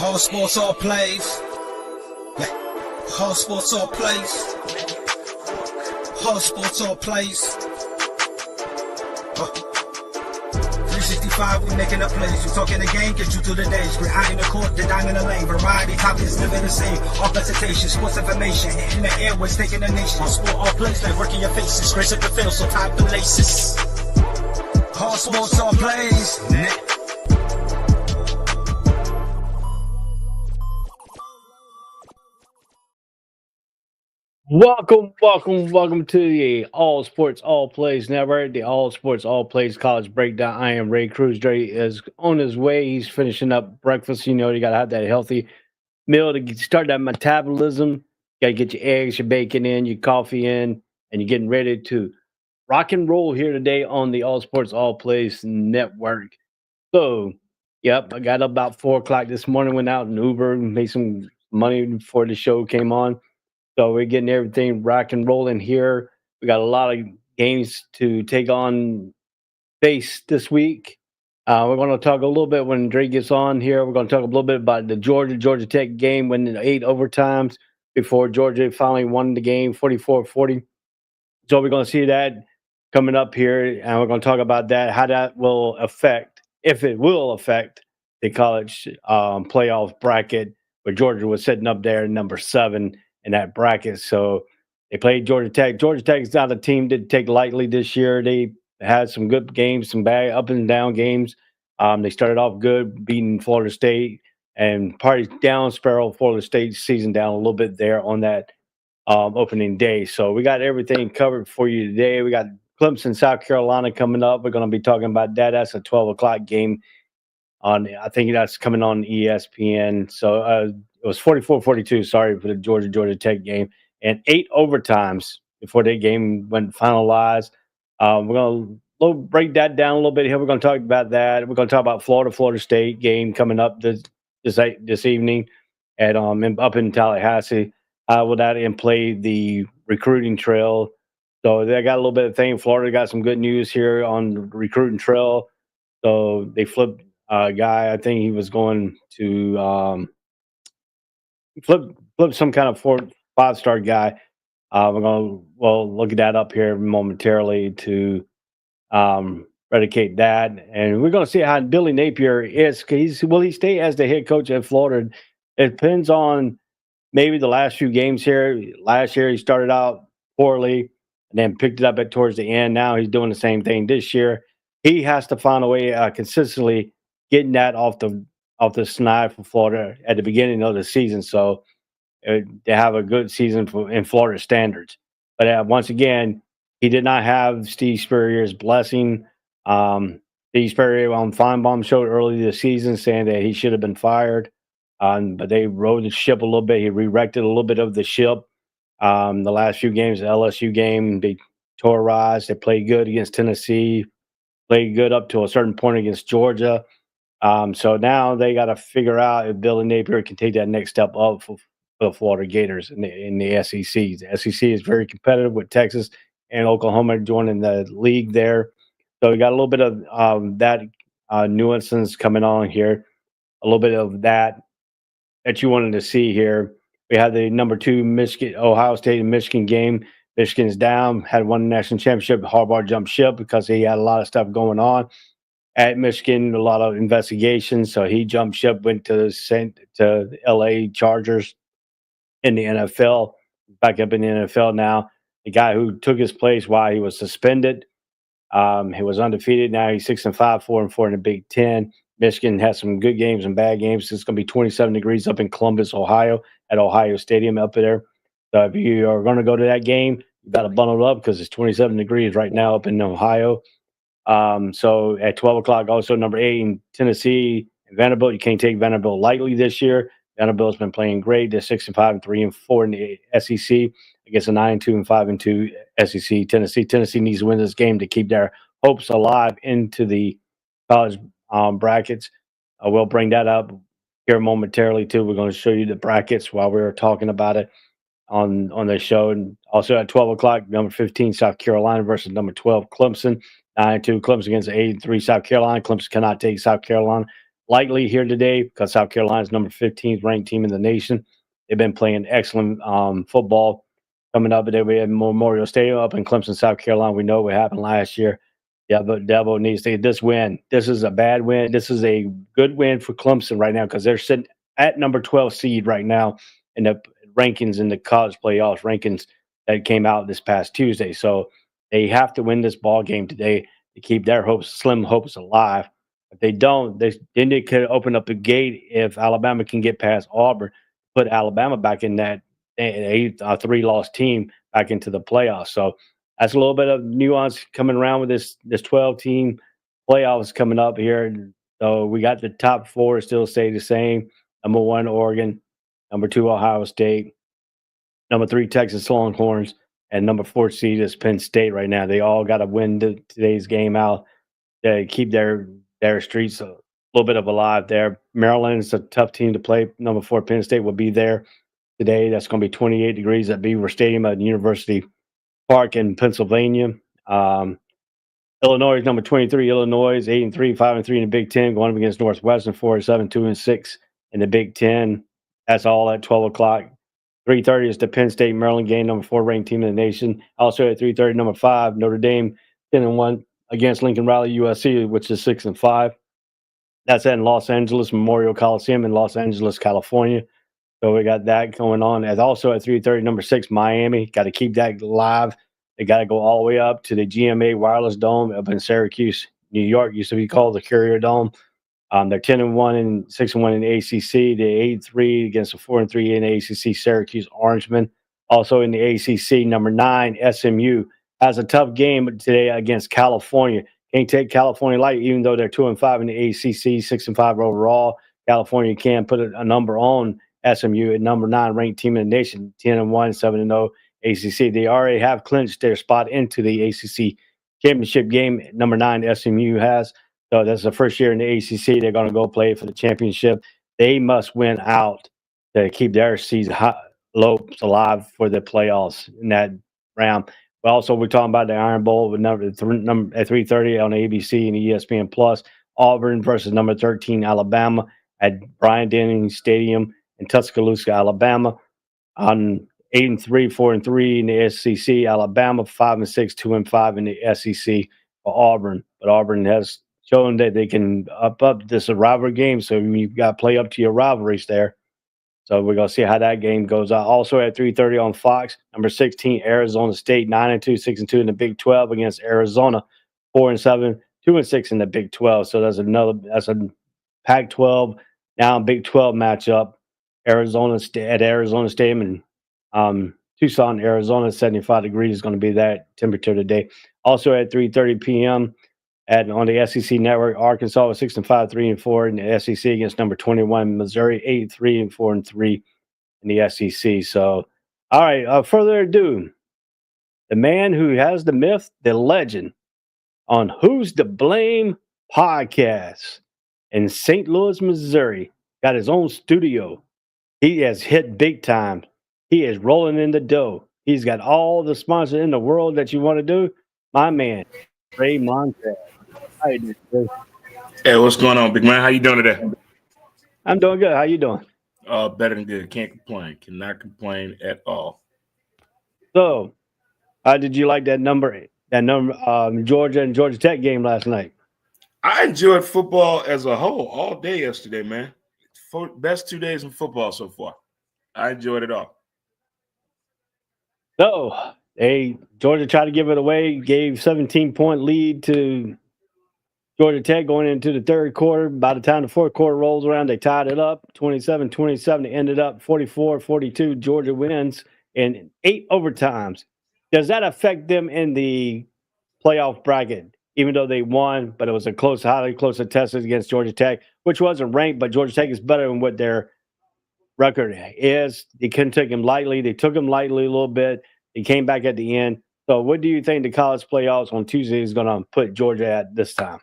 All sports, all plays. Yeah. All sports, all plays. All sports, all plays. 365, we making a plays. We talking the game, get you through the days. We're out in the court, the dime in the lane. Variety topics, living the same. All presentation, sports information. Hitting the airways, taking the nation. All sport, all plays, like working your faces. Grace up the field, so tie the laces. All sports, all plays. Welcome to the All Sports All Plays Network, the All Sports All Plays College Breakdown. I am Ray Cruz. Dre is on his way. He's finishing up breakfast. You know, you got to have that healthy meal to start that metabolism. Got to get your eggs, your bacon in, your coffee in, and you're getting ready to rock and roll here today on the All Sports All Plays Network. So, yep, I got up about 4 o'clock this morning, went out in Uber, made some money before the show came on. So we're getting everything rock and rolling here. We got a lot of games to take on base this week. We're going to talk a little bit when Dre gets on here. We're going to talk a little bit about the Georgia Tech game, winning 8 overtimes before Georgia finally won the game 44-40. So we're going to see that coming up here, and we're going to talk about that, how that will affect, if it will affect, the college playoff bracket, where Georgia was sitting up there at number 7 in that bracket. So they played Georgia Tech. Georgia Tech is not a team to take lightly this year. They had some good games, some bad up and down games. They started off good, beating Florida State, and party down, Sparrow Florida State season down a little bit there on that opening day. So we got everything covered for you today. We got Clemson, South Carolina coming up. We're going to be talking about that. That's a 12 o'clock game. I think that's coming on ESPN. So it was 44-42, sorry, for the Georgia Tech game, and 8 overtimes before that game went finalized. We're going to break that down a little bit here. We're going to talk about that. We're going to talk about Florida State game coming up this evening at up in Tallahassee. Will that play the recruiting trail? So they got a little bit of thing. Florida got some good news here on the recruiting trail. So they flipped a guy. I think he was going to flip some kind of 5-star guy. We're going to look at that up here momentarily to predicate that, and we're going to see how Billy Napier is. Will he stay as the head coach at Florida? It depends on maybe the last few games here. Last year he started out poorly and then picked it up towards the end. Now he's doing the same thing this year. He has to find a way consistently getting that off the snide for Florida at the beginning of the season, so they have a good season in Florida standards. But once again, he did not have Steve Spurrier's blessing. Steve Spurrier on Feinbaum showed early this season saying that he should have been fired, but they rode the ship a little bit. He redirected a little bit of the ship. The last few games, the LSU game, they terrorized. They played good against Tennessee, played good up to a certain point against Georgia. So now they got to figure out if Billy Napier can take that next step up for the Florida Gators in the SEC. The SEC is very competitive with Texas and Oklahoma joining the league there. So we got a little bit of that nuances coming on here, a little bit of that you wanted to see here. We had the number 2 Ohio State and Michigan game. Michigan's down, had won the national championship. Harbaugh jumped ship because he had a lot of stuff going on at Michigan, a lot of investigations. So he jumped ship, went to LA Chargers in the NFL, back up in the NFL now. The guy who took his place while he was suspended, he was undefeated. Now he's 6-5, 4-4 in the Big Ten. Michigan has some good games and bad games. It's going to be 27 degrees up in Columbus, Ohio, at Ohio Stadium up there. So if you are going to go to that game, you got to bundle up because it's 27 degrees right now up in Ohio. So at 12 o'clock, also number 8 in Tennessee and Vanderbilt. You can't take Vanderbilt lightly this year. Vanderbilt's been playing great. They're 6-5, 3-4 in the SEC against a 9-2 and 5-2 SEC. Tennessee needs to win this game to keep their hopes alive into the college brackets. We'll bring that up here momentarily too. We're going to show you the brackets while we're talking about it on the show. And also at 12 o'clock, number 15 South Carolina versus number 12 Clemson. 9-2 Clemson against 8-3 South Carolina. Clemson cannot take South Carolina. lightly here today because South Carolina's number 15th ranked team in the nation. They've been playing excellent football coming up. Today we have Memorial Stadium up in Clemson, South Carolina. We know what happened last year. Yeah, but Devil needs to get this win. This is a bad win. This is a good win for Clemson right now because they're sitting at number 12 seed right now in the rankings in the college playoffs rankings that came out this past Tuesday. So they have to win this ball game today to keep their hopes, slim hopes alive. If they don't, then they could open up the gate if Alabama can get past Auburn, put Alabama back in that three-loss team back into the playoffs. So that's a little bit of nuance coming around with this 12 team playoffs coming up here. So we got the top four still stay the same. Number one, Oregon. Number two, Ohio State. Number three, Texas Longhorns. And number four seed is Penn State right now. They all got to win today's game out to keep their streets a little bit of alive there. Maryland's a tough team to play. Number four, Penn State will be there today. That's going to be 28 degrees at Beaver Stadium at University Park in Pennsylvania. Illinois is number 23. Illinois is 8-3, 5-3 in the Big Ten, going up against Northwestern 4-7, 2-6 in the Big Ten. That's all at 12 o'clock. 3:30 is the Penn State Maryland game, number 4 ranked team in the nation. Also at 3:30, number 5 Notre Dame 10-1 against Lincoln Riley USC, which is 6-5. That's in Los Angeles Memorial Coliseum in Los Angeles, California. So we got that going on. And also at 3:30, number 6 Miami. Got to keep that live. They got to go all the way up to the GMA Wireless Dome up in Syracuse, New York. Used to be called the Carrier Dome. They're 10-1 and 6-1 in the ACC. They're 8-3 against the 4-3 in the ACC. Syracuse Orangemen. Also in the ACC, number 9 SMU has a tough game today against California. Can't take California light, even though they're 2-5 in the ACC, 6-5 overall. California can put a number on SMU at number 9 ranked team in the nation, 10-1, 7-0 ACC. They already have clinched their spot into the ACC championship game. Number 9 SMU has. So that's the first year in the ACC. They're going to go play for the championship. They must win out to keep their season low alive for the playoffs in that round. But also, we're talking about the Iron Bowl with number at 3:30 on ABC and ESPN Plus. Auburn versus number 13 Alabama at Bryant-Denning Stadium in Tuscaloosa, Alabama. On 8-3, 4-3 in the SEC. Alabama 5-6, 2-5 in the SEC for Auburn. But Auburn has shown that they can up this rivalry game. So you've got to play up to your rivalries there. So we're going to see how that game goes out. Also at 3:30 on Fox, number 16 Arizona State 9-2, 6-2 in the Big 12 against Arizona, 4-7, 2-6 in the Big 12. So that's a Pac-12 now Big 12 matchup. Arizona at Arizona Stadium in Tucson, Arizona, 75 degrees is going to be that temperature today. Also at 3:30 p.m. On the SEC network, Arkansas was 6-5, 3-4 in the SEC against number 21 Missouri, 8-3 4-3 in the SEC. So, all right, further ado, the man who has the myth, the legend, on Who's to Blame podcast in St. Louis, Missouri, got his own studio. He has hit big time. He is rolling in the dough. He's got all the sponsors in the world that you want to do. My man, Ray Montez. How you doing, Ray? Hey, what's going on, big man? How you doing today? I'm doing good. How you doing? Better than good. Can't complain. Cannot complain at all. So, did you like that number? Georgia and Georgia Tech game last night. I enjoyed football as a whole all day yesterday, man. Best 2 days in football so far. I enjoyed it all. So, Georgia tried to give it away, gave 17-point lead to Georgia Tech going into the third quarter. By the time the fourth quarter rolls around, they tied it up 27-27. It ended up 44-42. Georgia wins in 8 overtimes. Does that affect them in the playoff bracket? Even though they won, but it was a highly close test against Georgia Tech, which wasn't ranked, but Georgia Tech is better than what their record is. They couldn't take him lightly. They took him lightly a little bit. They came back at the end. So what do you think the college playoffs on Tuesday is going to put Georgia at this time?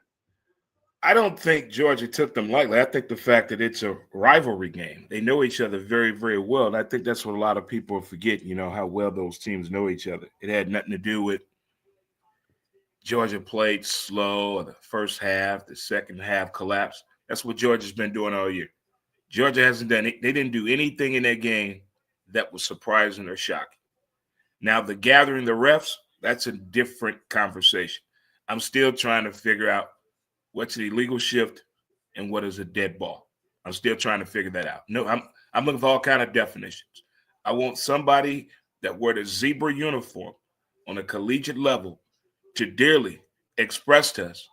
I don't think Georgia took them lightly. I think the fact that it's a rivalry game, they know each other very, very well. And I think that's what a lot of people forget, how well those teams know each other. It had nothing to do with Georgia played slow in the first half, the second half collapsed. That's what Georgia's been doing all year. Georgia hasn't done it. They didn't do anything in that game that was surprising or shocking. Now, the gathering the refs, that's a different conversation. I'm still trying to figure out what's an illegal shift and what is a dead ball. I'm still trying to figure that out. No, I'm looking for all kind of definitions. I want somebody that wore the zebra uniform on a collegiate level to dearly express to us,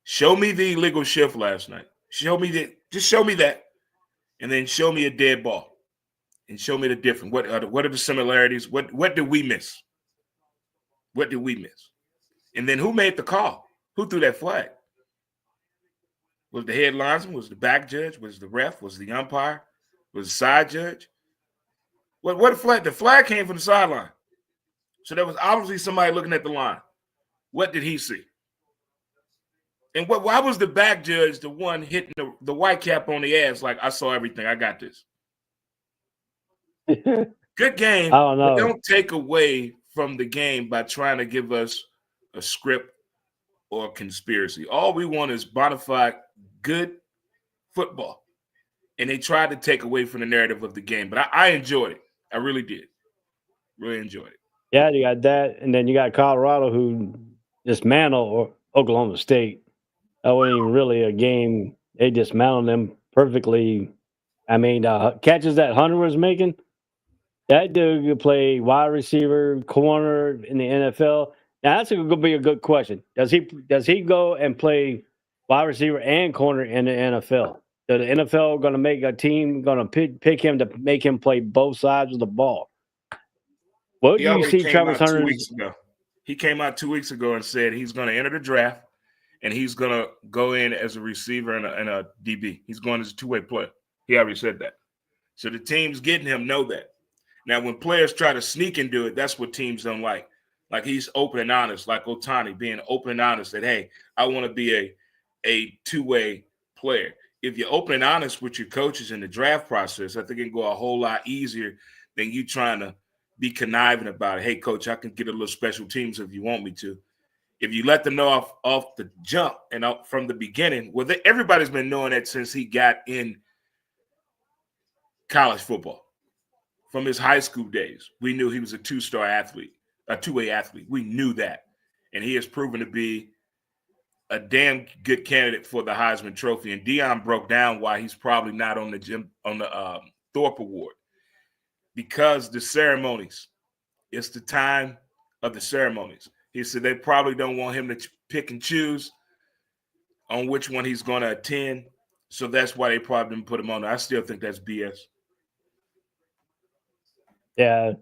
show me the illegal shift last night. Show me that. Just show me that. And then show me a dead ball. And show me the difference. What are the similarities? What did we miss? What did we miss? And then who made the call? Who threw that flag? Was the head linesman? Was the back judge? Was the ref? Was the umpire? Was the side judge? What flag? The flag came from the sideline. So there was obviously somebody looking at the line. What did he see? And why was the back judge the one hitting the white cap on the ass like, I saw everything, I got this? Good game. I don't know. But don't take away from the game by trying to give us a script or a conspiracy. All we want is bona fide good football. And they tried to take away from the narrative of the game. But I enjoyed it. I really did. Really enjoyed it. Yeah, you got that. And then you got Colorado who dismantled Oklahoma State. That wasn't even really a game. They dismantled them perfectly. I mean, catches that Hunter was making, that dude could play wide receiver, corner in the NFL. Now that's going to be a good question. Does he go and play wide receiver and corner in the NFL? Is the NFL going to make a team going to pick him to make him play both sides of the ball? What do you see Travis Hunter? 2 weeks ago. He came out 2 weeks ago and said he's going to enter the draft and he's going to go in as a receiver and a DB. He's going as a two-way player. He already said that. So the teams getting him know that. Now, when players try to sneak and do it, that's what teams don't like. Like he's open and honest, like Otani being open and honest that, hey, I want to be a two-way player. If you're open and honest with your coaches in the draft process, I think it can go a whole lot easier than you trying to be conniving about it. Hey, coach, I can get a little special teams if you want me to. If you let them know off the jump and from the beginning, well, everybody's been knowing that since he got in college football. From his high school days, we knew he was a two-star athlete, a two-way athlete. We knew that. And he has proven to be a damn good candidate for the Heisman Trophy. And Deion broke down why he's probably not on the Thorpe Award. Because the ceremonies, it's the time of the ceremonies. He said they probably don't want him to pick and choose on which one he's going to attend. So that's why they probably didn't put him on there. I still think that's BS. Yeah.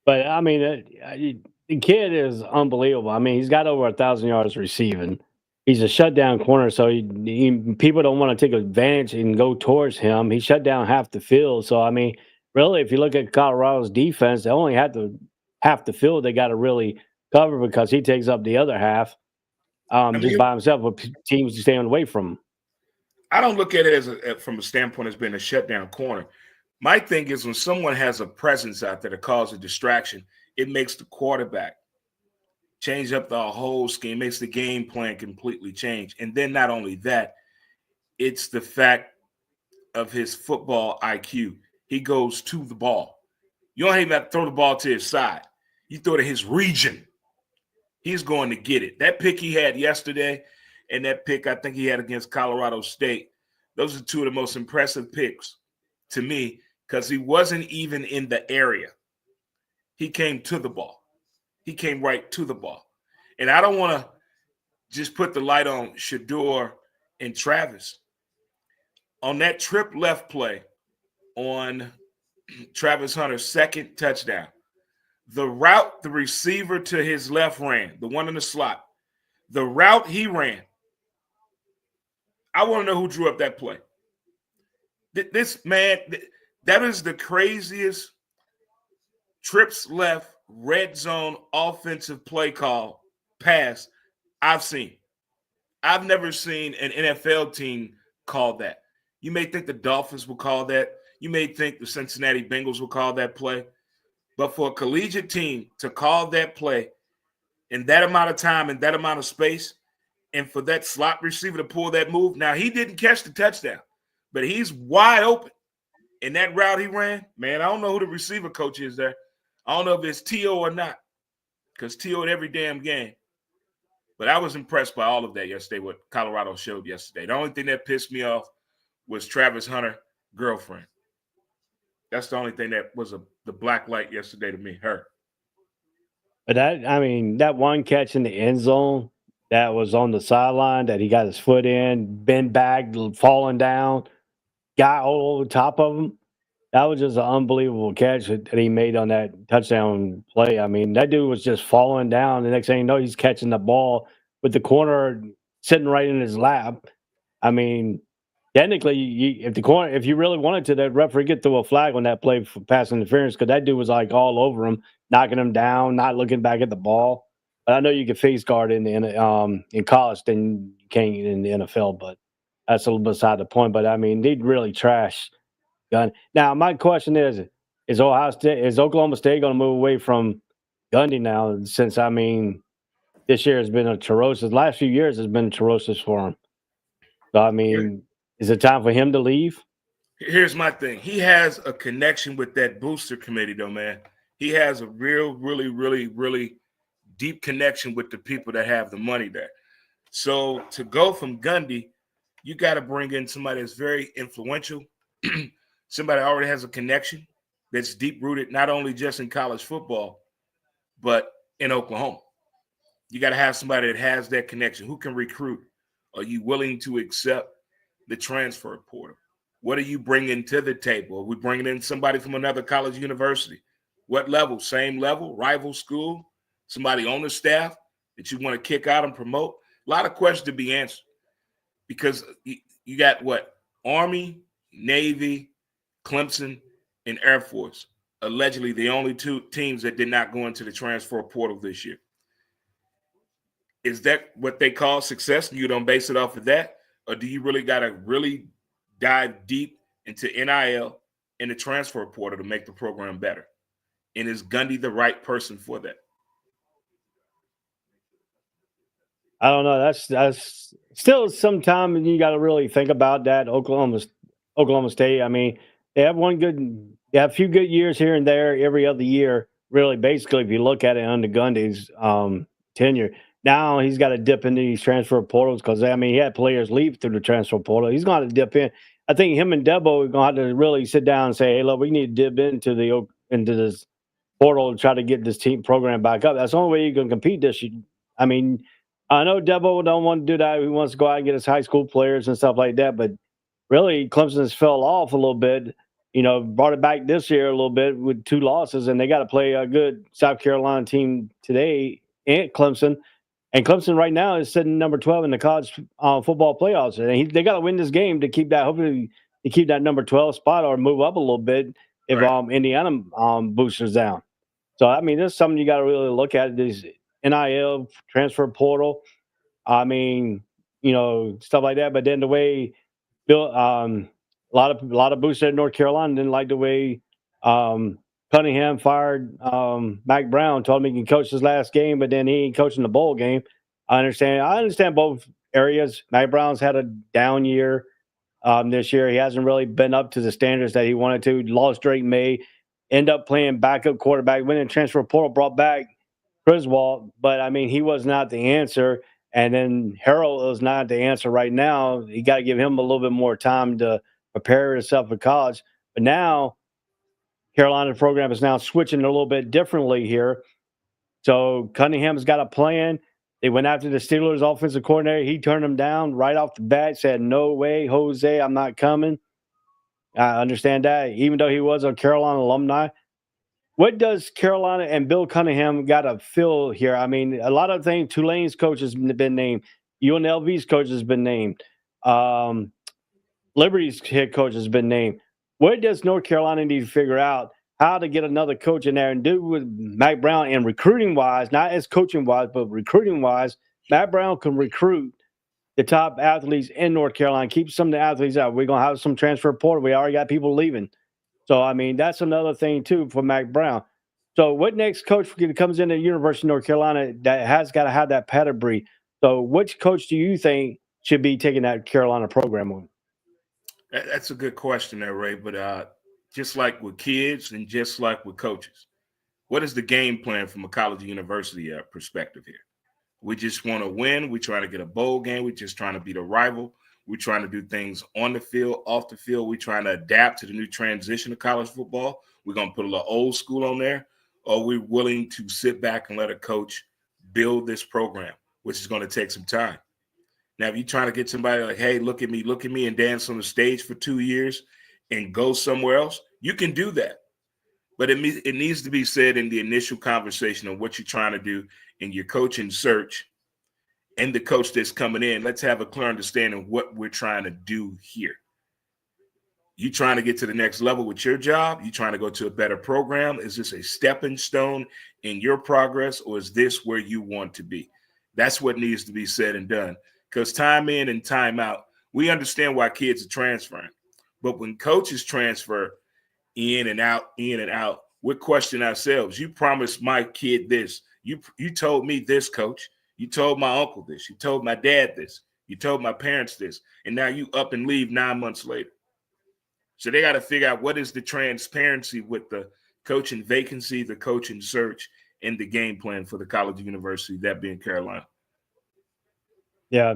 But, I mean, the kid is unbelievable. I mean, he's got over 1,000 yards receiving. He's a shutdown corner, so people don't want to take advantage and go towards him. He shut down half the field. So, I mean, really, if you look at Colorado's defense, they only had half the field they got to really cover because he takes up the other half just by himself with teams staying away from him. I don't look at it from a standpoint as being a shutdown corner. My thing is when someone has a presence out there that causes a distraction, it makes the quarterback change up the whole scheme, makes the game plan completely change. And then not only that, it's the fact of his football IQ. He goes to the ball. You don't even have to throw the ball to his side. You throw it to his region. He's going to get it. That pick he had yesterday and that pick I think he had against Colorado State, those are two of the most impressive picks to me because he wasn't even in the area. He came to the ball. He came right to the ball. And I don't want to just put the light on Shedeur and Travis. On that trip left play on Travis Hunter's second touchdown, the route the receiver to his left ran, the one in the slot, the route he ran, I want to know who drew up that play. This man, that is the craziest trips left red zone offensive play call pass I've seen. I've never seen an NFL team call that. You may think the Dolphins will call that. You may think the Cincinnati Bengals will call that play. But for a collegiate team to call that play in that amount of time and that amount of space and for that slot receiver to pull that move. Now, he didn't catch the touchdown, but he's wide open. In that route he ran, man, I don't know who the receiver coach is there. I don't know if it's T.O. or not, because T.O. at every damn game. But I was impressed by all of that yesterday, what Colorado showed yesterday. The only thing that pissed me off was Travis Hunter's girlfriend. That's the only thing that was the black light yesterday to me, her. But that one catch in the end zone that was on the sideline that he got his foot in, bent back, falling down, got all over top of him. That was just an unbelievable catch that he made on that touchdown play. I mean, that dude was just falling down. The next thing you know, he's catching the ball with the corner sitting right in his lap. I mean, technically, if you really wanted to, that referee could throw a flag on that play for pass interference because that dude was like all over him, knocking him down, not looking back at the ball. But I know you can face guard in college, then you can't in the NFL. But that's a little beside the point. But I mean, they really trashed Gun. Now, my question is Oklahoma State going to move away from Gundy now? Since I mean, this year has been atrocious. Last few years has been atrocious for him. So I mean, is it time for him to leave? Here's my thing. He has a connection with that booster committee, though, man. He has a really deep connection with the people that have the money there. So to go from Gundy, you got to bring in somebody that's very influential. Somebody already has a connection that's deep rooted, not only just in college football, but in Oklahoma. You got to have somebody that has that connection. Who can recruit? Are you willing to accept the transfer portal? What are you bringing to the table? Are we bringing in somebody from another college university? What level? Same level? Rival school? Somebody on the staff that you want to kick out and promote? A lot of questions to be answered because you got what? Army, Navy, Clemson, and Air Force, allegedly the only two teams that did not go into the transfer portal this year. Is that what they call success and you don't base it off of that? Or do you really got to really dive deep into NIL and the transfer portal to make the program better? And is Gundy the right person for that? I don't know. That's still some time you got to really think about that. Oklahoma State. I mean, they have a few good years here and there every other year. Really, basically, if you look at it under Gundy's tenure, now he's got to dip into these transfer portals because I mean he had players leave through the transfer portal. He's going to dip in. I think him and Debo are going to have to really sit down and say, "Hey, look, we need to dip into this portal to try to get this team program back up." That's the only way you can compete this year. I mean, I know Debo don't want to do that. He wants to go out and get his high school players and stuff like that, but really, Clemson has fell off a little bit. You know, brought it back this year a little bit with 2 losses, and they got to play a good South Carolina team today at Clemson. And Clemson right now is sitting number 12 in the college football playoffs. And they got to win this game to keep that, hopefully, to keep that number 12 spot or move up a little bit if Indiana boosters down. So, I mean, this is something you got to really look at, this NIL transfer portal. I mean, you know, stuff like that. But then the way Bill, a lot of boosters at North Carolina didn't like the way Cunningham fired Mac Brown. Told him he can coach his last game, but then he ain't coaching the bowl game. I understand both areas. Mac Brown's had a down year this year. He hasn't really been up to the standards that he wanted to. Lost Drake May, end up playing backup quarterback. Went in transfer portal, brought back Griswold, but I mean he was not the answer. And then Harold is not the answer right now. You got to give him a little bit more time to prepare himself for college. But now, Carolina's program is now switching a little bit differently here. So Cunningham's got a plan. They went after the Steelers' offensive coordinator. He turned them down right off the bat, said, "No way, Jose, I'm not coming." I understand that, even though he was a Carolina alumni. What does Carolina and Bill Cunningham got to feel here? I mean, a lot of things. Tulane's coach has been named. UNLV's coach has been named. Liberty's head coach has been named. What does North Carolina need to figure out how to get another coach in there and do with Mac Brown? And recruiting-wise, not as coaching-wise, but recruiting-wise, Mac Brown can recruit the top athletes in North Carolina, keep some of the athletes out. We're going to have some transfer portal. We already got people leaving. So, I mean, that's another thing, too, for Mac Brown. So, what next coach comes into the University of North Carolina that has got to have that pedigree? So, which coach do you think should be taking that Carolina program on? That's a good question there, Ray. But just like with kids and just like with coaches, what is the game plan from a college or university perspective here? We just want to win. We're trying to get a bowl game. We're just trying to beat a rival. We're trying to do things on the field, off the field. We're trying to adapt to the new transition of college football. We're going to put a little old school on there. Or we're willing to sit back and let a coach build this program, which is going to take some time. Now, if you're trying to get somebody like, hey, look at me, and dance on the stage for 2 years and go somewhere else, you can do that. But it needs to be said in the initial conversation of what you're trying to do in your coaching search and the coach that's coming in. Let's have a clear understanding of what we're trying to do here. You trying to get to the next level with your job? You trying to go to a better program? Is this a stepping stone in your progress, or is this where you want to be? That's what needs to be said and done. Because time in and time out, we understand why kids are transferring. But when coaches transfer in and out, we're questioning ourselves. You promised my kid this. You told me this, coach. You told my uncle this. You told my dad this. You told my parents this. And now you up and leave 9 months later. So they got to figure out what is the transparency with the coaching vacancy, the coaching search, and the game plan for the college or university, that being Carolina. Yeah.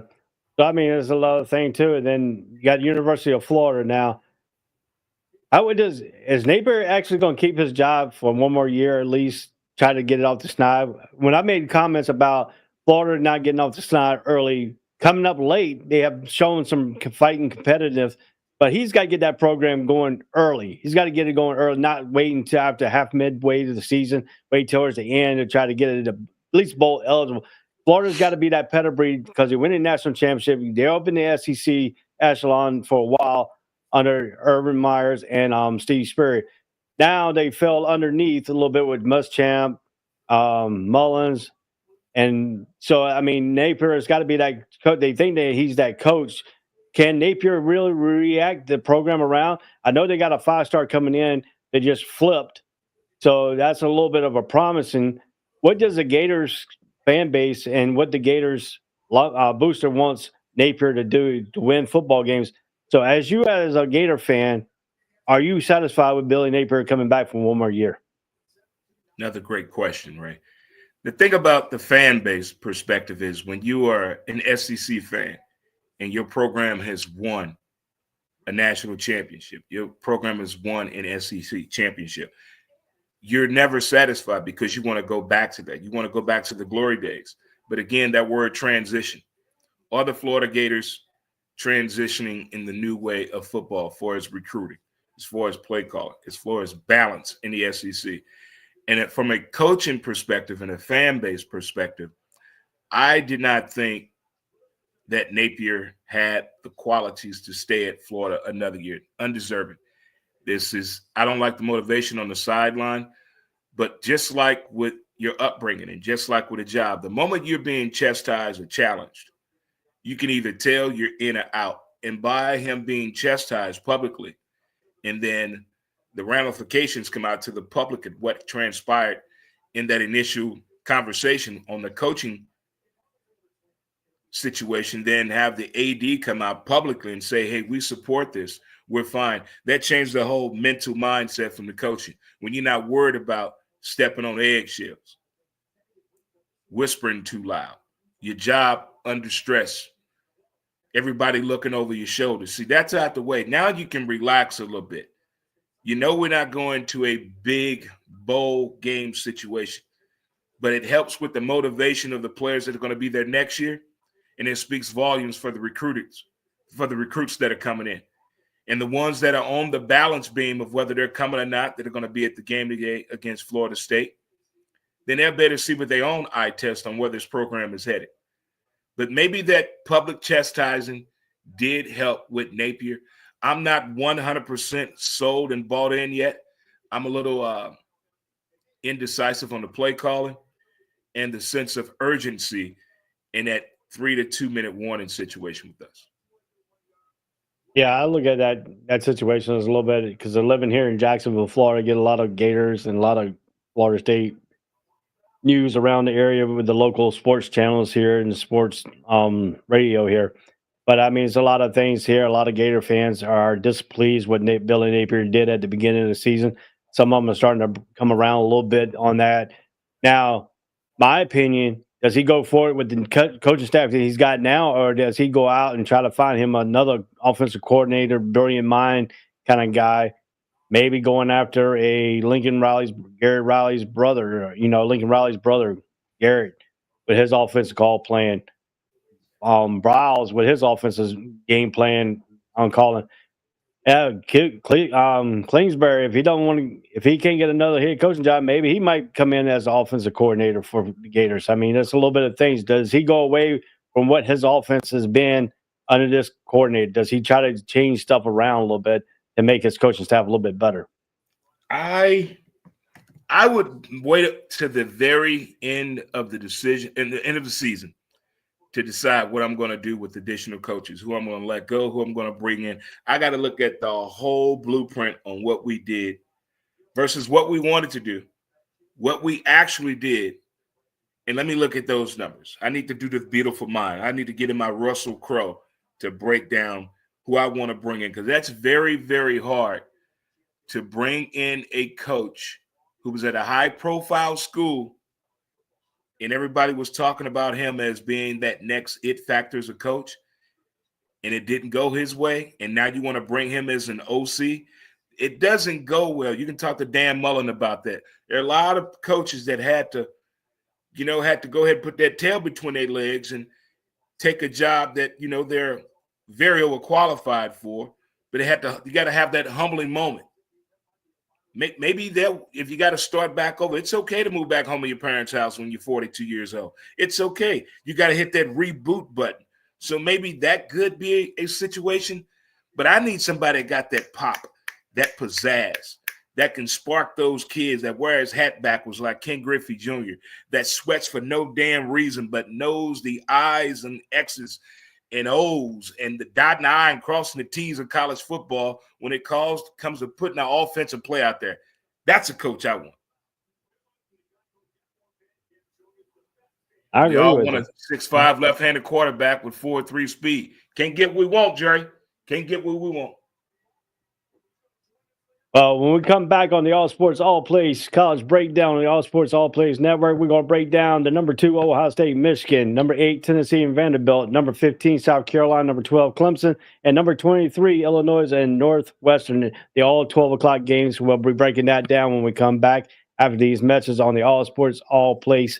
So, I mean, there's a lot of thing too. And then you got University of Florida now. Is Napier actually going to keep his job for one more year at least? Try to get it off the snide. When I made comments about Florida not getting off the snide early, coming up late, they have shown some fighting competitive. But he's got to get that program going early. He's got to get it going early, not waiting until after half midway to the season, wait towards the end to try to get it at least bowl eligible. Florida's got to be that pedigree because they win the national championship. They're up in the SEC echelon for a while under Urban Myers and Steve Spurrier. Now they fell underneath a little bit with Muschamp, Mullins, and so I mean Napier has got to be that. They think that he's that coach. Can Napier really react the program around? I know they got a 5-star coming in that just flipped, so that's a little bit of a promising. What does the Gators fan base and what the Gators booster wants Napier to do to win football games? So, as you as a Gator fan, are you satisfied with Billy Napier coming back for one more year? Another great question, Ray. The thing about the fan base perspective is when you are an SEC fan and your program has won a national championship, your program has won an SEC championship, you're never satisfied because you want to go back to that. You want to go back to the glory days. But again, that word transition. Are the Florida Gators transitioning in the new way of football as far as recruiting, as far as play calling, as far as balance in the SEC? And from a coaching perspective and a fan base perspective, I did not think that Napier had the qualities to stay at Florida another year. Undeserving. I don't like the motivation on the sideline, but just like with your upbringing and just like with a job, the moment you're being chastised or challenged, you can either tell you're in or out. And by him being chastised publicly, and then the ramifications come out to the public at what transpired in that initial conversation on the coaching situation, then have the AD come out publicly and say, hey, we support this. We're fine. That changed the whole mental mindset from the coaching. When you're not worried about stepping on eggshells, whispering too loud, your job under stress, everybody looking over your shoulder. See, that's out the way. Now you can relax a little bit. You know we're not going to a big bowl game situation, but it helps with the motivation of the players that are going to be there next year, and it speaks volumes for the recruits that are coming in. And the ones that are on the balance beam of whether they're coming or not, that are going to be at the game today against Florida State, then they'll better see with their own eye test on where this program is headed. But maybe that public chastising did help with Napier. I'm not 100% sold and bought in yet. I'm a little indecisive on the play calling and the sense of urgency in that 3 to 2 minute warning situation with us. Yeah, I look at that situation as a little bit because they're living here in Jacksonville, Florida, get a lot of Gators and a lot of Florida State news around the area with the local sports channels here and the sports radio here. But I mean, it's a lot of things here. A lot of Gator fans are displeased with Billy Napier did at the beginning of the season. Some of them are starting to come around a little bit on that. Now, my opinion, does he go for it with the coaching staff that he's got now, or does he go out and try to find him another offensive coordinator, brilliant mind kind of guy? Maybe going after a Garrett Riley's brother, Lincoln Riley's brother, Garrett, with his offensive call plan. Browse with his offensive game plan on calling. Kingsbury, if he can't get another head coaching job, maybe he might come in as offensive coordinator for the Gators. I mean, that's a little bit of things. Does he go away from what his offense has been under this coordinator? Does he try to change stuff around a little bit and make his coaching staff a little bit better? I would wait to the very end of the decision and the end of the season to decide what I'm going to do with additional coaches, who I'm going to let go, who I'm going to bring in. I got to look at the whole blueprint on what we did versus what we wanted to do, what we actually did. And let me look at those numbers. I need to do the beautiful mind. I need to get in my Russell Crowe to break down who I want to bring in, because that's very, very hard to bring in a coach who was at a high-profile school and everybody was talking about him as being that next it factor as a coach, and it didn't go his way, and now you want to bring him as an OC. It doesn't go well. You can talk to Dan Mullen about that. There are a lot of coaches that had to go ahead and put that tail between their legs and take a job that, they're very overqualified for, but you got to have that humbling moment. Maybe that if you got to start back over, it's okay to move back home to your parents' house when you're 42 years old. It's okay. You got to hit that reboot button. So maybe that could be a situation, but I need somebody that got that pop, that pizzazz, that can spark those kids that wear his hat backwards like Ken Griffey Jr., that sweats for no damn reason but knows the I's and X's and O's and the dotting the I and crossing the T's of college football when it comes to putting an offensive play out there. That's a coach I want. I agree. We all with want a 6'5" left-handed quarterback with 4.3 speed. Can't get what we want, Jerry. Can't get what we want. When we come back on the All Sports All Plays College Breakdown on the All Sports All Plays Network, we're going to break down the number 2 Ohio State, Michigan, number 8 Tennessee and Vanderbilt, number 15 South Carolina, number 12 Clemson, and number 23 Illinois and Northwestern. The all 12 o'clock games. We'll be breaking that down when we come back after these matches on the All Sports All Plays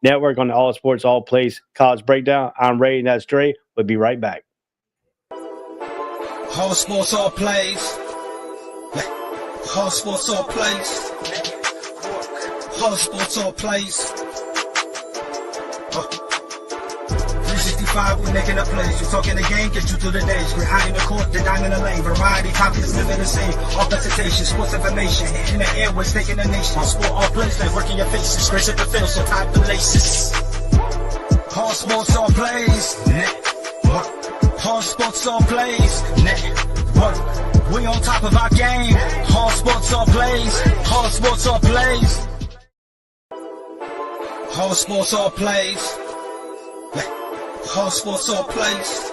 Network on the All Sports All Plays College Breakdown. I'm Ray, and that's Dre. We'll be right back. All sports, all plays. All sports, all plays. All sports, all plays. 365, we making up plays. You talking the game, get you through the days. We're high in the court, the dime in the lane. Variety, topics, living the same. All presentation, sports information. Hitting the airways, taking the nation. All sport, all plays, like working your faces. Grace at the field, so tie the laces. All sports, all plays. All sports, all plays. We on top of our game. All sports, all plays. All sports, all plays. All sports, all plays. All sports, all plays.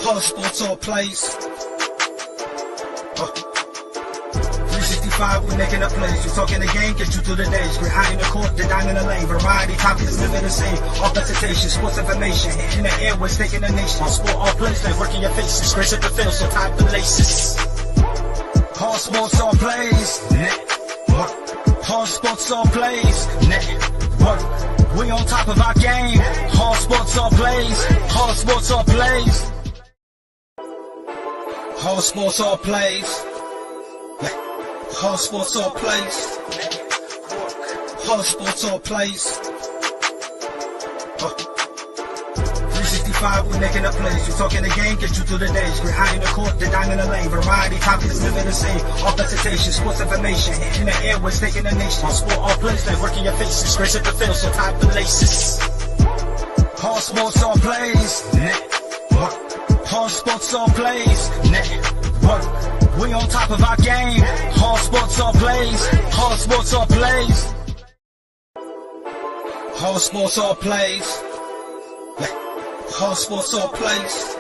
All sports, all plays. 365, we making up plays. You talking the game, get you through the days. We're high in the court, the dime in the lane. Variety, topics, living the same. All presentation, sports information. Hitting the airways, taking the nation. All sport, all plays, like working your faces. Grace at the field, so tie the laces. All sports, all plays. All sports, all plays. We on top of our game. All sports, all plays. All sports, all plays. All sports, all plays. All sports, all plays. All sports, all plays. 365, we making up plays. You talking the game, get you through the days. We're high in the court, the dime in the lane. Variety, topics, living the same. All presentation, sports information. Hitting the airways, taking the nation. All sport, all plays, like working your faces. Grace at the field, so tie the laces. All sports, all plays. All sports, all plays. We on top of our game. All sports, all plays. All sports, all plays. All sports, all plays. All sports, all plays.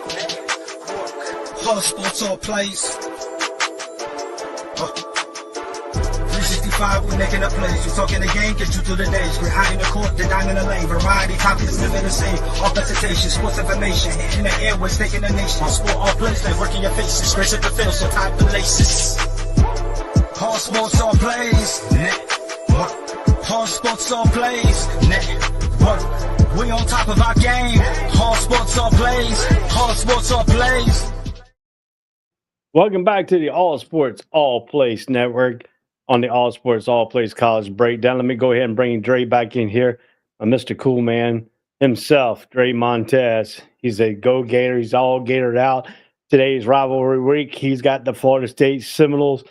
All sports, all plays. 365, we making a plays. We talking the game, get you through the days. We're high in the court, the dime in the lane. Variety, topics, living the same. All presentation, sports information. In the airways, taking the nation. All sport, all plays, like working your faces. Grace at the field, so tie the laces. All sports, all plays. All sports, all plays. We on top of our game. All sports, all plays. All sports, all plays. Welcome back to the All Sports All Place Network on the All Sports All Place College Breakdown. Let me go ahead and bring Dre back in here. Mr. Cool Man himself, Dre Montez. He's a go-gator. He's all gatored out. Today's rivalry week. He's got the Florida State Seminoles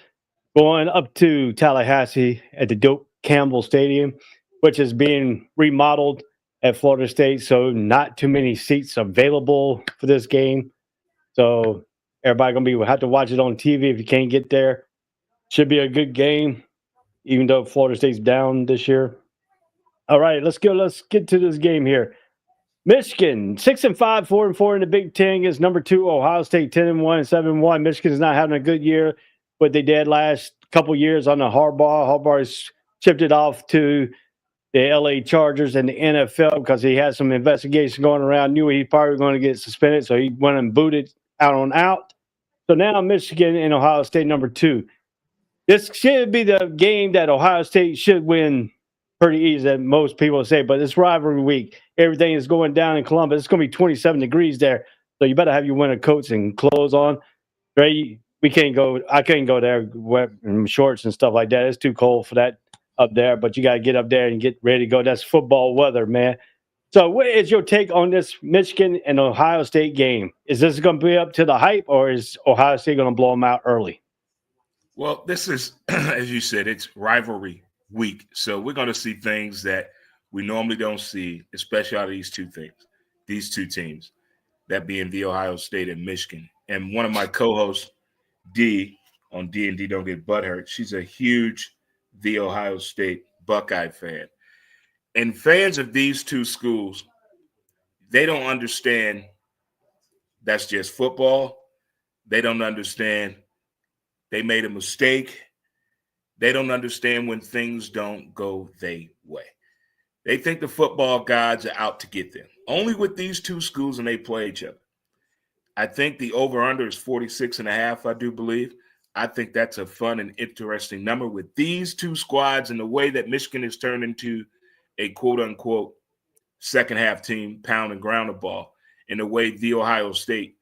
going up to Tallahassee at the Doak Campbell Stadium, which is being remodeled at Florida State. So not too many seats available for this game. So everybody will have to watch it on TV if you can't get there. Should be a good game, even though Florida State's down this year. All right, let's go. Let's get to this game here. Michigan 6-5, 4-4 in the Big Ten is number 2. Ohio State 10-1, 7-1. Michigan is not having a good year, but they did last couple years on the Harbaugh. Harbaugh's chipped it off to the LA Chargers and the NFL because he had some investigation going around. Knew he probably going to get suspended, so he went and booted out on out. So now Michigan and Ohio State number 2. This should be the game that Ohio State should win pretty easy, that most people say, but it's rivalry week. Everything is going down in Columbus. It's going to be 27 degrees there, so you better have your winter coats and clothes on. Dre, I can't go there wet in shorts and stuff like that. It's too cold for that up there, but you got to get up there and get ready to go. That's football weather, man. So what is your take on this Michigan and Ohio State game? Is this going to be up to the hype, or is Ohio State going to blow them out early? Well, this is, as you said, it's rivalry week. So we're going to see things that we normally don't see, especially out of these two teams, that being the Ohio State and Michigan. And one of my co-hosts, D, on D&D Don't Get Butthurt, she's a huge The Ohio State Buckeye fan. And fans of these two schools, they don't understand that's just football. They don't understand they made a mistake. They don't understand when things don't go their way. They think the football gods are out to get them. Only with these two schools, and they play each other. I think the over-under is 46.5, I do believe. I think that's a fun and interesting number with these two squads and the way that Michigan has turned into a quote-unquote second-half team, pound and ground the ball, and the way the Ohio State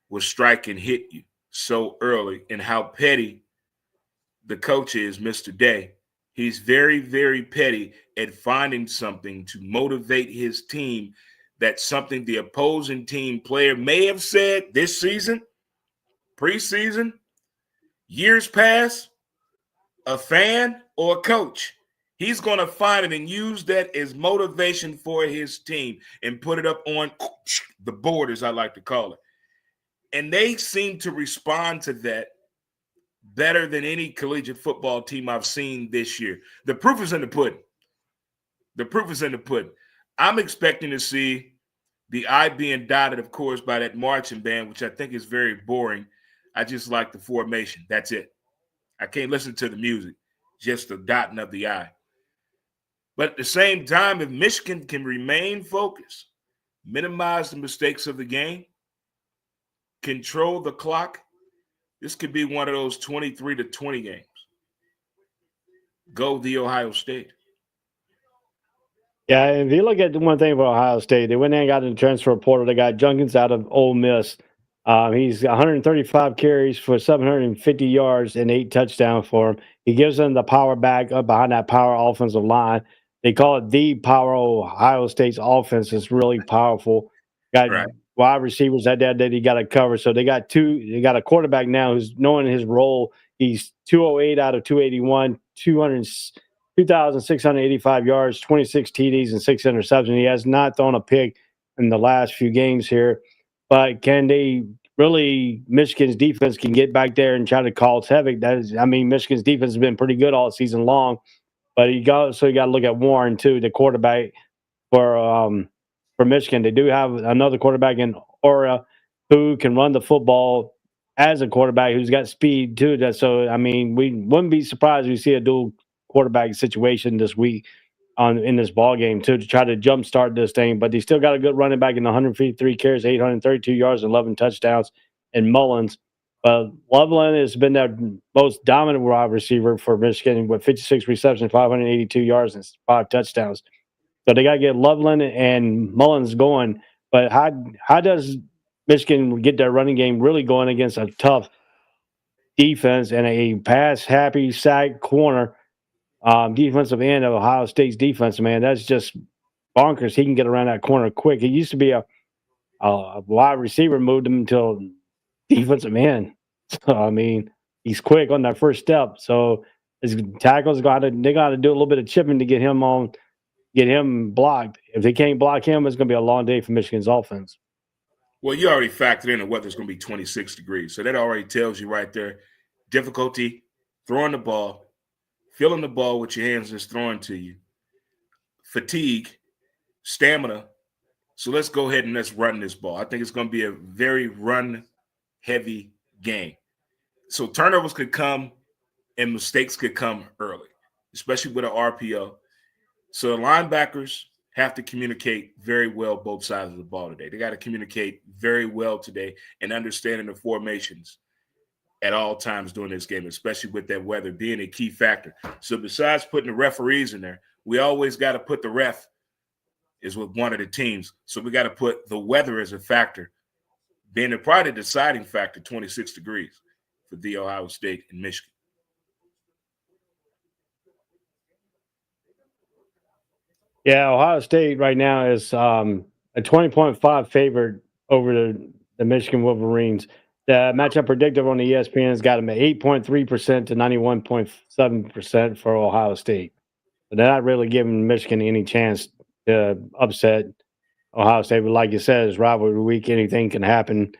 will strike and hit you so early, and how petty the coach is, Mr. Day. He's very, very petty at finding something to motivate his team. That's something the opposing team player may have said this season, preseason, years past, a fan or a coach. He's going to find it and use that as motivation for his team and put it up on the board, as I like to call it. And they seem to respond to that better than any collegiate football team I've seen this year. The proof is in the pudding. The proof is in the pudding. I'm expecting to see the I being dotted, of course, by that marching band, which I think is very boring. I just like the formation. That's it. I can't listen to the music, just the dotting of the I. But at the same time, if Michigan can remain focused, minimize the mistakes of the game, control the clock, this could be one of those 23-20 games. Go the Ohio State. Yeah, if you look at the one thing about Ohio State, they went in and got in the transfer portal. They got Jenkins out of Ole Miss. He's 135 carries for 750 yards and 8 touchdowns for him. He gives them the power back up behind that power offensive line. They call it the power Ohio State's offense. It's really powerful. Got wide receivers that he got to cover. So they got a quarterback now who's knowing his role. He's 208 out of 281, 2,685 yards, 26 TDs, and 6 interceptions. He has not thrown a pick in the last few games here. But can they really, Michigan's defense can get back there and try to cause havoc? Michigan's defense has been pretty good all season long. But you got to look at Warren too, the quarterback for Michigan. They do have another quarterback in Aura who can run the football as a quarterback who's got speed too. So I mean, we wouldn't be surprised if we see a dual quarterback situation this week on in this ball game too to try to jumpstart this thing. But they still got a good running back in 153 carries, 832 yards, 11 touchdowns, and Mullins. Loveland has been their most dominant wide receiver for Michigan with 56 receptions, 582 yards, and 5 touchdowns. So they got to get Loveland and Mullins going. But how does Michigan get their running game really going against a tough defense and a pass happy sack corner defensive end of Ohio State's defense? Man, that's just bonkers. He can get around that corner quick. He used to be a wide receiver, moved him to defensive end. So I mean, he's quick on that first step. So his tackles they got to do a little bit of chipping to get him blocked. If they can't block him, it's going to be a long day for Michigan's offense. Well, you already factored in the weather's going to be 26 degrees. So that already tells you right there difficulty throwing the ball, feeling the ball with your hands just throwing to you, fatigue, stamina. So let's go ahead and let's run this ball. I think it's going to be a very run-heavy game. So turnovers could come and mistakes could come early, especially with an RPO. So the linebackers have to communicate very well both sides of the ball today. They got to communicate very well today and understanding the formations at all times during this game, especially with that weather being a key factor. So besides putting the referees in there, we always got to put the ref is with one of the teams. So we got to put the weather as a factor, being probably the deciding factor, 26 degrees for the Ohio State and Michigan. Yeah, Ohio State right now is a 20.5 favorite over the Michigan Wolverines. The matchup predictive on the ESPN has got them at 8.3% to 91.7% for Ohio State. But they're not really giving Michigan any chance to upset Ohio State. But like you said, it's rivalry week. Anything can happen.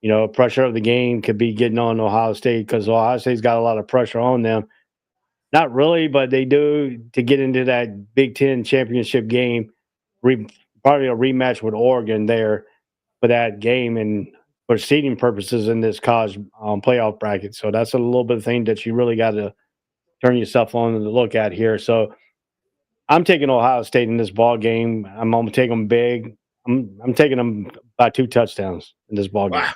You know, pressure of the game could be getting on Ohio State because Ohio State's got a lot of pressure on them. Not really, but they do to get into that Big Ten championship game. Probably a rematch with Oregon there for that game and for seeding purposes in this college playoff bracket. So that's a little bit of thing that you really got to turn yourself on to look at here. So I'm taking Ohio State in this ball game. I'm going to take them big. I'm taking them by 2 touchdowns in this ball game. Wow,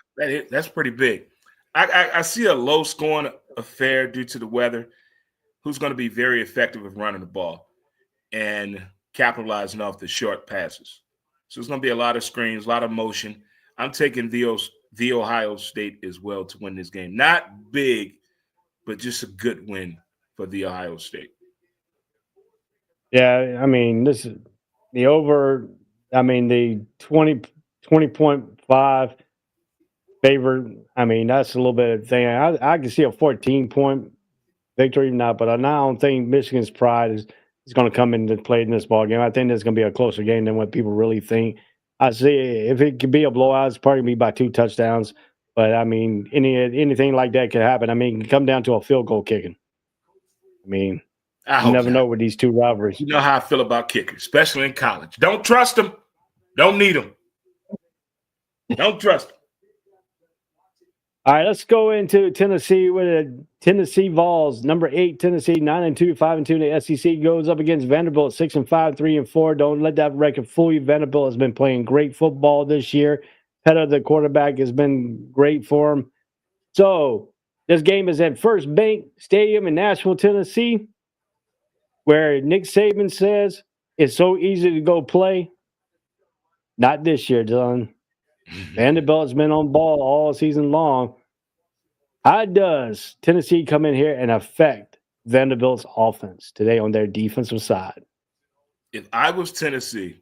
that's pretty big. I see a low-scoring affair due to the weather. Who's going to be very effective with running the ball and capitalizing off the short passes. So it's going to be a lot of screens, a lot of motion. I'm taking the Ohio State as well to win this game. Not big, but just a good win for the Ohio State. Yeah, I mean, this is the over. I mean, the 20.5 favor. I mean, that's a little bit of thing. I can see a 14-point victory now, but I don't think Michigan's pride is going to come into play in this ball game. I think it's going to be a closer game than what people really think. I see if it could be a blowout, it's probably be by 2 touchdowns. But I mean, anything like that could happen. I mean, it can come down to a field goal kicking. I mean, you never know with these two rivalries. You know how I feel about kickers, especially in college. Don't trust them. Don't need them. Don't trust them. All right, let's go into Tennessee with a Tennessee Vols, number 8, Tennessee, 9-2, 5-2 in the SEC, goes up against Vanderbilt, 6-5, 3-4. Don't let that record fool you. Vanderbilt has been playing great football this year. Pettit, the quarterback, has been great for him. So this game is at First Bank Stadium in Nashville, Tennessee, where Nick Saban says it's so easy to go play. Not this year, John. Vanderbilt's been on ball all season long. How does Tennessee come in here and affect Vanderbilt's offense today on their defensive side? If I was Tennessee,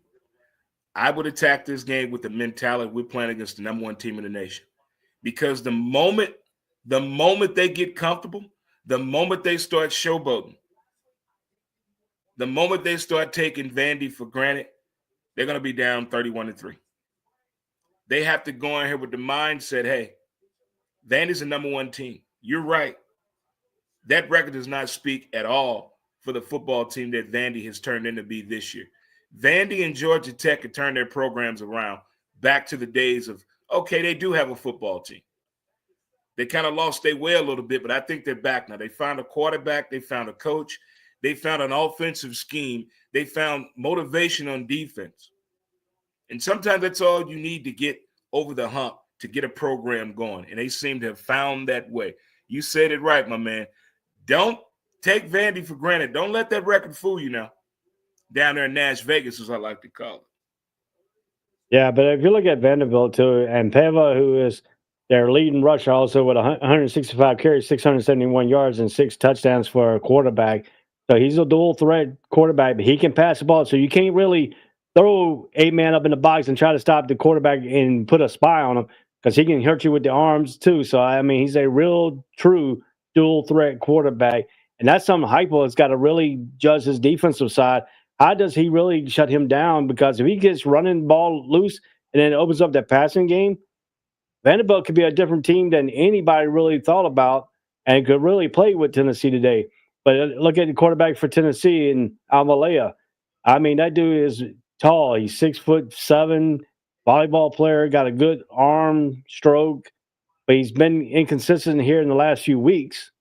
I would attack this game with the mentality we're playing against the number 1 team in the nation. Because the moment they get comfortable, the moment they start showboating, the moment they start taking Vandy for granted, they're going to be down 31-3. They have to go in here with the mindset, hey, Vandy's the number 1 team. You're right. That record does not speak at all for the football team that Vandy has turned into be this year. Vandy and Georgia Tech have turned their programs around back to the days of, okay, they do have a football team. They kind of lost their way a little bit, but I think they're back now. They found a quarterback. They found a coach. They found an offensive scheme. They found motivation on defense. And sometimes that's all you need to get over the hump to get a program going. And they seem to have found that way. You said it right, my man. Don't take Vandy for granted. Don't let that record fool you now. Down there in Nash Vegas, as I like to call it. Yeah, but if you look at Vanderbilt too, and Pava, who is their leading rusher, also with 165 carries, 671 yards, and 6 touchdowns for a quarterback. So he's a dual threat quarterback, but he can pass the ball. So you can't really throw a man up in the box and try to stop the quarterback and put a spy on him because he can hurt you with the arms too. So I mean, he's a real, true dual threat quarterback, and that's something Heupel has got to really judge his defensive side. How does he really shut him down? Because if he gets running the ball loose and then opens up that passing game, Vanderbilt could be a different team than anybody really thought about and could really play with Tennessee today. But look at the quarterback for Tennessee in Amalea. I mean, that dude is tall. He's 6'7", volleyball player, got a good arm stroke, but he's been inconsistent here in the last few weeks.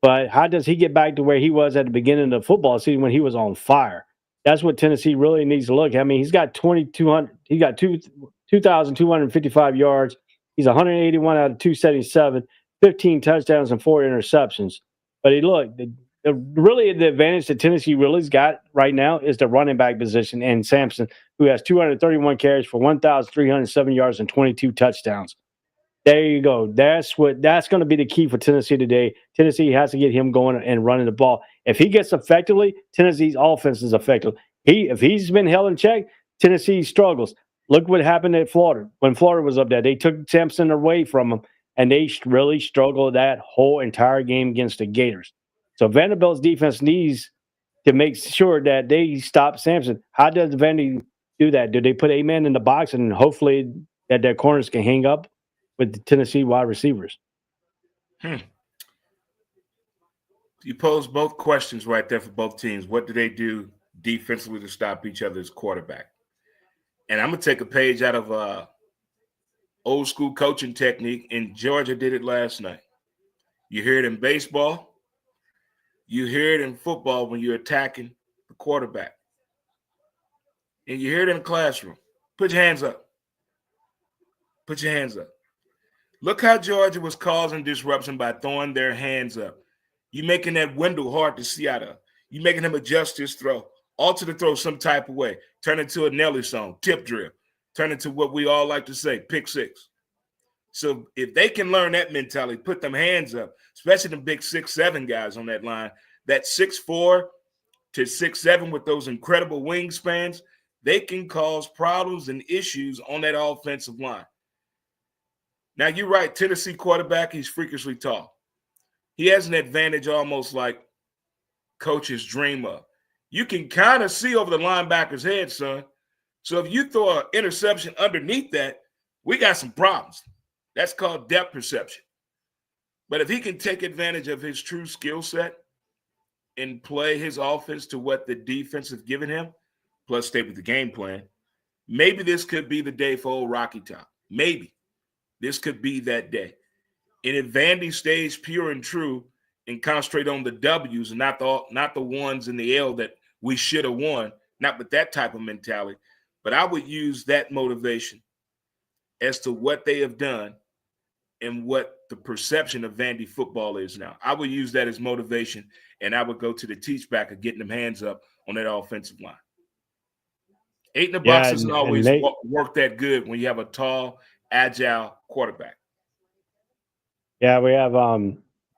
But how does he get back to where he was at the beginning of the football season when he was on fire? That's what Tennessee really needs to look at. I mean, he's got 2,200. He got 2,255 yards. He's 181 out of 277, 15 touchdowns and 4 interceptions. But really the advantage that Tennessee really's got right now is the running back position and Sampson, who has 231 carries for 1,307 yards and 22 touchdowns. There you go. That's going to be the key for Tennessee today. Tennessee has to get him going and running the ball. If he gets effectively, Tennessee's offense is effective. If he's been held in check, Tennessee struggles. Look what happened at Florida. When Florida was up there, they took Sampson away from him, and they really struggled that whole entire game against the Gators. So Vanderbilt's defense needs to make sure that they stop Sampson. How does Vandy do that? Do they put a man in the box and hopefully that their corners can hang up with the Tennessee wide receivers? You pose both questions right there for both teams. What do they do defensively to stop each other's quarterback? And I'm going to take a page out of old school coaching technique, and Georgia did it last night. You hear it in baseball. You hear it in football when you're attacking the quarterback. And you hear it in the classroom. Put your hands up. Put your hands up. Look how Georgia was causing disruption by throwing their hands up. You making that window hard to see out of. You making him adjust his throw, alter the throw some type of way, turn it to a Nelly song, tip drill, turn it to what we all like to say, pick six. So if they can learn that mentality, put them hands up, especially the big 6'7" guys on that line, that 6'4" to 6'7" with those incredible wingspans, they can cause problems and issues on that offensive line. Now, you're right, Tennessee quarterback, he's freakishly tall. He has an advantage almost like coaches dream of. You can kind of see over the linebacker's head, son. So if you throw an interception underneath that, we got some problems. That's called depth perception. But if he can take advantage of his true skill set and play his offense to what the defense has given him, plus stay with the game plan, maybe this could be the day for old Rocky Top. Maybe this could be that day. And if Vandy stays pure and true and concentrate on the W's and not the ones in the L that we should have won, not with that type of mentality, but I would use that motivation as to what they have done and what the perception of Vandy football is now. I would use that as motivation, and I would go to the teach back of getting them hands up on that offensive line. 8 in the box doesn't always work that good when you have a tall, agile quarterback. Yeah, we have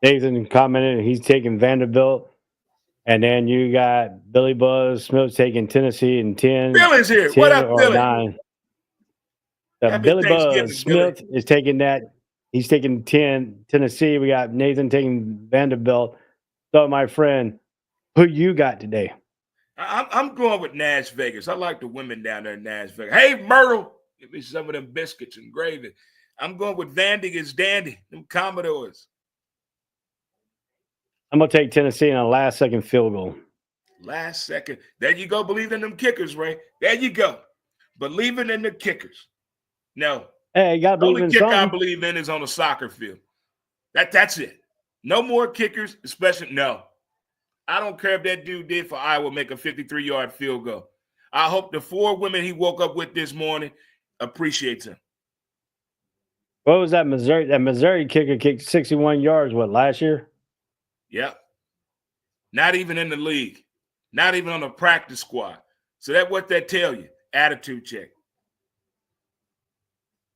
Nathan commented he's taking Vanderbilt. And then you got Billy Buzz Smith taking Tennessee in 10. Billy's here. What up, Billy? 9. Billy Buzz Smith is taking that. He's taking 10 Tennessee. We got Nathan taking Vanderbilt. So, my friend, who you got today? I'm going with Nash Vegas. I like the women down there in Nash Vegas. Hey, Myrtle, give me some of them biscuits and gravy. I'm going with Vandy against Dandy, them Commodores. I'm going to take Tennessee on a last-second field goal. Last second. There you go. Believe in them kickers, Ray. There you go. Believing in the kickers. No. Hey, you got to The believe only in kicker I something. believe in is on the soccer field. That's it. No more kickers, especially no. I don't care if that dude did for Iowa make a 53-yard field goal. I hope the 4 women he woke up with this morning appreciates him. What was that Missouri? That Missouri kicker kicked 61 yards, last year? Yep. Not even in the league. Not even on the practice squad. So that's what that tell you. Attitude check.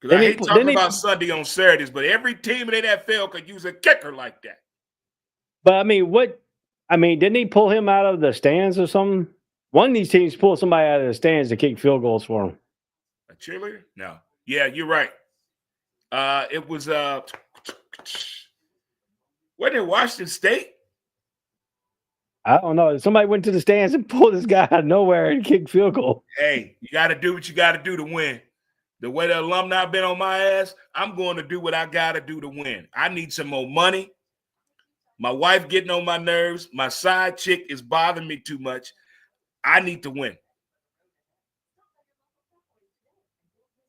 Because I hate talking about Sunday on Saturdays, but every team in the NFL could use a kicker like that. But didn't he pull him out of the stands or something? One of these teams pulled somebody out of the stands to kick field goals for him. A cheerleader? No. Yeah, you're right. It was wasn't it Washington State? I don't know. Somebody went to the stands and pulled this guy out of nowhere and kicked field goal. Hey, you got to do what you got to do to win. The way the alumni been on my ass, I'm going to do what I got to do to win. I need some more money. My wife getting on my nerves. My side chick is bothering me too much. I need to win.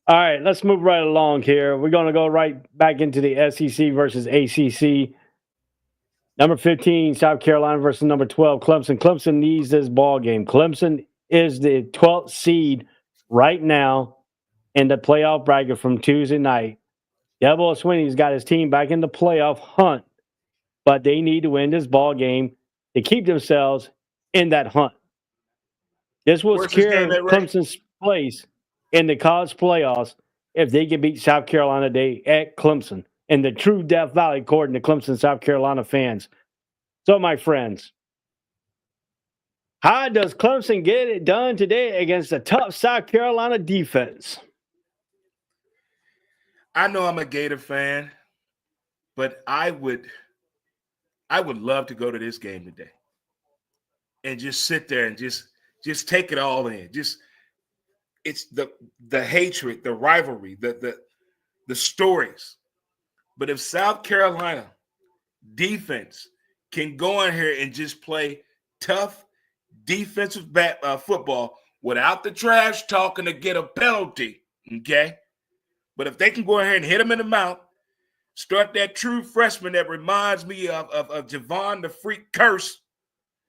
All right, let's move right along here. We're going to go right back into the SEC versus ACC. Number 15, South Carolina versus number 12, Clemson. Clemson needs this ball game. Clemson is the 12th seed right now in the playoff bracket from Tuesday night. Devil Swinney's got his team back in the playoff hunt, but they need to win this ball game to keep themselves in that hunt. This will secure Clemson's place in the college playoffs if they can beat South Carolina today at Clemson in the true Death Valley, according to Clemson, South Carolina fans. So, my friends, how does Clemson get it done today against a tough South Carolina defense? I know I'm a Gator fan, but I would love to go to this game today and just sit there and just take it all in. It's the hatred, the rivalry, the stories. But if South Carolina defense can go in here and just play tough defensive football without the trash talking to get a penalty, okay? But if they can go ahead and hit him in the mouth, start that true freshman that reminds me of Javon the Freak Curse,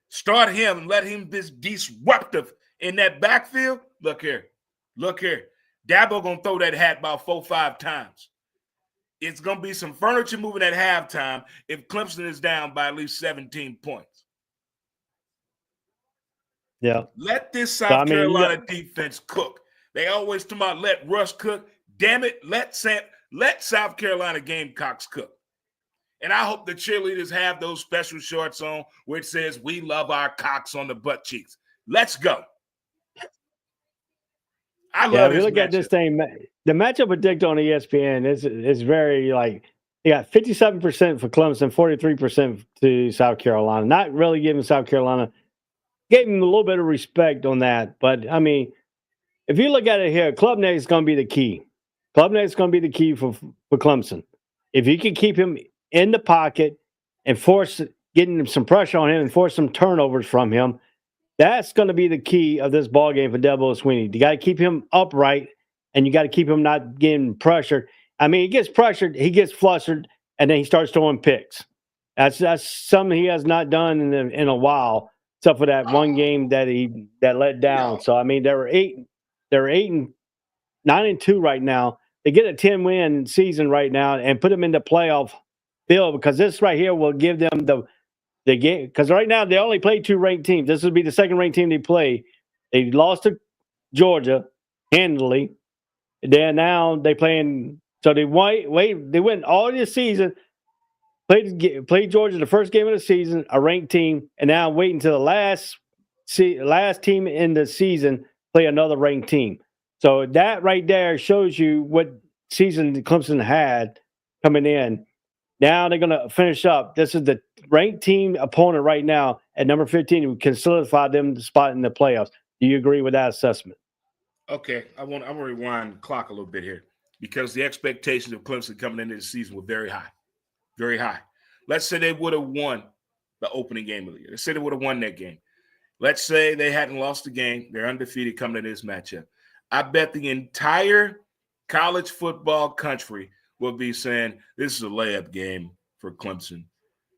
start him and let him be disruptive in that backfield. Look here. Dabo going to throw that hat about 4-5 times. It's going to be some furniture moving at halftime if Clemson is down by at least 17 points. Yeah. Let this South Carolina defense cook. They always talk about let Russ cook. Damn it, let South Carolina Gamecocks cook. And I hope the cheerleaders have those special shorts on where it says, "We love our cocks on the butt cheeks." Let's go. I love this. Look at this thing. The matchup predicted on ESPN is very they got 57% for Clemson, 43% to South Carolina. Not really giving South Carolina, giving them a little bit of respect on that. But I mean, if you look at it here, Klubnik is going to be the key. Klubnik is going to be the key for Clemson. If you can keep him in the pocket and getting some pressure on him and force some turnovers from him, that's going to be the key of this ball game for Dabo Swinney. You got to keep him upright, and you got to keep him not getting pressured. I mean, he gets pressured, he gets flustered, and then he starts throwing picks. That's something he has not done in a while, except for that one game that let down. So I mean, they're 9-2 right now. They get a 10-win season right now and put them in the playoff field, because this right here will give them the game, because right now they only play 2 ranked teams. This would be the second ranked team they play. They lost to Georgia handily. Then now they playing. So they went all this season. Played Georgia the first game of the season, a ranked team, and now waiting until the last team in the season play another ranked team. So that right there shows you what season Clemson had coming in. Now they're going to finish up. This is the ranked team opponent right now at number 15 who can solidify them the spot in the playoffs. Do you agree with that assessment? Okay, I'm going to rewind the clock a little bit here, because the expectations of Clemson coming into the season were very high, very high. Let's say they would have won the opening game of the year. Let's say they would have won that game. Let's say they hadn't lost a game. They're undefeated coming to this matchup. I bet the entire college football country will be saying this is a layup game for Clemson.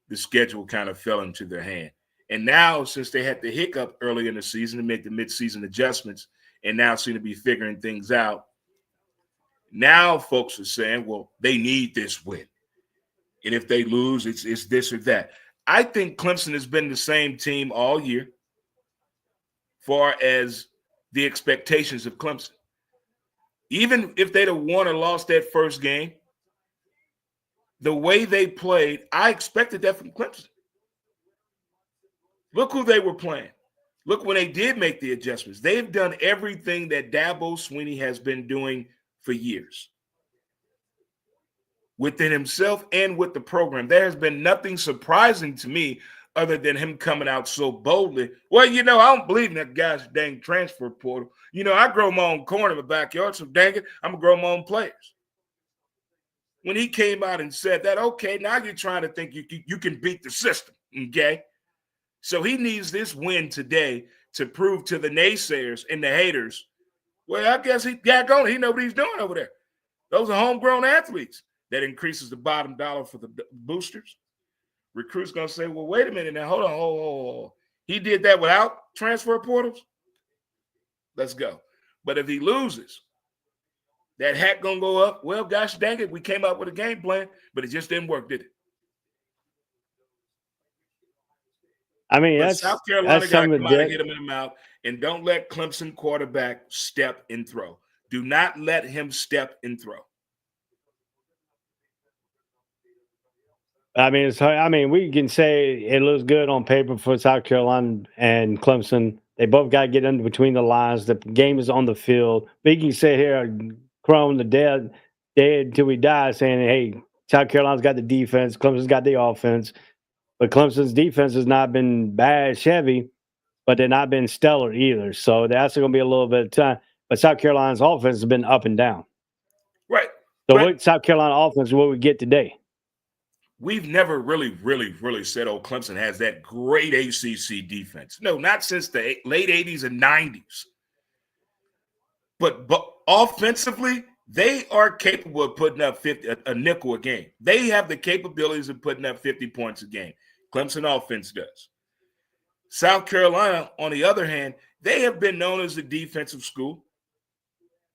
The schedule kind of fell into their hand. And now, since they had the hiccup early in the season to make the midseason adjustments and now seem to be figuring things out, now folks are saying, well, they need this win. And if they lose, it's this or that. I think Clemson has been the same team all year far as the expectations of Clemson. Even if they'd have won or lost that first game, the way they played, I expected that from Clemson. Look who they were playing. Look when they did make the adjustments. They've done everything that Dabo Swinney has been doing for years. Within himself and with the program. There has been nothing surprising to me other than him coming out so boldly. Well, I don't believe in that guy's dang transfer portal. I grow my own corn in my backyard, so dang it, I'm going to grow my own players. When he came out and said that, okay, now you're trying to think you can beat the system, okay? So he needs this win today to prove to the naysayers and the haters, well, I guess he know what he's doing over there. Those are homegrown athletes. That increases the bottom dollar for the boosters. Recruits going to say, well, wait a minute now. Hold on. Oh. He did that without transfer portals? Let's go. But if he loses, that hat going to go up. Well, gosh dang it. We came up with a game plan, but it just didn't work, did it? I mean, but that's South Carolina got to come out and hit him in the mouth. And don't let Clemson quarterback step and throw. Do not let him step and throw. I mean, we can say it looks good on paper for South Carolina and Clemson. They both got to get in between the lines. The game is on the field. We can sit here, crone the dead till we die, saying, hey, South Carolina's got the defense. Clemson's got the offense. But Clemson's defense has not been bad, heavy, but they're not been stellar either. So that's going to be a little bit of time. But South Carolina's offense has been up and down. Right. So what South Carolina offense will we get today? We've never really said, oh, Clemson has that great ACC defense. No, not since the late 80s and 90s. But offensively, they are capable of putting up a nickel a game. They have the capabilities of putting up 50 points a game. Clemson offense does. South Carolina, on the other hand, they have been known as a defensive school.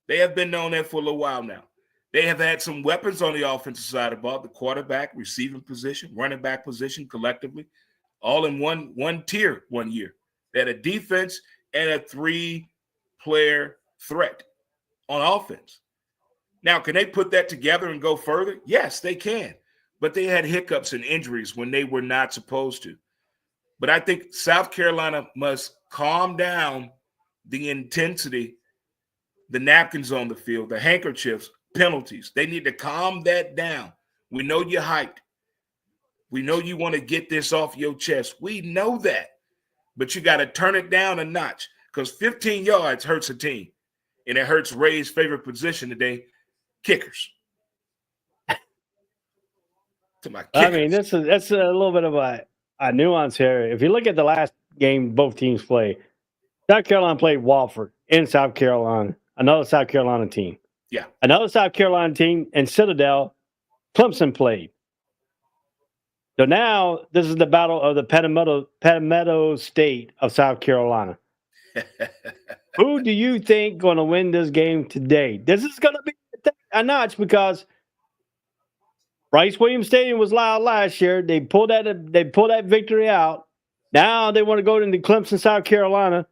They have been known that for a little while now. They have had some weapons on the offensive side of the ball, the quarterback, receiving position, running back position collectively, all in one tier 1 year. They had a defense and a 3-player threat on offense. Now, can they put that together and go further? Yes, they can. But they had hiccups and injuries when they were not supposed to. But I think South Carolina must calm down the intensity, the napkins on the field, the handkerchiefs, penalties. They need to calm that down. We know you're hyped. We know you want to get this off your chest. We know that. But you got to turn it down a notch because 15 yards hurts a team. And it hurts Ray's favorite position today, kickers. To my kickers. I mean, that's a little bit of a nuance here. If you look at the last game both teams played, South Carolina played Wofford in South Carolina, another South Carolina team. Yeah. Another South Carolina team in Citadel, Clemson played. So now this is the battle of the Palmetto State of South Carolina. Who do you think going to win this game today? This is going to be a notch because Bryce Williams Stadium was loud last year. They pulled that victory out. Now they want to go into Clemson, South Carolina,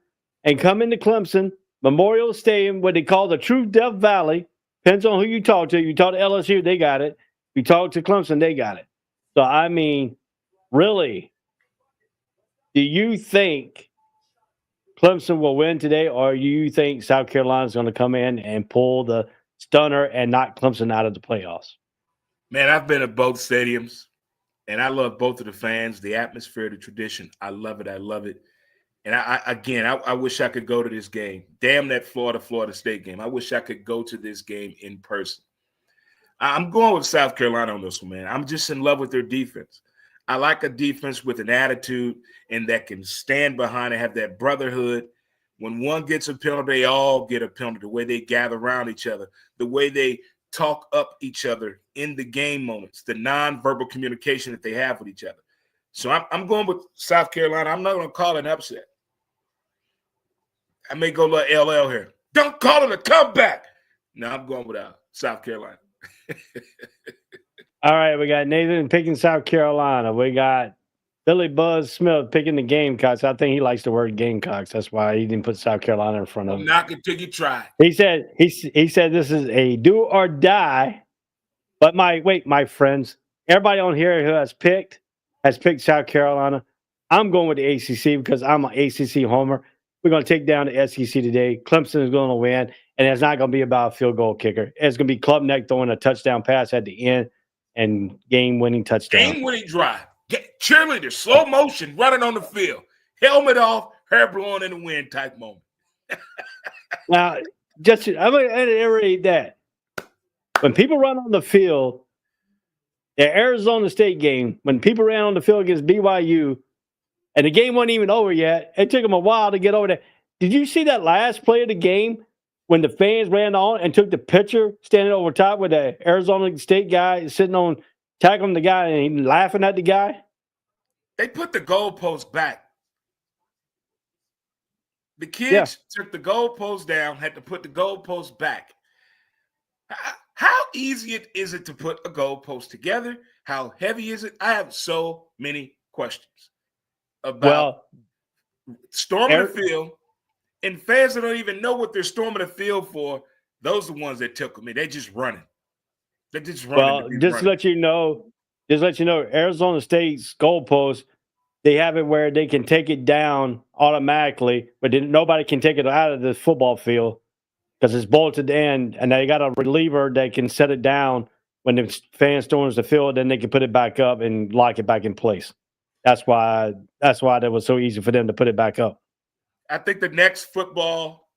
and come into Clemson Memorial Stadium, what they call the True Death Valley. Depends on who you talk to. You talk to LSU, they got it. You talk to Clemson, they got it. So, I mean, really, do you think Clemson will win today, or do you think South Carolina's going to come in and pull the stunner and knock Clemson out of the playoffs? Man, I've been at both stadiums, and I love both of the fans, the atmosphere, the tradition. I love it. I love it. And I wish I could go to this game. Damn that Florida State game. I wish I could go to this game in person. I'm going with South Carolina on this one, man. I'm just in love with their defense. I like a defense with an attitude and that can stand behind and have that brotherhood. When one gets a penalty, they all get a penalty. The way they gather around each other, the way they talk up each other in the game moments, the nonverbal communication that they have with each other. So I'm going with South Carolina. I'm not going to call it an upset. I may go a little LL here. Don't call it a comeback. No, I'm going with South Carolina. All right, we got Nathan picking South Carolina. We got Billy Buzz Smith picking the Gamecocks. I think he likes the word Gamecocks. That's why he didn't put South Carolina in front of him. Knock it till you try. He said this is a do or die. But my friends, everybody on here who has picked South Carolina. I'm going with the ACC because I'm an ACC homer. We're going to take down the SEC today. Clemson is going to win, and it's not going to be about a field goal kicker. It's going to be Klubnik throwing a touchdown pass at the end and game-winning touchdown. Game-winning drive. Cheerleader, slow motion, running on the field. Helmet off, hair blowing in the wind type moment. Now, I'm going to reiterate that. When people run on the field, the Arizona State game, when people ran on the field against BYU, and the game wasn't even over yet, it took them a while to get over there. Did you see that last play of the game when the fans ran on and took the picture standing over top with the Arizona State guy sitting on, tackling the guy and laughing at the guy? They put the goalpost back. The kids took the goalpost down, had to put the goalpost back. How easy is it to put a goalpost together? How heavy is it? I have so many questions about storming the field, and fans that don't even know what they're storming the field for. Those are the ones that tickle me. They just running. They're just running. Well, just to let you know, Arizona State's goalpost, they have it where they can take it down automatically, but nobody can take it out of the football field because it's bolted in, and they got a reliever that can set it down when the fan storms the field, then they can put it back up and lock it back in place. That's why that was so easy for them to put it back up. I think the next football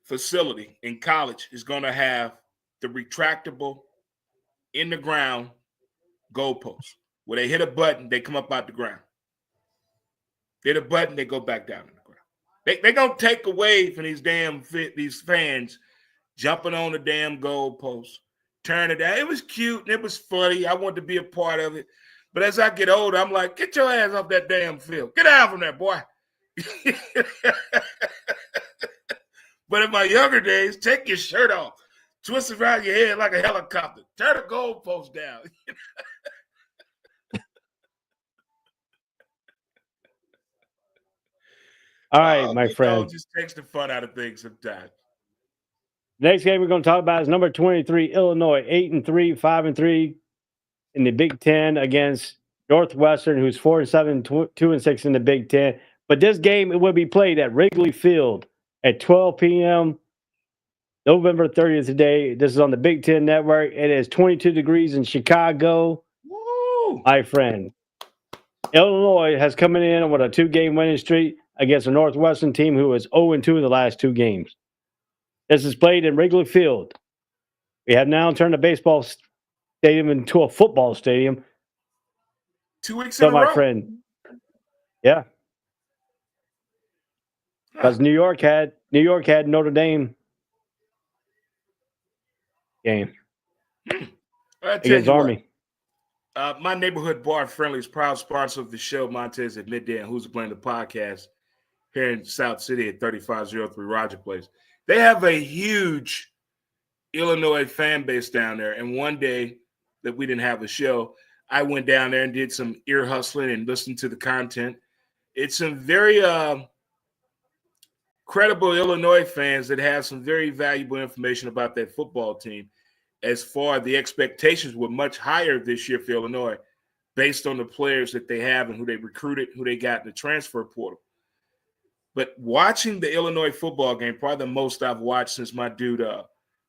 facility in college is going to have the retractable in the ground goalposts where they hit a button, they come up out the ground. Hit a button, they go back down in the ground. They're going to take away from these fans jumping on the damn goalposts, turn it down. It was cute and it was funny. I wanted to be a part of it. But as I get older, I'm like, get your ass off that damn field. Get out from there, boy. But in my younger days, take your shirt off, twist it around your head like a helicopter, turn the goalpost down. All right, my friend. Just takes the fun out of things sometimes. Next game we're going to talk about is number 23, Illinois, 8-3, 5-3 in the Big Ten against Northwestern, who's 4-7, 2-6 in the Big Ten. But this game, it will be played at Wrigley Field at 12 p.m. November 30th today. This is on the Big Ten Network. It is 22 degrees in Chicago. Woo! My friend. Illinois has come in with a 2-game winning streak against a Northwestern team who is 0-2 in the last 2 games. This is played in Wrigley Field. We have now turned the baseball stadium into a football stadium. 2 weeks in a row. So, my friend, yeah. Because New York had Notre Dame game against Army. My neighborhood bar friendly is proud sponsor of the show, Montez at Midday and Who's Playing the Podcast here in South City at 3503 Roger Place. They have a huge Illinois fan base down there. And one day that we didn't have a show, I went down there and did some ear hustling and listened to the content. It's some very credible Illinois fans that have some very valuable information about that football team. As far as the expectations were much higher this year for Illinois based on the players that they have and who they recruited, who they got in the transfer portal. But watching the Illinois football game, probably the most I've watched since my dude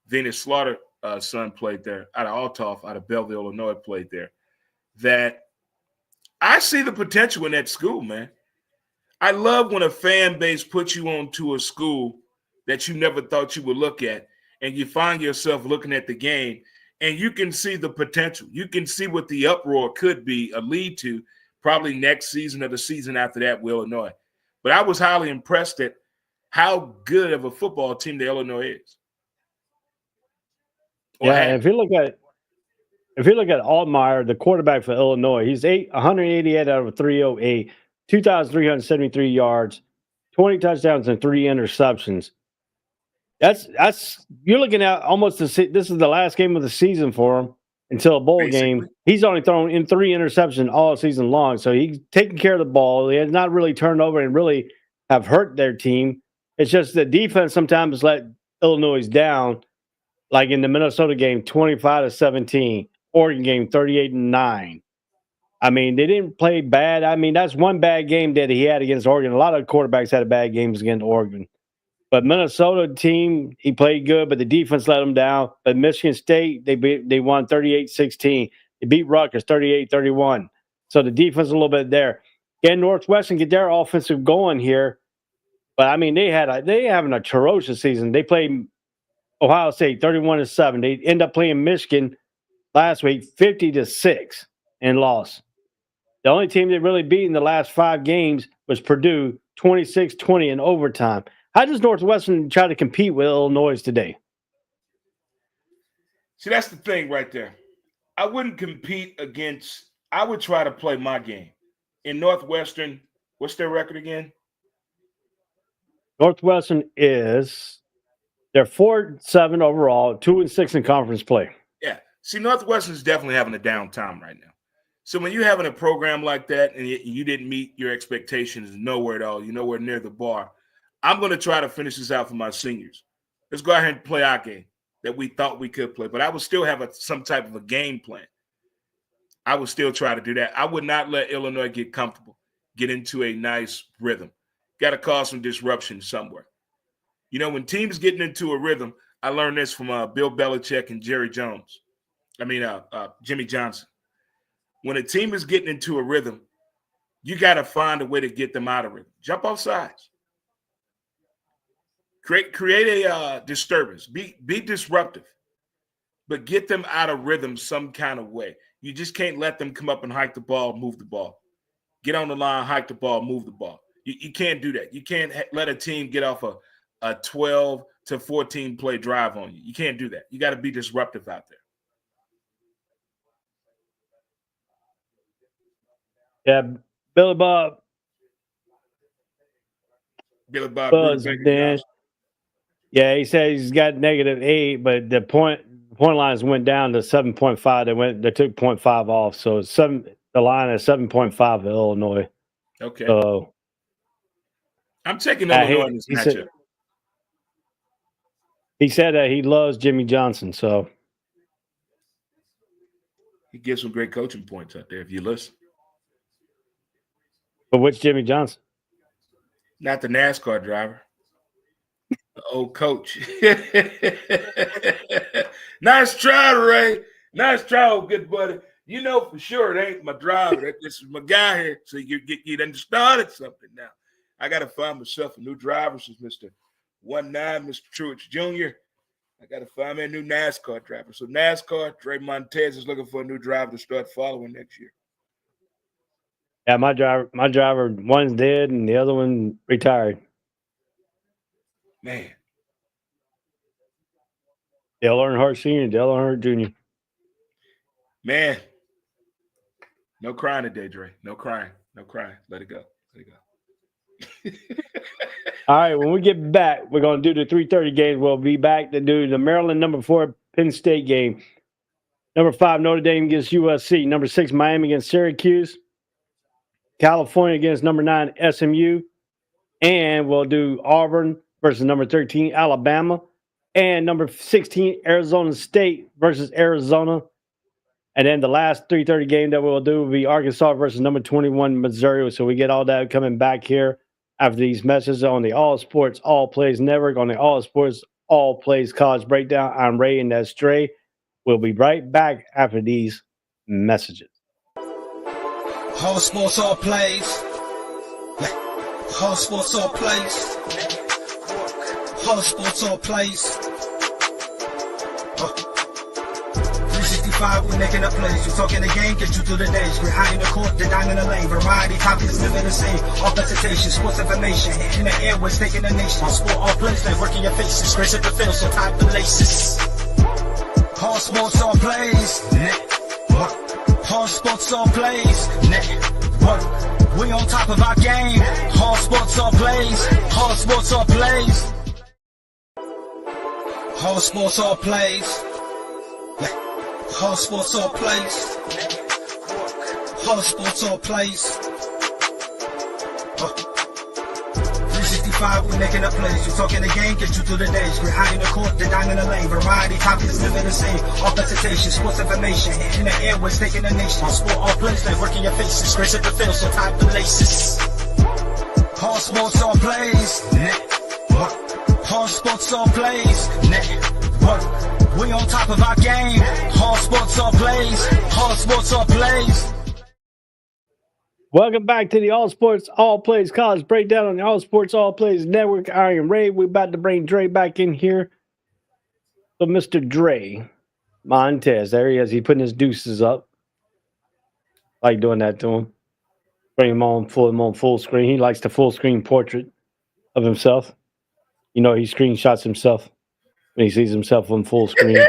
Venus Slaughter son played there, out of Althoff, out of Belleville, Illinois, played there, that I see the potential in that school, man. I love when a fan base puts you onto a school that you never thought you would look at, and you find yourself looking at the game, And you can see the potential. You can see what the uproar could be a lead to probably next season or the season after that with Illinois. But I was highly impressed at how good of a football team the Illinois is. And if you look at Altmaier, the quarterback for Illinois, he's 188 out of 308, 2,373 yards, 20 touchdowns and 3 interceptions. That's you're looking at almost this is the last game of the season for him until a bowl game. He's only thrown in 3 interceptions all season long, so he's taking care of the ball. He has not really turned over and really have hurt their team. It's just the defense sometimes let Illinois down, like in the Minnesota game, 25-17, Oregon game, 38-9. I mean, they didn't play bad. I mean, that's one bad game that he had against Oregon. A lot of quarterbacks had bad games against Oregon. But Minnesota team, he played good, but the defense let him down. But Michigan State, they won 38-16. They beat Rutgers 38-31. So the defense a little bit there. Again, Northwestern get their offensive going here. But I mean, they having a ferocious season. They played Ohio State 31-7. They end up playing Michigan last week 50-6 and lost. The only team they really beat in the last 5 games was Purdue 26-20 in overtime. How does Northwestern try to compete with Illinois today? See, that's the thing right there. I wouldn't compete against – I would try to play my game. In Northwestern, what's their record again? Northwestern is – they're 4-7 overall, 2-6 in conference play. Yeah. See, Northwestern's definitely having a down time right now. So when you're having a program like that and you didn't meet your expectations nowhere at all, you're nowhere near the bar, I'm going to try to finish this out for my seniors. Let's go ahead and play our game that we thought we could play. But I would still have some type of a game plan. I would still try to do that. I would not let Illinois get comfortable, get into a nice rhythm. Got to cause some disruption somewhere. You know, when teams getting into a rhythm, I learned this from Bill Belichick and Jimmy Johnson. When a team is getting into a rhythm, you got to find a way to get them out of rhythm. Jump off sides. Create a disturbance. Be disruptive, but get them out of rhythm some kind of way. You just can't let them come up and hike the ball, move the ball. Get on the line, hike the ball, move the ball. You can't do that. You can't let a team get off a 12 to 14 play drive on you. You can't do that. You got to be disruptive out there. Yeah, Billy Bob. Dan. Yeah, he says he's got -8, but the point lines went down to 7.5. They took 0.5 off, so the line is 7.5 for Illinois. Okay. So I'm taking Illinois in this matchup. He said that he loves Jimmy Johnson, so he gives some great coaching points out there if you listen. But which Jimmy Johnson? Not the NASCAR driver. The old coach. Nice try, Ray. Nice try, good buddy. You know for sure it ain't my driver. This is my guy here. So you done started something now. I got to find myself a new driver since Mr. 19, Mr. Truitt Jr. I got to find me a new NASCAR driver. So NASCAR, Trey Montez is looking for a new driver to start following next year. Yeah, my driver, one's dead and the other one retired. Man. Dale Earnhardt Sr., Dale Earnhardt Jr. Man. No crying today, Dre. No crying. No crying. Let it go. Let it go. All right, when we get back, we're going to do the 3:30 games. We'll be back to do the Maryland number 4 Penn State game. Number 5, Notre Dame against USC. Number 6, Miami against Syracuse. California against number 9, SMU. And we'll do Auburn versus number 13, Alabama. And number 16, Arizona State versus Arizona. And then the last 3:30 game that we'll do will be Arkansas versus number 21, Missouri. So we get all that coming back here after these messages on the All Sports All Plays Network, on the All Sports All Plays College Breakdown. I'm Ray, and that's Dre. We'll be right back after these messages. All sports, all plays. All sports, all plays. All sports, all plays. 365, we making a plays. You talking the game, get you through the days. We're high in the court, the dime in the lane. Variety topics, living the same. All presentation, sports information. Hitting the airways, taking the nation. All sport, all plays, like working your faces. Grace at the field, so tie the laces. All sports, all plays. Network. All sports, all plays. Network. We on top of our game. All sports, all plays. All sports, all plays. All sports, all plays. All sports, all plays. All sports, all plays. 365, we making a plays. You talking the game, get you through the days. We're high in the court, the dime in the lane. Variety topics, living the same. All presentation, sports information. Hitting the airways, taking the nation. All sport, all plays, like working your faces. Grace at the field, so tie the laces. All sports, all plays. Network. All sports, all plays. Network. We on top of our game. All sports, all plays. All sports, all plays. Welcome back to the All Sports, All Plays College Breakdown on the All Sports, All Plays Network. I am Ray. We're about to bring Dre back in here. So Mr. Dre, Montez, there he is. He's putting his deuces up. I like doing that to him. Bring him on full screen. He likes the full screen portrait of himself. You know, he screenshots himself when he sees himself on full screen.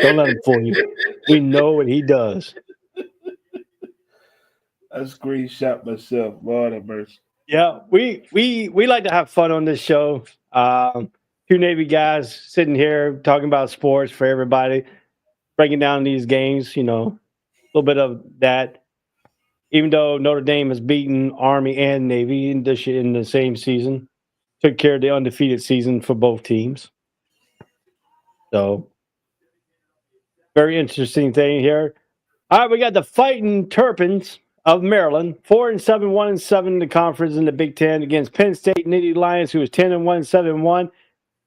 Don't let him fool you. We know what he does. I screenshot myself. Lord have mercy. Yeah, we like to have fun on this show. Two Navy guys sitting here talking about sports for everybody, breaking down these games. You know, a little bit of that. Even though Notre Dame has beaten Army and Navy in the same season, took care of the undefeated season for both teams. So, very interesting thing here. All right, we got the Fighting Terrapins of Maryland, 4-7, 1-7 in the conference in the Big Ten against Penn State Nittany Lions, who is 10-1, 7-1.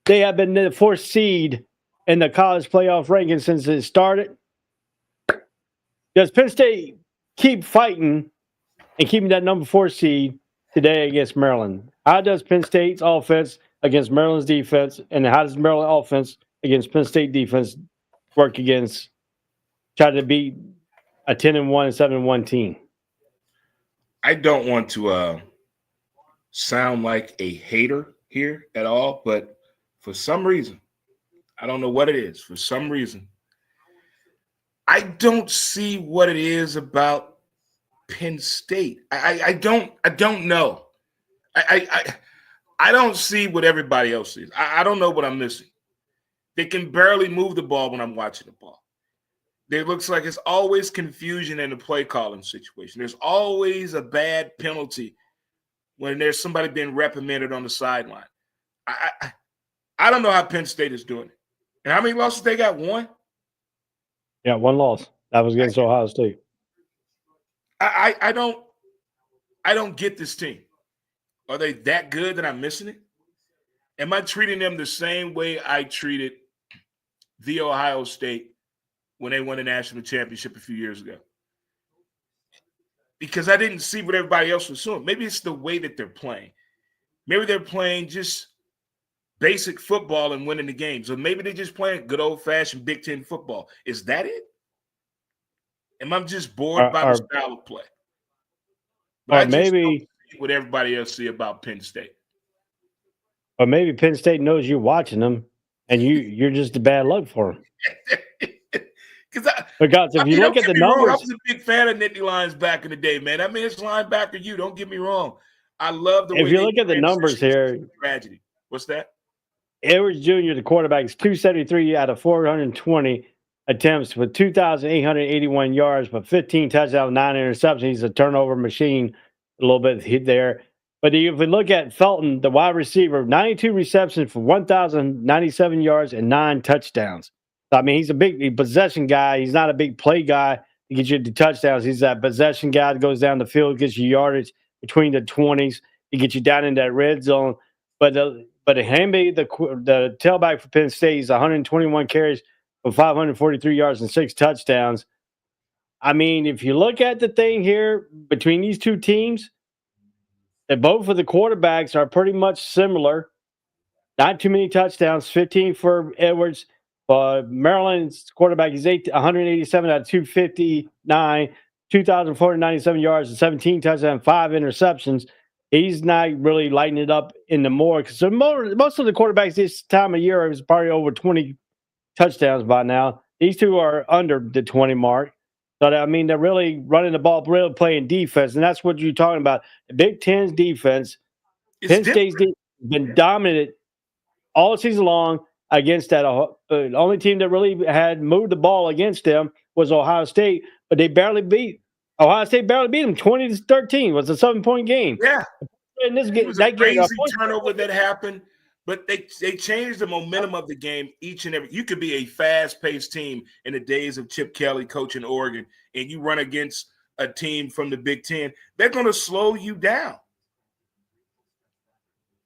They have been the fourth seed in the college playoff ranking since it started. Does Penn State keep fighting and keeping that number 4 seed today against Maryland? How does Penn State's offense against Maryland's defense, and how does Maryland offense against Penn State defense work against trying to beat a 10-1, 7-1 team? I don't want to sound like a hater here at all, but for some reason, I don't know what it is. For some reason, I don't see what it is about Penn State. I don't know. I don't see what everybody else sees. I don't know what I'm missing. They can barely move the ball when I'm watching the ball. It looks like it's always confusion in the play calling situation. There's always a bad penalty when there's somebody being reprimanded on the sideline. I don't know how Penn State is doing it. And how many losses they got? One? Yeah, one loss. That was against Ohio State. I don't get this team. Are they that good that I'm missing it? Am I treating them the same way I treated the Ohio State when they won the national championship a few years ago? Because I didn't see what everybody else was doing. Maybe it's the way that they're playing. Maybe they're playing just basic football and winning the games. Or maybe they're just playing good old-fashioned Big Ten football. Is that it? Am I just bored by the style of play? But or maybe what everybody else see about Penn State. Or maybe Penn State knows you're watching them, and you're just a bad luck for them. Because if you look at the numbers, I was a big fan of Nittany Lions back in the day, man. I mean, it's linebacker you. Don't get me wrong. I love the way. If you look at the numbers here, tragedy. What's that? Edwards Jr., the quarterback, is 273 out of 420 attempts with 2,881 yards, but 15 touchdowns, 9 interceptions. He's a turnover machine a little bit there. But if we look at Felton, the wide receiver, 92 receptions for 1,097 yards and 9 touchdowns. I mean, he's a big possession guy. He's not a big play guy to get you the touchdowns. He's that possession guy that goes down the field, gets you yardage between the 20s to get you down in that red zone. But Hamby, the tailback for Penn State, is 121 carries for 543 yards and 6 touchdowns. I mean, if you look at the thing here between these two teams, that both of the quarterbacks are pretty much similar. Not too many touchdowns, 15 for Edwards, But Maryland's quarterback is 187 out of 259, 2,497 yards, and 17 touchdowns, 5 interceptions. He's not really lighting it up in the more because most of the quarterbacks this time of year is probably over 20 touchdowns by now. These two are under the 20 mark. So, I mean, they're really running the ball, really playing defense. And that's what you're talking about. The Big Ten's defense, Penn State's defense has been dominant all season long against that. The only team that really had moved the ball against them was Ohio State, but they barely beat Ohio State. Barely beat them 20-13. It was a 7-point game. Yeah, and this it was a crazy turnover that happened, but they changed the momentum of the game each and every. You could be a fast-paced team in the days of Chip Kelly coaching Oregon, and you run against a team from the Big Ten. They're going to slow you down.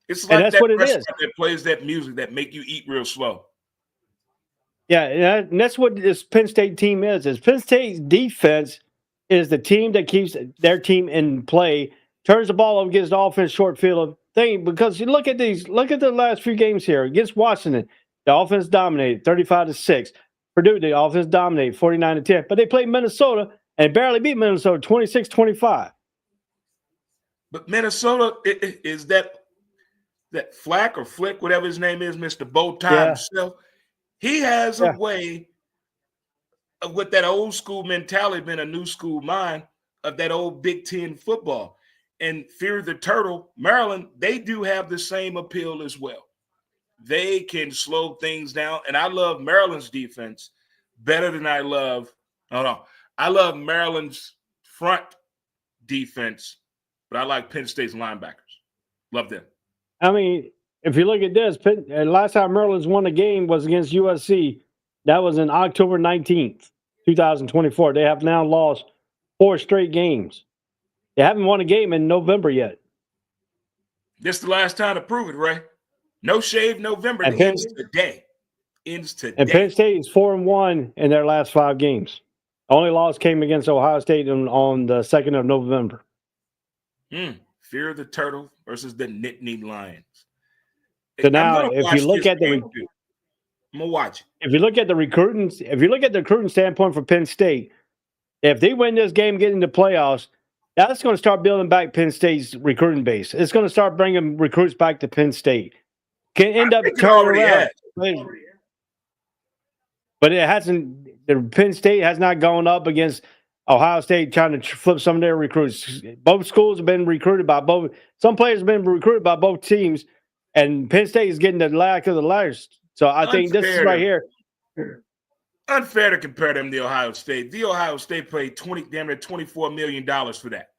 It's like that's that what it is. That plays that music that make you eat real slow. Yeah, and that's what this Penn State team is. Penn State's defense is the team that keeps their team in play, turns the ball over, gets the offense short field of thing. Because you look at the last few games here against Washington, the offense dominated 35-6. Purdue, the offense dominated 49-10. But they played Minnesota and barely beat Minnesota 26-25. But Minnesota is that Flack or Flick, whatever his name is, Mr. Bowtie himself, he has a way of, with that old school mentality, been a new school mind of that old Big Ten football. And Fear the Turtle, Maryland, they do have the same appeal as well. They can slow things down. And I love Maryland's defense better than I love Maryland's front defense, but I like Penn State's linebackers. Love them. I mean, if you look at this, last time Maryland's won a game was against USC. That was on October 19th, 2024. They have now lost 4 straight games. They haven't won a game in November yet. This is the last time to prove it, Ray. No shave November. It ends today. And Penn State is 4-1 in their last 5 games. Only loss came against Ohio State on the 2nd of November. Fear the Turtle versus the Nittany Lions. So now, if you look at I'm gonna watch it. If you look at the recruiting standpoint for Penn State, if they win this game, get into playoffs, that's going to start building back Penn State's recruiting base. It's going to start bringing recruits back to Penn State. Can end up turning around, but it hasn't. The Penn State has not gone up against Ohio State trying to flip some of their recruits. Both schools have been recruited by both. Some players have been recruited by both teams, and Penn State is getting the lack of the ladders. So I think this is right here. Unfair to compare them to Ohio State. The Ohio State paid $24 million for that.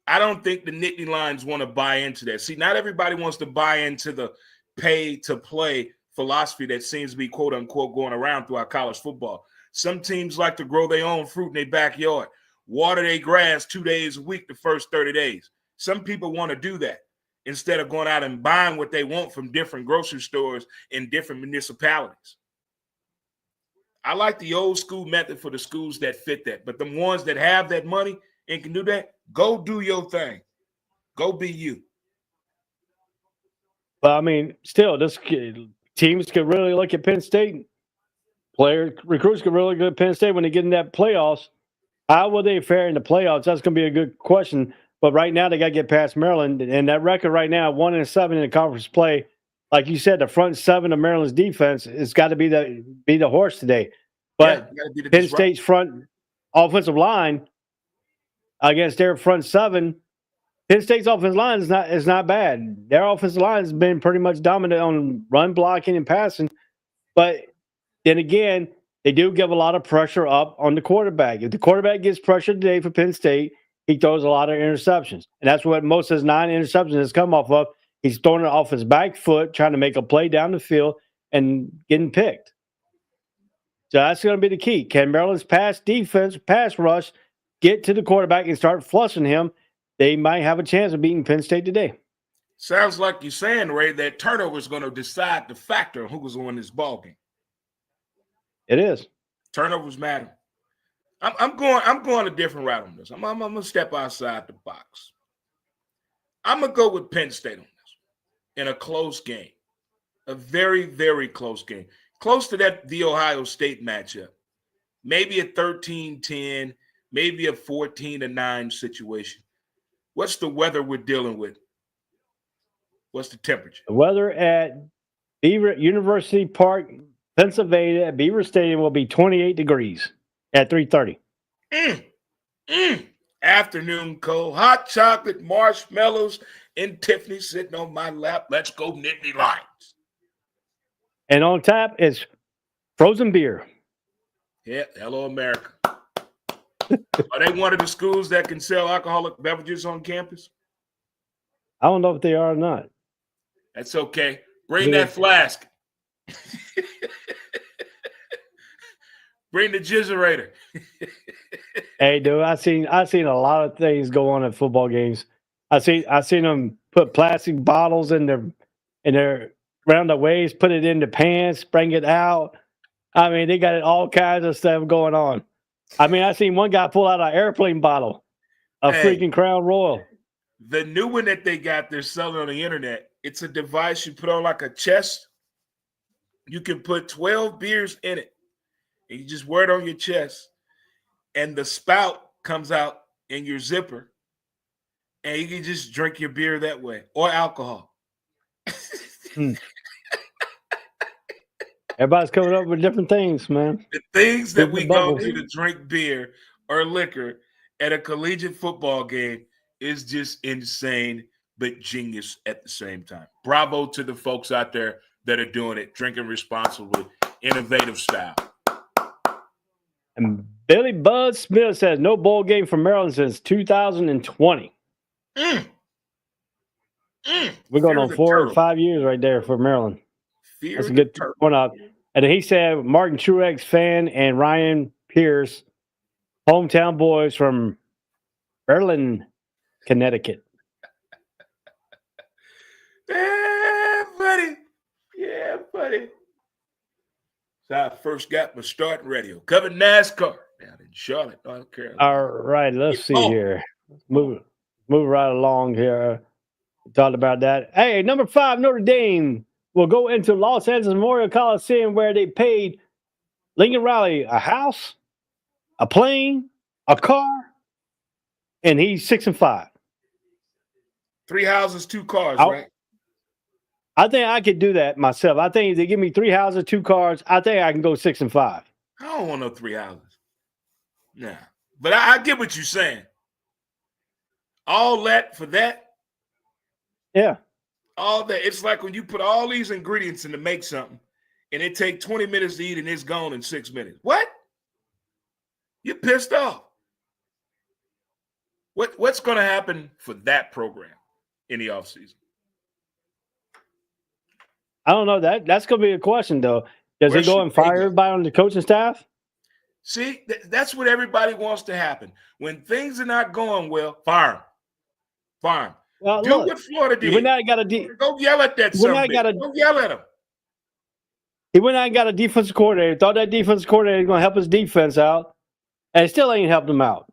I don't think the Nittany Lions want to buy into that. See, not everybody wants to buy into the pay-to-play philosophy that seems to be, quote-unquote, going around throughout college football. Some teams like to grow their own fruit in their backyard, water their grass 2 days a week the first 30 days. Some people want to do that instead of going out and buying what they want from different grocery stores in different municipalities. I like the old school method for the schools that fit that. But the ones that have that money and can do that, go do your thing. Go be you. But, I mean, still, teams can really look at Penn State. Recruits can really look at Penn State when they get in that playoffs. How will they fare in the playoffs? That's going to be a good question. But right now, they got to get past Maryland. And that record right now, 1-7 in the conference play. Like you said, the front 7 of Maryland's defense has got to be the horse today. But Penn State's front offensive line against their front 7, Penn State's offensive line is not bad. Their offensive line has been pretty much dominant on run blocking and passing. But then again, they do give a lot of pressure up on the quarterback. If the quarterback gets pressure today for Penn State, he throws a lot of interceptions. And that's what most of his 9 interceptions has come off of. He's throwing it off his back foot, trying to make a play down the field and getting picked. So that's going to be the key. Can Maryland's pass rush, get to the quarterback and start flushing him? They might have a chance of beating Penn State today. Sounds like you're saying, Ray, that turnover is going to decide the factor of who was on this ball game. It is. Turnovers matter. I'm going a different route on this. I'm going to step outside the box. I'm going to go with Penn State on this in a close game, a very, very close game. close to the Ohio State matchup. Maybe a 13-10, maybe a 14-9 situation. What's the weather we're dealing with? What's the temperature? The weather at Beaver University Park, Pennsylvania, at Beaver Stadium will be 28 degrees at 3:30. Afternoon cold, hot chocolate, marshmallows, and Tiffany sitting on my lap. Let's go Nittany Lions. And on tap is frozen beer. Yeah, hello, America. Are they one of the schools that can sell alcoholic beverages on campus? I don't know if they are or not. That's okay. Bring that flask. Bring the jizzerator. Hey, dude, I seen a lot of things go on at football games. I seen them put plastic bottles in their around the waist, put it in the pants, bring it out. I mean, they got all kinds of stuff going on. I mean, I seen one guy pull out an airplane bottle, freaking Crown Royal. The new one that they got, they're selling on the internet. It's a device you put on like a chest. You can put 12 beers in it, and you just wear it on your chest, and the spout comes out in your zipper, and you can just drink your beer that way, or alcohol. Everybody's coming up with different things, man. The things that we go to drink beer or liquor at a collegiate football game is just insane, but genius at the same time. Bravo to the folks out there that are doing it, drinking responsibly, innovative style. And Billy Bud Smith says no bowl game for Maryland since 2020. We're going on 4 or 5 years right there for Maryland. That's a good one up. And he said Martin Truex fan and Ryan Pierce, hometown boys from Berlin, Connecticut. Yeah, buddy. Yeah, buddy. So I first got my start in radio. Covered NASCAR down in Charlotte, North Carolina. All right, let's see here. Move right along here. We talked about that. Hey, number 5, Notre Dame will go into Los Angeles Memorial Coliseum where they paid Lincoln Riley a house, a plane, a car, and he's 6-5. 3 houses, 2 cars, right? I think I could do that myself. I think if they give me 3 houses, 2 cars, I think I can go 6-5. I don't want no 3 houses. Nah. But I get what you're saying. All that for that? Yeah. All that. It's like when you put all these ingredients in to make something, and it take 20 minutes to eat, and it's gone in 6 minutes. What? You're pissed off. What's going to happen for that program in the offseason? I don't know. That's going to be a question, though. Does he go and fire everybody on the coaching staff? See, that's what everybody wants to happen. When things are not going well, fire him. Fire him. Well, do what Florida did. Go yell at that son of a bitch. Go yell at him. He went out and got a defensive coordinator. Thought that defensive coordinator was going to help his defense out, and it still ain't helped him out.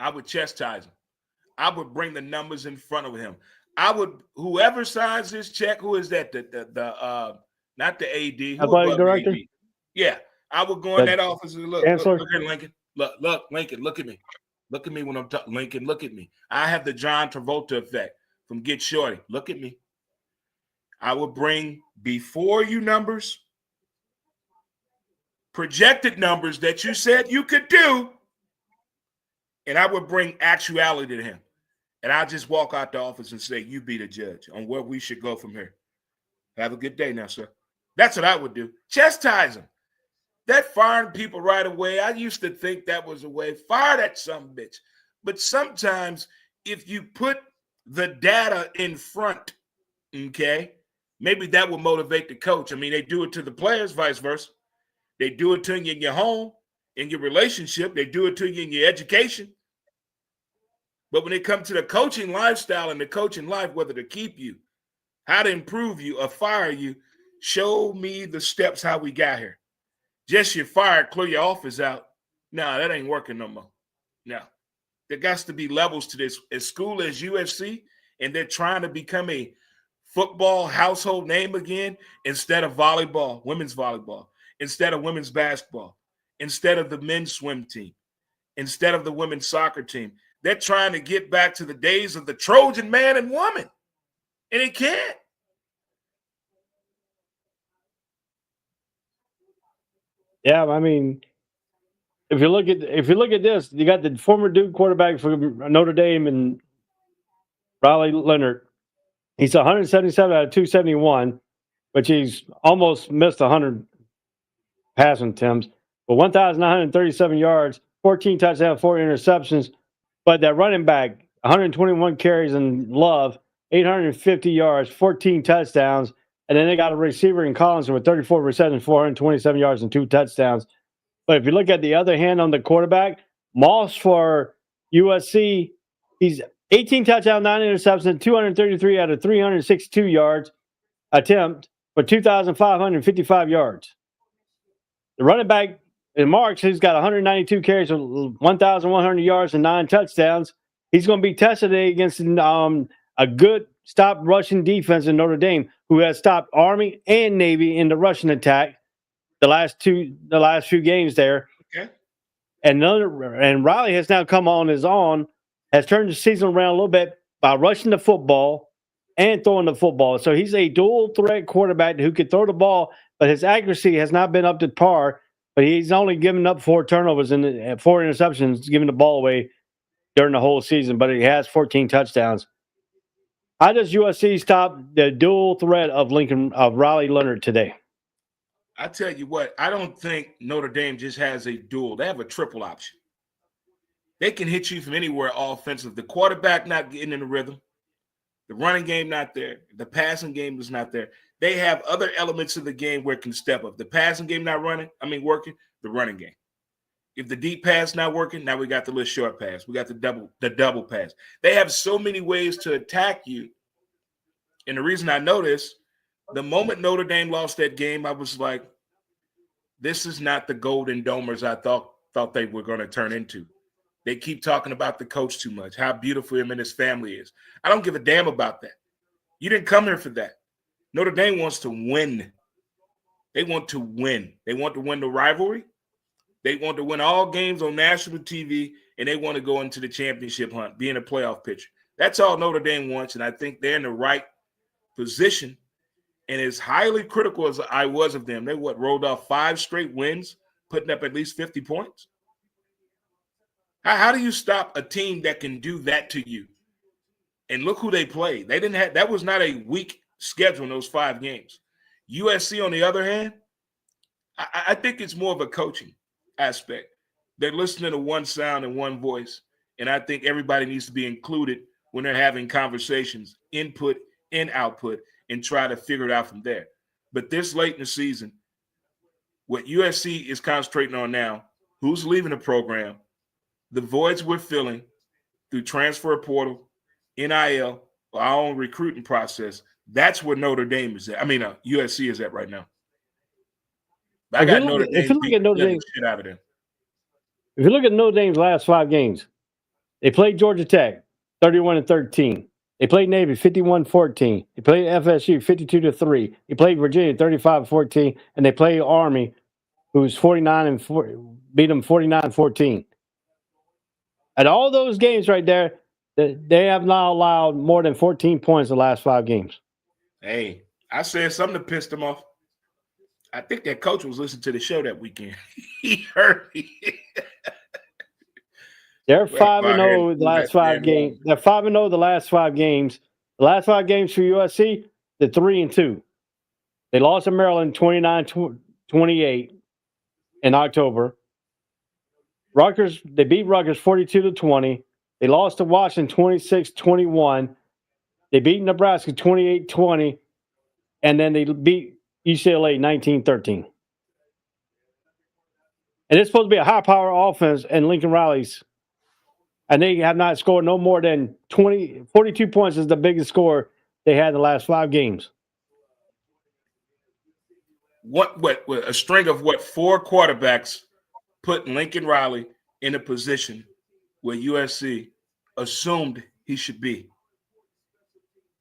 I would chastise him. I would bring the numbers in front of him. I would, whoever signs this check, who is that? Not the AD. Athletic director? AD? Yeah. I would go in that office and look here, Lincoln. Look, Lincoln, look at me. Look at me when I'm talking. Lincoln, look at me. I have the John Travolta effect from Get Shorty. Look at me. I would bring before you numbers, projected numbers that you said you could do, and I would bring actuality to him. And I'll just walk out the office and say, you be the judge on where we should go from here. Have a good day now, sir. That's what I would do. Chastise him. That firing people right away, I used to think that was a way. Fire that some bitch. But sometimes if you put the data in front, okay, maybe that will motivate the coach. I mean, they do it to the players, vice versa. They do it to you in your home, in your relationship. They do it to you in your education. But when it comes to the coaching lifestyle and the coaching life, whether to keep you, how to improve you or fire you, show me the steps how we got here. Just you're fired, clear your office out. No, that ain't working no more. No. There got to be levels to this. As school as USC, and they're trying to become a football household name again instead of volleyball, women's volleyball, instead of women's basketball, instead of the men's swim team, instead of the women's soccer team. They're trying to get back to the days of the Trojan man and woman, and it can't. Yeah, I mean, if you look at this, you got the former Duke quarterback for Notre Dame and Riley Leonard. He's 177 out of 271, which he's almost missed 100 passing attempts, but 1,937 yards, 14 touchdowns, 4 interceptions. But that running back, 121 carries and Love, 850 yards, 14 touchdowns. And then they got a receiver in Collins with 34 receptions, 427 yards, and 2 touchdowns. But if you look at the other hand on the quarterback, Moss for USC, he's 18 touchdowns, 9 interceptions, 233 out of 362 yards attempt for 2,555 yards. The running back in Marks, who's got 192 carries, 1,100 yards, and 9 touchdowns. He's going to be tested against a good stop rushing defense in Notre Dame, who has stopped Army and Navy in the rushing attack the last few games there. Okay. And Riley has now come on his own, has turned the season around a little bit by rushing the football and throwing the football. So he's a dual threat quarterback who can throw the ball, but his accuracy has not been up to par. But he's only given up 4 turnovers and 4 interceptions, giving the ball away during the whole season. But he has 14 touchdowns. How does USC stop the dual threat of Riley Leonard today? I tell you what, I don't think Notre Dame just has a dual. They have a triple option. They can hit you from anywhere offensive. The quarterback not getting in the rhythm. The running game not there. The passing game is not there. They have other elements of the game where it can step up. The passing game not working, the running game. If the deep pass not working, now we got the little short pass. We got the double pass. They have so many ways to attack you. And the reason I know this, the moment Notre Dame lost that game, I was like, this is not the Golden Domers I thought they were going to turn into. They keep talking about the coach too much, how beautiful him and his family is. I don't give a damn about that. You didn't come here for that. Notre Dame wants to win. They want to win. They want to win the rivalry. They want to win all games on national TV, and they want to go into the championship hunt, being a playoff pitcher. That's all Notre Dame wants, and I think they're in the right position. And as highly critical as I was of them, they rolled off 5 straight wins, putting up at least 50 points. How do you stop a team that can do that to you? And look who they played. That was not a weak schedule in those 5 games. USC, on the other hand, I think it's more of a coaching aspect. They're listening to one sound and one voice, and I think everybody needs to be included when they're having conversations, input and output, and try to figure it out from there. But this late in the season, what USC is concentrating on now, who's leaving the program, the voids we're filling through transfer portal, NIL, our own recruiting process, that's where Notre Dame is at. USC is at right now. I got Notre Dame beating shit out of them. If you look at Notre Dame's last 5 games, they played Georgia Tech, 31-13. They played Navy, 51-14. They played FSU, 52-3. They played Virginia, 35-14, and they played Army, who's 49-4, beat them 49-14. At all those games right there, they have not allowed more than 14 points in the last 5 games. Hey, I said something that pissed them off. I think that coach was listening to the show that weekend. He heard me. They're 5-0 the last 5 games. They're 5-0 the last 5 games. The last 5 games for USC, they're 3-2. They lost to Maryland 29-28 in October. They beat Rutgers 42-20. They lost to Washington 26-21. They beat Nebraska 28-20. And then they beat UCLA 19-13. And it's supposed to be a high-power offense and Lincoln Riley's. And they have not scored no more than 42 points is the biggest score they had in the last 5 games. What a string of 4 quarterbacks put Lincoln Riley in a position where USC assumed he should be.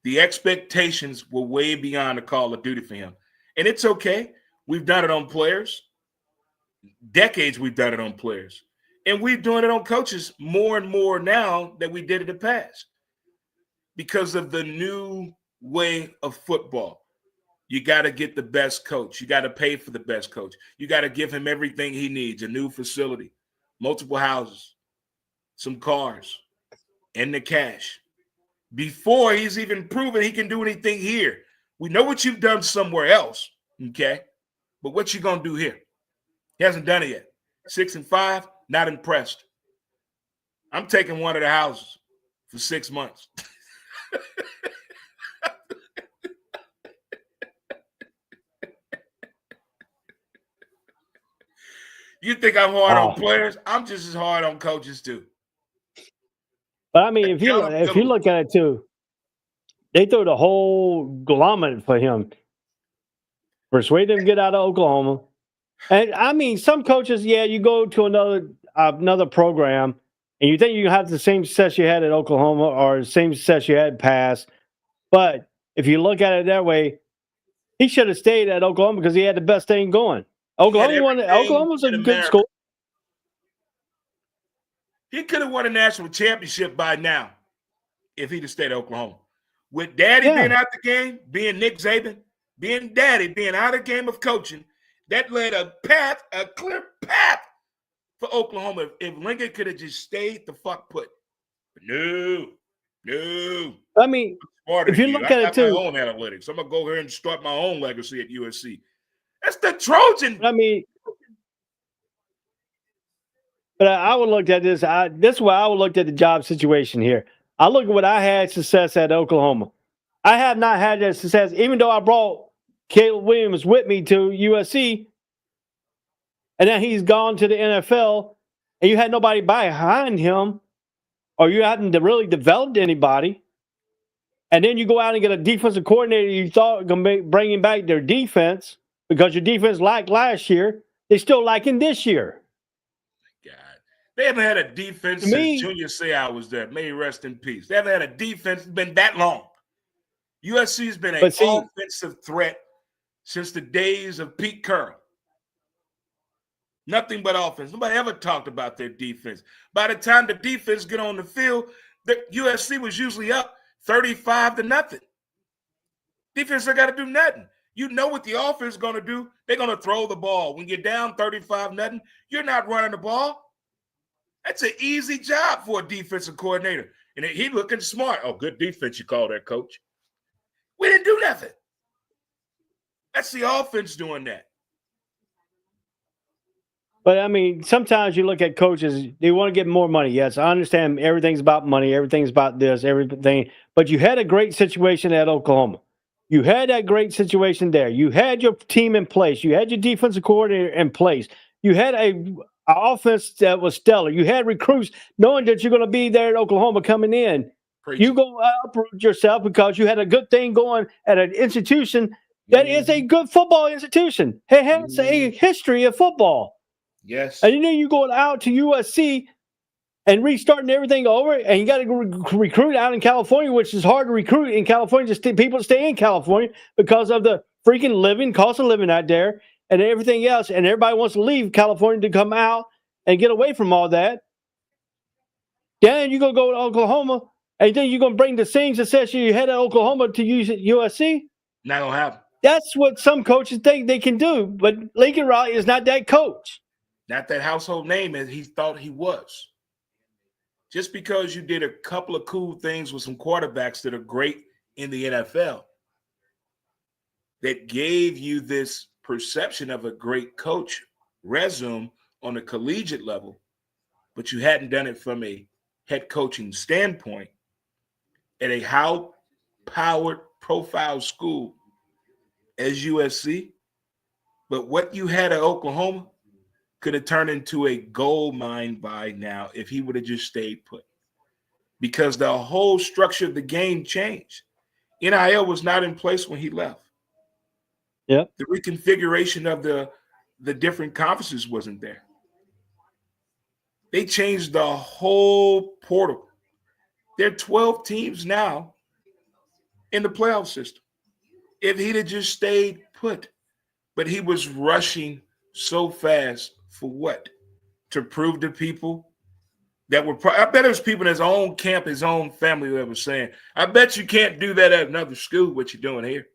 The expectations were way beyond the Call of Duty for him. And it's okay. We've done it on players. Decades we've done it on players. And we're doing it on coaches more and more now than we did in the past because of the new way of football. You got to get the best coach. You got to pay for the best coach. You got to give him everything he needs, a new facility, multiple houses, some cars, and the cash before he's even proven he can do anything here. We know what you've done somewhere else, okay? But what you going to do here? He hasn't done it yet. 6-5, not impressed. I'm taking one of the houses for 6 months. You think I'm hard on players? I'm just as hard on coaches too. But I mean, if you look at it too, they threw the whole gauntlet for him. Persuade him to get out of Oklahoma. And I mean, some coaches, yeah, you go to another program and you think you have the same success you had at Oklahoma or the same success you had past. But if you look at it that way, he should have stayed at Oklahoma because he had the best thing going. Oklahoma's a good school. He could have won a national championship by now if he'd have stayed at Oklahoma. With Daddy being out the game, being Nick Saban, being Daddy being out of the game of coaching, that led a clear path for Oklahoma. If Lincoln could have just stayed the fuck put. But no. I mean, if you look at it too, my own analytics. I'm gonna go here and start my own legacy at USC. That's the Trojan. I mean, but I would look at this. This is why I would look at the job situation here. I look at what I had success at Oklahoma. I have not had that success, even though I brought Caleb Williams with me to USC, and then he's gone to the NFL, and you had nobody behind him, or you hadn't really developed anybody. And then you go out and get a defensive coordinator you thought was going to be bringing back their defense because your defense lacked last year. They're still lacking this year. God, they haven't had a defense since Junior Seau was there. May he rest in peace. They haven't had a defense that's been that long. USC has been an offensive threat since the days of Pete Carroll. Nothing but offense. Nobody ever talked about their defense. By the time the defense get on the field, the USC was usually up 35-0. Defense ain't got to do nothing. You know what the offense is going to do. They're going to throw the ball. When you're down 35-0, you're not running the ball. That's an easy job for a defensive coordinator. And he looking smart. Oh, good defense you call that, coach. We didn't do nothing. That's the offense doing that. But, I mean, sometimes you look at coaches, they want to get more money. Yes, I understand everything's about money. Everything's about this, everything. But you had a great situation at Oklahoma. You had that great situation there. You had your team in place. You had your defensive coordinator in place. You had an offense that was stellar. You had recruits knowing that you're going to be there at Oklahoma coming in. Preach. You go uproot yourself because you had a good thing going at an institution that is a good football institution. It has a history of football. Yes. And then you going out to USC and restarting everything over, and you got to recruit out in California, which is hard to recruit in California. Just people stay in California because of the freaking cost of living out there and everything else. And everybody wants to leave California to come out and get away from all that. Then you're going to go to Oklahoma, and then you're going to bring the same success you had at Oklahoma to use at USC. Not going to happen. That's what some coaches think they can do, but Lincoln Riley is not that coach. Not that household name as he thought he was. Just because you did a couple of cool things with some quarterbacks that are great in the NFL, that gave you this perception of a great coach resume on a collegiate level, but you hadn't done it from a head coaching standpoint at a high-powered profile school as USC. But what you had at Oklahoma could have turned into a gold mine by now if he would have just stayed put. Because the whole structure of the game changed. NIL was not in place when he left. Yep. The reconfiguration of the different conferences wasn't there. They changed the whole portal. There are 12 teams now in the playoff system if he'd have just stayed put. But he was rushing so fast for what? To prove to people that were, I bet there's people in his own camp, his own family that was saying, I bet you can't do that at another school, what you're doing here.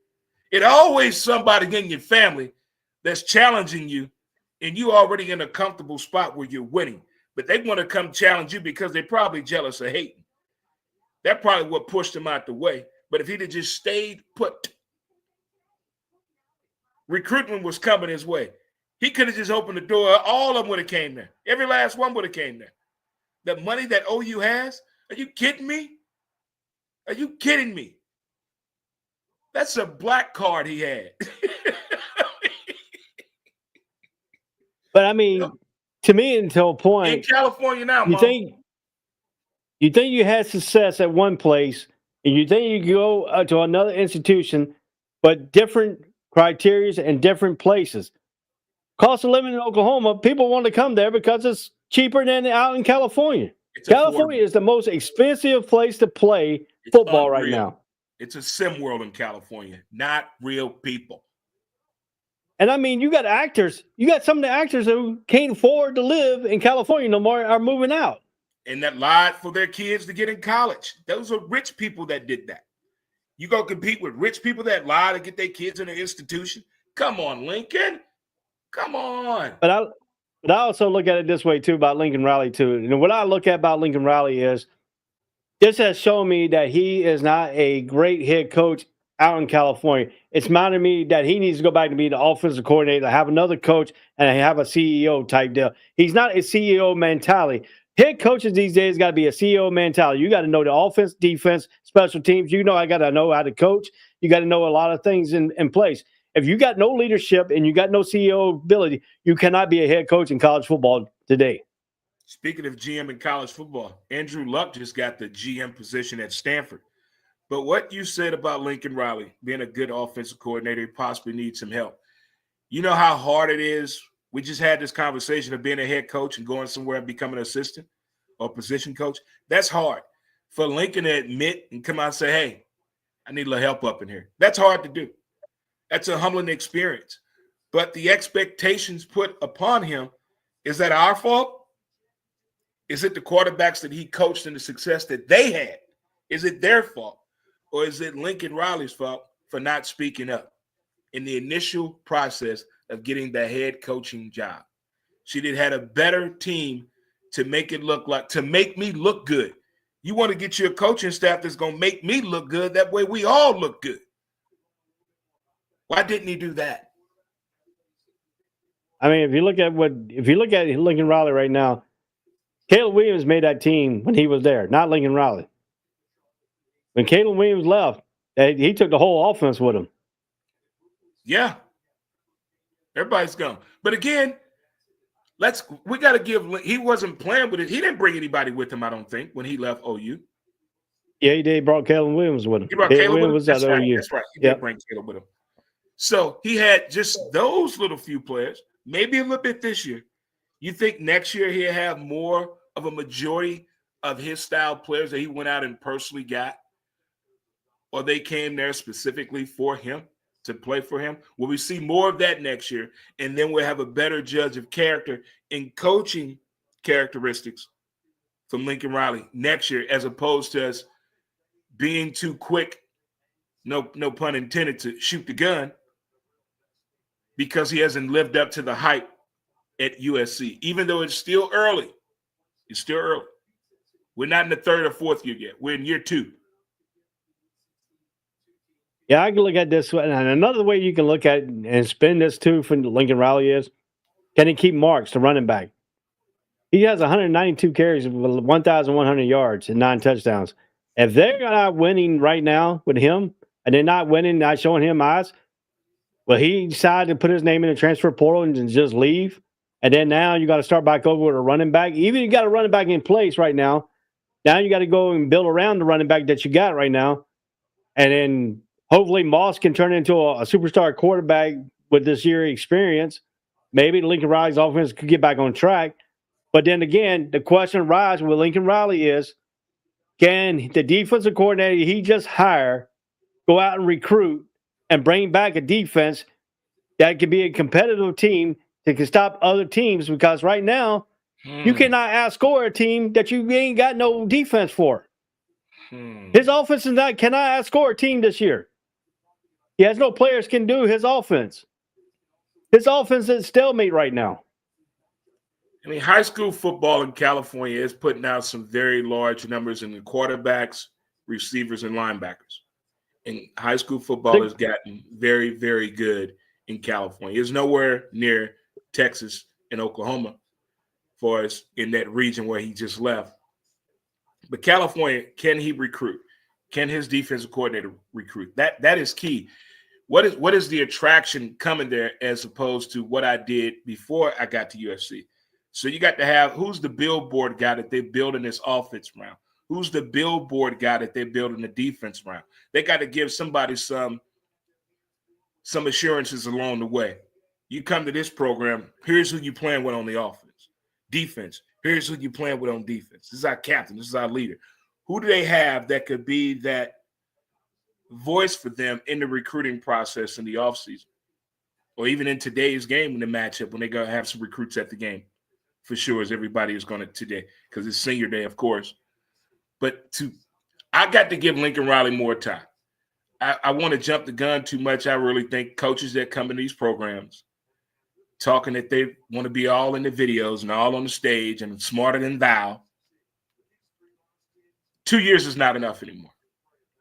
It always somebody in your family that's challenging you, and you already in a comfortable spot where you're winning. But they want to come challenge you because they're probably jealous or hating. That's probably what pushed him out the way. But if he'd have just stayed put, recruitment was coming his way. He could have just opened the door. All of them would have came there. Every last one would have came there. The money that OU has, are you kidding me? Are you kidding me? That's a black card he had. But I mean, to me, until a point, in California now, you think you had success at one place, and you think you go to another institution, but different criteria and different places. Cost of living in Oklahoma, people want to come there because it's cheaper than out in California. California is the most expensive place to play football right now. It's a sim world in California, not real people. And I mean, you got actors. You got some of the actors who can't afford to live in California no more are moving out. And that lied for their kids to get in college. Those are rich people that did that. You go compete with rich people that lie to get their kids in an institution? Come on, Lincoln. Come on. But I also look at it this way, too, about Lincoln Riley, too. And what I look at about Lincoln Riley is this has shown me that he is not a great head coach out in California. It's reminded me that he needs to go back to be the offensive coordinator, have another coach, and have a CEO type deal. He's not a CEO mentality. Head coaches these days got to be a CEO mentality. You got to know the offense, defense, special teams. I got to know how to coach. You got to know a lot of things in place. If you got no leadership and you got no CEO ability, you cannot be a head coach in college football today. Speaking of GM in college football, Andrew Luck just got the GM position at Stanford. But what you said about Lincoln Riley being a good offensive coordinator, he possibly needs some help. You know how hard it is? We just had this conversation of being a head coach and going somewhere and becoming an assistant or position coach. That's hard. For Lincoln to admit and come out and say, hey, I need a little help up in here. That's hard to do. That's a humbling experience. But the expectations put upon him, is that our fault? Is it the quarterbacks that he coached and the success that they had? Is it their fault? Or is it Lincoln Riley's fault for not speaking up in the initial process of getting the head coaching job? She did had a better team to make it look like, to make me look good. You want to get your coaching staff that's going to make me look good. That way we all look good. Why didn't he do that? I mean, if you look at Lincoln Riley right now, Caleb Williams made that team when he was there, not Lincoln Riley. When Caleb Williams left, he took the whole offense with him. Yeah. Everybody's gone. But again, we got to give, he wasn't playing with it. He didn't bring anybody with him, I don't think, when he left OU. Yeah, he did. He brought Caleb Williams with him. He brought Caleb Williams. That's right. That's right. He did bring Caleb with him. So he had just those little few players, maybe a little bit this year. You think next year he'll have more of a majority of his style players that he went out and personally got? Or they came there specifically for him, to play for him? Will we see more of that next year? And then we'll have a better judge of character and coaching characteristics from Lincoln Riley next year, as opposed to us being too quick, no pun intended, to shoot the gun because he hasn't lived up to the hype at USC, even though it's still early. It's still early. We're not in the third or fourth year yet. We're in year 2. Yeah, I can look at this. And another way you can look at and spin this too for Lincoln Riley is, can he keep Marks, the running back? He has 192 carries, 1,100 yards, and 9 touchdowns. If they're not winning right now with him, and they're not winning, not showing him eyes, well, he decided to put his name in the transfer portal and just leave. And then now you got to start back over with a running back. Even if you got a running back in place right now, now you got to go and build around the running back that you got right now. And then hopefully Moss can turn into a superstar quarterback with this year experience. Maybe Lincoln Riley's offense could get back on track. But then again, the question arises with Lincoln Riley is, can the defensive coordinator he just hired go out and recruit and bring back a defense that could be a competitive team that can stop other teams, because right now you cannot outscore a team that you ain't got no defense for. His offense cannot outscore a team this year. He has no players can do his offense. His offense is stalemate right now. I mean, high school football in California is putting out some very large numbers in the quarterbacks, receivers, and linebackers. And high school football has gotten very, very good in California. It's nowhere near Texas and Oklahoma for us in that region where he just left. But California, can he recruit? Can his defensive coordinator recruit? That is key. What is the attraction coming there as opposed to what I did before I got to USC? So you got to have, who's the billboard guy that they're building this offense around? Who's the billboard guy that they're building the defense around? They got to give somebody some assurances along the way. You come to this program, here's who you playing with on the offense. Defense, here's who you playing with on defense. This is our captain. This is our leader. Who do they have that could be that voice for them in the recruiting process in the offseason? Or even in today's game in the matchup when they go have some recruits at the game. For sure, as everybody is going to today, because it's senior day, of course. But I got to give Lincoln Riley more time. I want to jump the gun too much. I really think coaches that come in these programs talking that they want to be all in the videos and all on the stage and smarter than thou. 2 years is not enough anymore.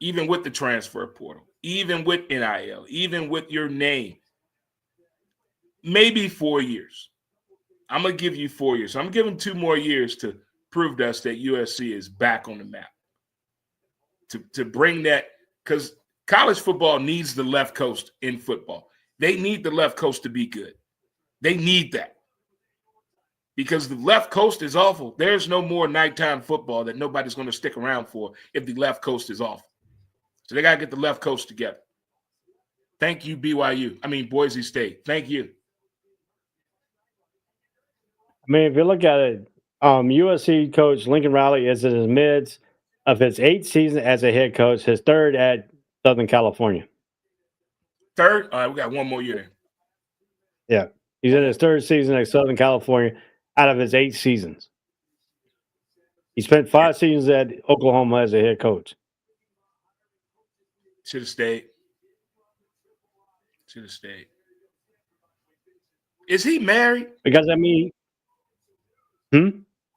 Even with the transfer portal, even with NIL, even with your name. Maybe 4 years. I'm going to give you 4 years. I'm giving 2 more years to prove to us that USC is back on the map. To bring that, because college football needs the left coast in football. They need the left coast to be good. They need that. Because the left coast is awful. There's no more nighttime football that nobody's going to stick around for if the left coast is awful. So they got to get the left coast together. Thank you, Boise State. Thank you. I mean, if you look at it, USC coach Lincoln Riley is in the midst of his 8th season as a head coach, his 3rd at Southern California. 3rd? All right, we got 1 more year there. Yeah. He's in his 3rd season at Southern California out of his 8 seasons. He spent 5 seasons at Oklahoma as a head coach. Should have stayed. Is he married? Because, I mean,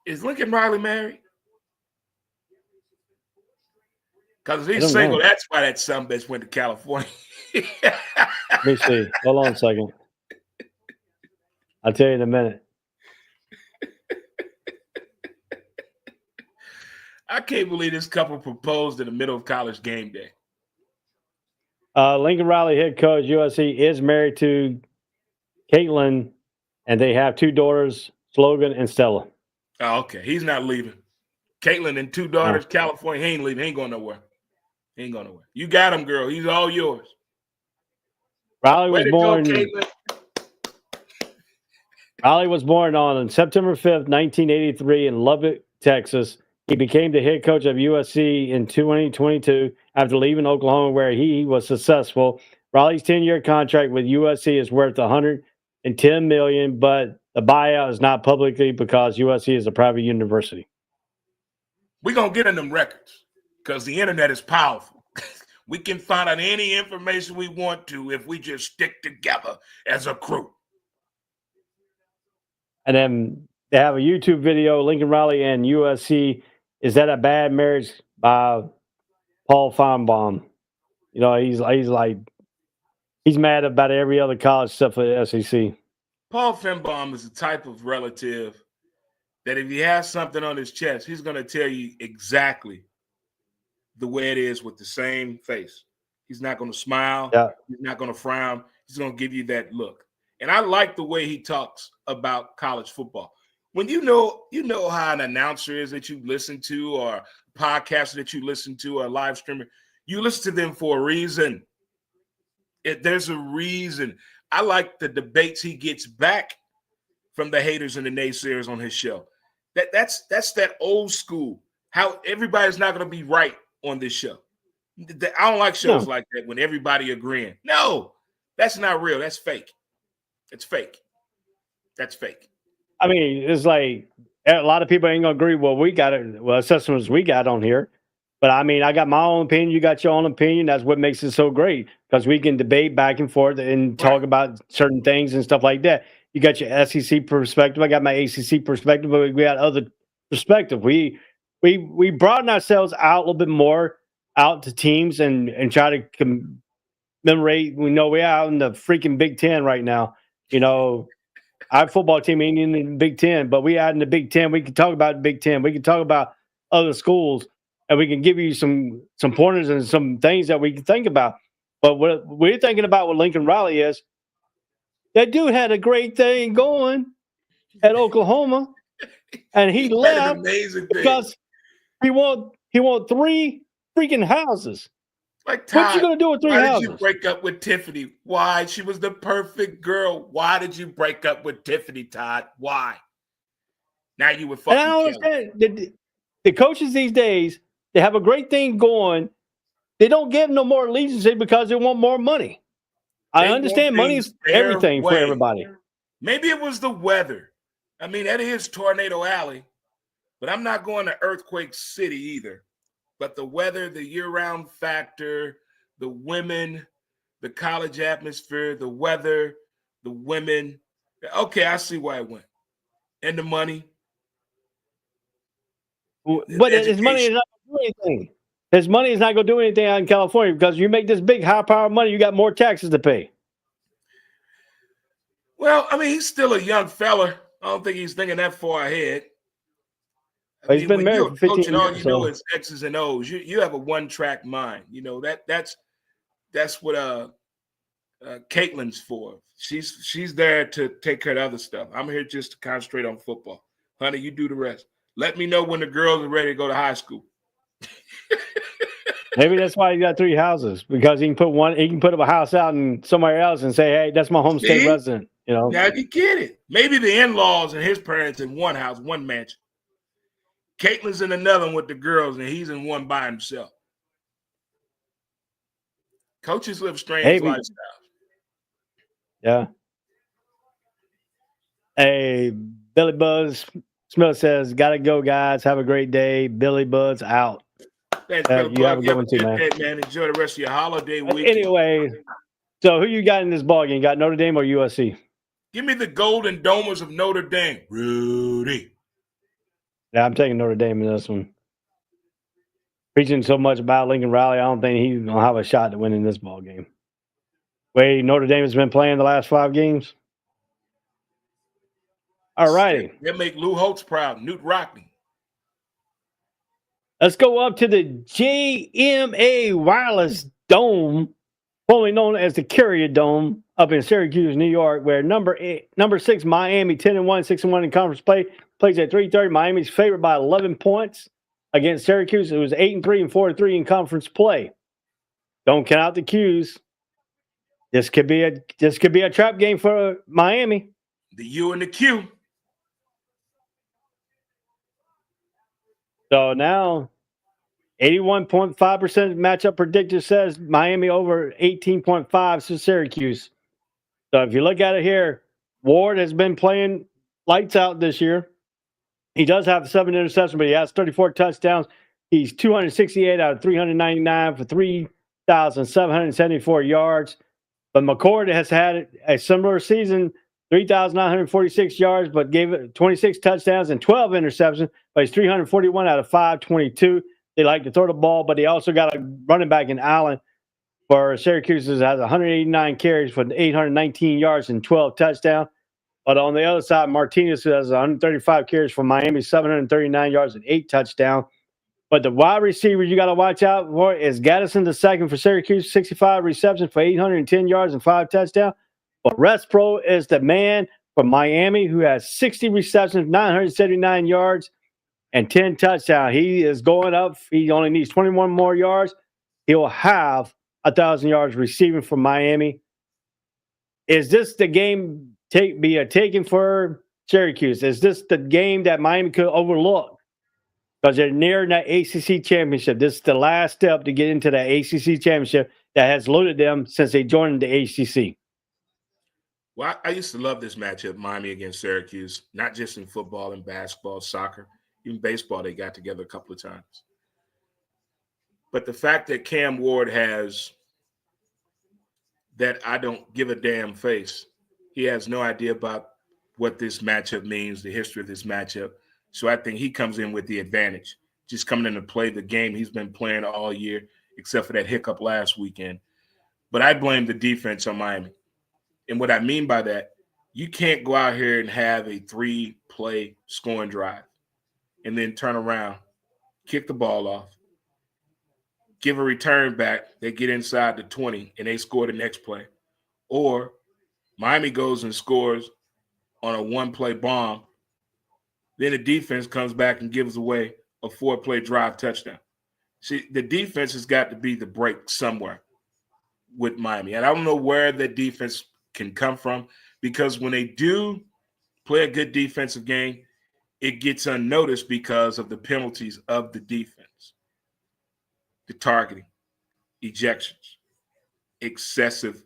is Lincoln Riley married? Because if he's single, that's why that sumbitch went to California. Let me see. Hold on a second. I'll tell you in a minute. I can't believe this couple proposed in the middle of college game day. Lincoln Riley, head coach, USC, is married to Caitlin, and they have 2 daughters, Logan and Stella. Oh, okay. He's not leaving. Caitlin and 2 daughters, California. He ain't leaving. He ain't going nowhere. You got him, girl. He's all yours. Riley was born on September 5th, 1983 in Lubbock, Texas. He became the head coach of USC in 2022 after leaving Oklahoma, where he was successful. Riley's 10-year contract with USC is worth $110 million, but the buyout is not publicly because USC is a private university. We're going to get in them records because the internet is powerful. We can find out any information we want to if we just stick together as a crew. And then they have a YouTube video, Lincoln Riley and USC. Is that a bad marriage by Paul Feinbaum? You know, he's mad about every other college except for the SEC. Paul Feinbaum is the type of relative that if he has something on his chest, he's going to tell you exactly the way it is with the same face. He's not going to smile. Yeah. He's not going to frown. He's going to give you that look. And I like the way he talks about college football. When you know how an announcer is that you listen to, or a podcaster that you listen to, or a live streamer, you listen to them for a reason. There's a reason. I like the debates he gets back from the haters and the naysayers on his show. That's that old school, how everybody's not going to be right on this show. I don't like shows No. like that when everybody agreeing. No, that's not real. That's fake. It's fake. That's fake. I mean, it's like a lot of people ain't gonna agree. Well, we got it. Well, assessments we got on here, but I mean, I got my own opinion. You got your own opinion. That's what makes it so great because we can debate back and forth and talk Right. about certain things and stuff like that. You got your SEC perspective. I got my ACC perspective, but we got other perspective. We broaden ourselves out a little bit more out to teams and try to commemorate. We know we're out in the freaking Big Ten right now. You know, our football team ain't in the Big Ten, but we out in the Big Ten. We can talk about the Big Ten. We can talk about other schools, and we can give you some pointers and some things that we can think about. But what we're thinking about with Lincoln Riley is that dude had a great thing going at Oklahoma, and he He had an left amazing thing. because he want 3 freaking houses. Like, Todd, What you gonna do with 3 why houses? did you break up with Tiffany? Why? She was the perfect girl. Why did you break up with Tiffany, Todd? Why? Now you would And I fucking don't kill her. understand the coaches these days. They have a great thing going. They don't give no more allegiance because they want more money. I They want understand money things is their everything for way. everybody. Maybe it was the weather. I mean, that is Tornado Alley, but I'm not going to Earthquake City either. But the weather, the year-round factor, the women, the college atmosphere, the weather, the women. Okay, I see why it went. And the money. But his money is not going to do anything. His money is not going to do anything out in California because you make this big high-power money, you got more taxes to pay. Well, I mean, he's still a young fella. I don't think he's thinking that far ahead. But he's been when married you're for 15 coaching, all years. you know is X's and O's. You have a one-track mind. You know that's what Caitlin's for. She's there to take care of other stuff. I'm here just to concentrate on football. Honey, you do the rest. Let me know when the girls are ready to go to high school. Maybe that's why he got 3 houses because he can put up a house out in somewhere else and say, "Hey, that's my home state resident." You know. Now you get it. Maybe the in-laws and his parents in one house, one mansion. Caitlin's in another one with the girls, and he's in one by himself. Coaches live strange lifestyles. Yeah. Hey, Billy Buzz Smith says, "Gotta go, guys. Have a great day." Billy Buzz out. Thanks, You have a good one too, man. Man. Enjoy the rest of your holiday week. Anyway, so who you got in this ball game? Got Notre Dame or USC? Give me the Golden Domers of Notre Dame. Rudy. Yeah, I'm taking Notre Dame in this one. Preaching so much about Lincoln Riley, I don't think he's going to have a shot to win in this ball game. Way Notre Dame has been playing the last 5 games. All righty. They'll make Lou Holtz proud. Newt Rockney. Let's go up to the JMA Wireless Dome, formerly known as the Carrier Dome, up in Syracuse, New York, where number 6 Miami 10-1, 6-1 in conference play, plays at 3:30. Miami's favored by 11 points against Syracuse. It was 8-3 and 4-3 in conference play. Don't count out the Qs. This could be a trap game for Miami. The U and the Q. So now 81.5% matchup predictor says Miami over 18.5 to Syracuse. So if you look at it here, Ward has been playing lights out this year. He does have 7 interceptions, but he has 34 touchdowns. He's 268 out of 399 for 3,774 yards. But McCord has had a similar season, 3,946 yards, but gave it 26 touchdowns and 12 interceptions. But he's 341 out of 522. They like to throw the ball, but he also got a running back in Allen for Syracuse that has 189 carries for 819 yards and 12 touchdowns. But on the other side, Martinez has 135 carries for Miami, 739 yards and 8 touchdowns. But the wide receiver you got to watch out for is Gaddison II for Syracuse, 65 receptions for 810 yards and 5 touchdowns. But Respro is the man for Miami who has 60 receptions, 979 yards, and 10 touchdowns. He is going up. He only needs 21 more yards. He'll have 1,000 yards receiving for Miami. Is this the game be a taken for Syracuse? Is this the game that Miami could overlook? because they're nearing that ACC championship. This is the last step to get into that ACC championship that has loaded them since they joined the ACC. Well, I used to love this matchup, Miami against Syracuse, not just in football and basketball, soccer, even baseball. They got together a couple of times. But the fact that Cam Ward has that I don't give a damn face, he has no idea about what this matchup means, the history of this matchup. So I think he comes in with the advantage, just coming in to play the game he's been playing all year, except for that hiccup last weekend. But I blame the defense on Miami. And what I mean by that, you can't go out here and have a 3-play scoring drive and then turn around, kick the ball off, give a return back, they get inside the 20, and they score the next play. Or Miami goes and scores on a 1-play bomb, then the defense comes back and gives away a 4-play drive touchdown. See, the defense has got to be the break somewhere with Miami. And I don't know where the defense can come from, because when they do play a good defensive game, it gets unnoticed because of the penalties of the defense. The targeting, ejections, excessive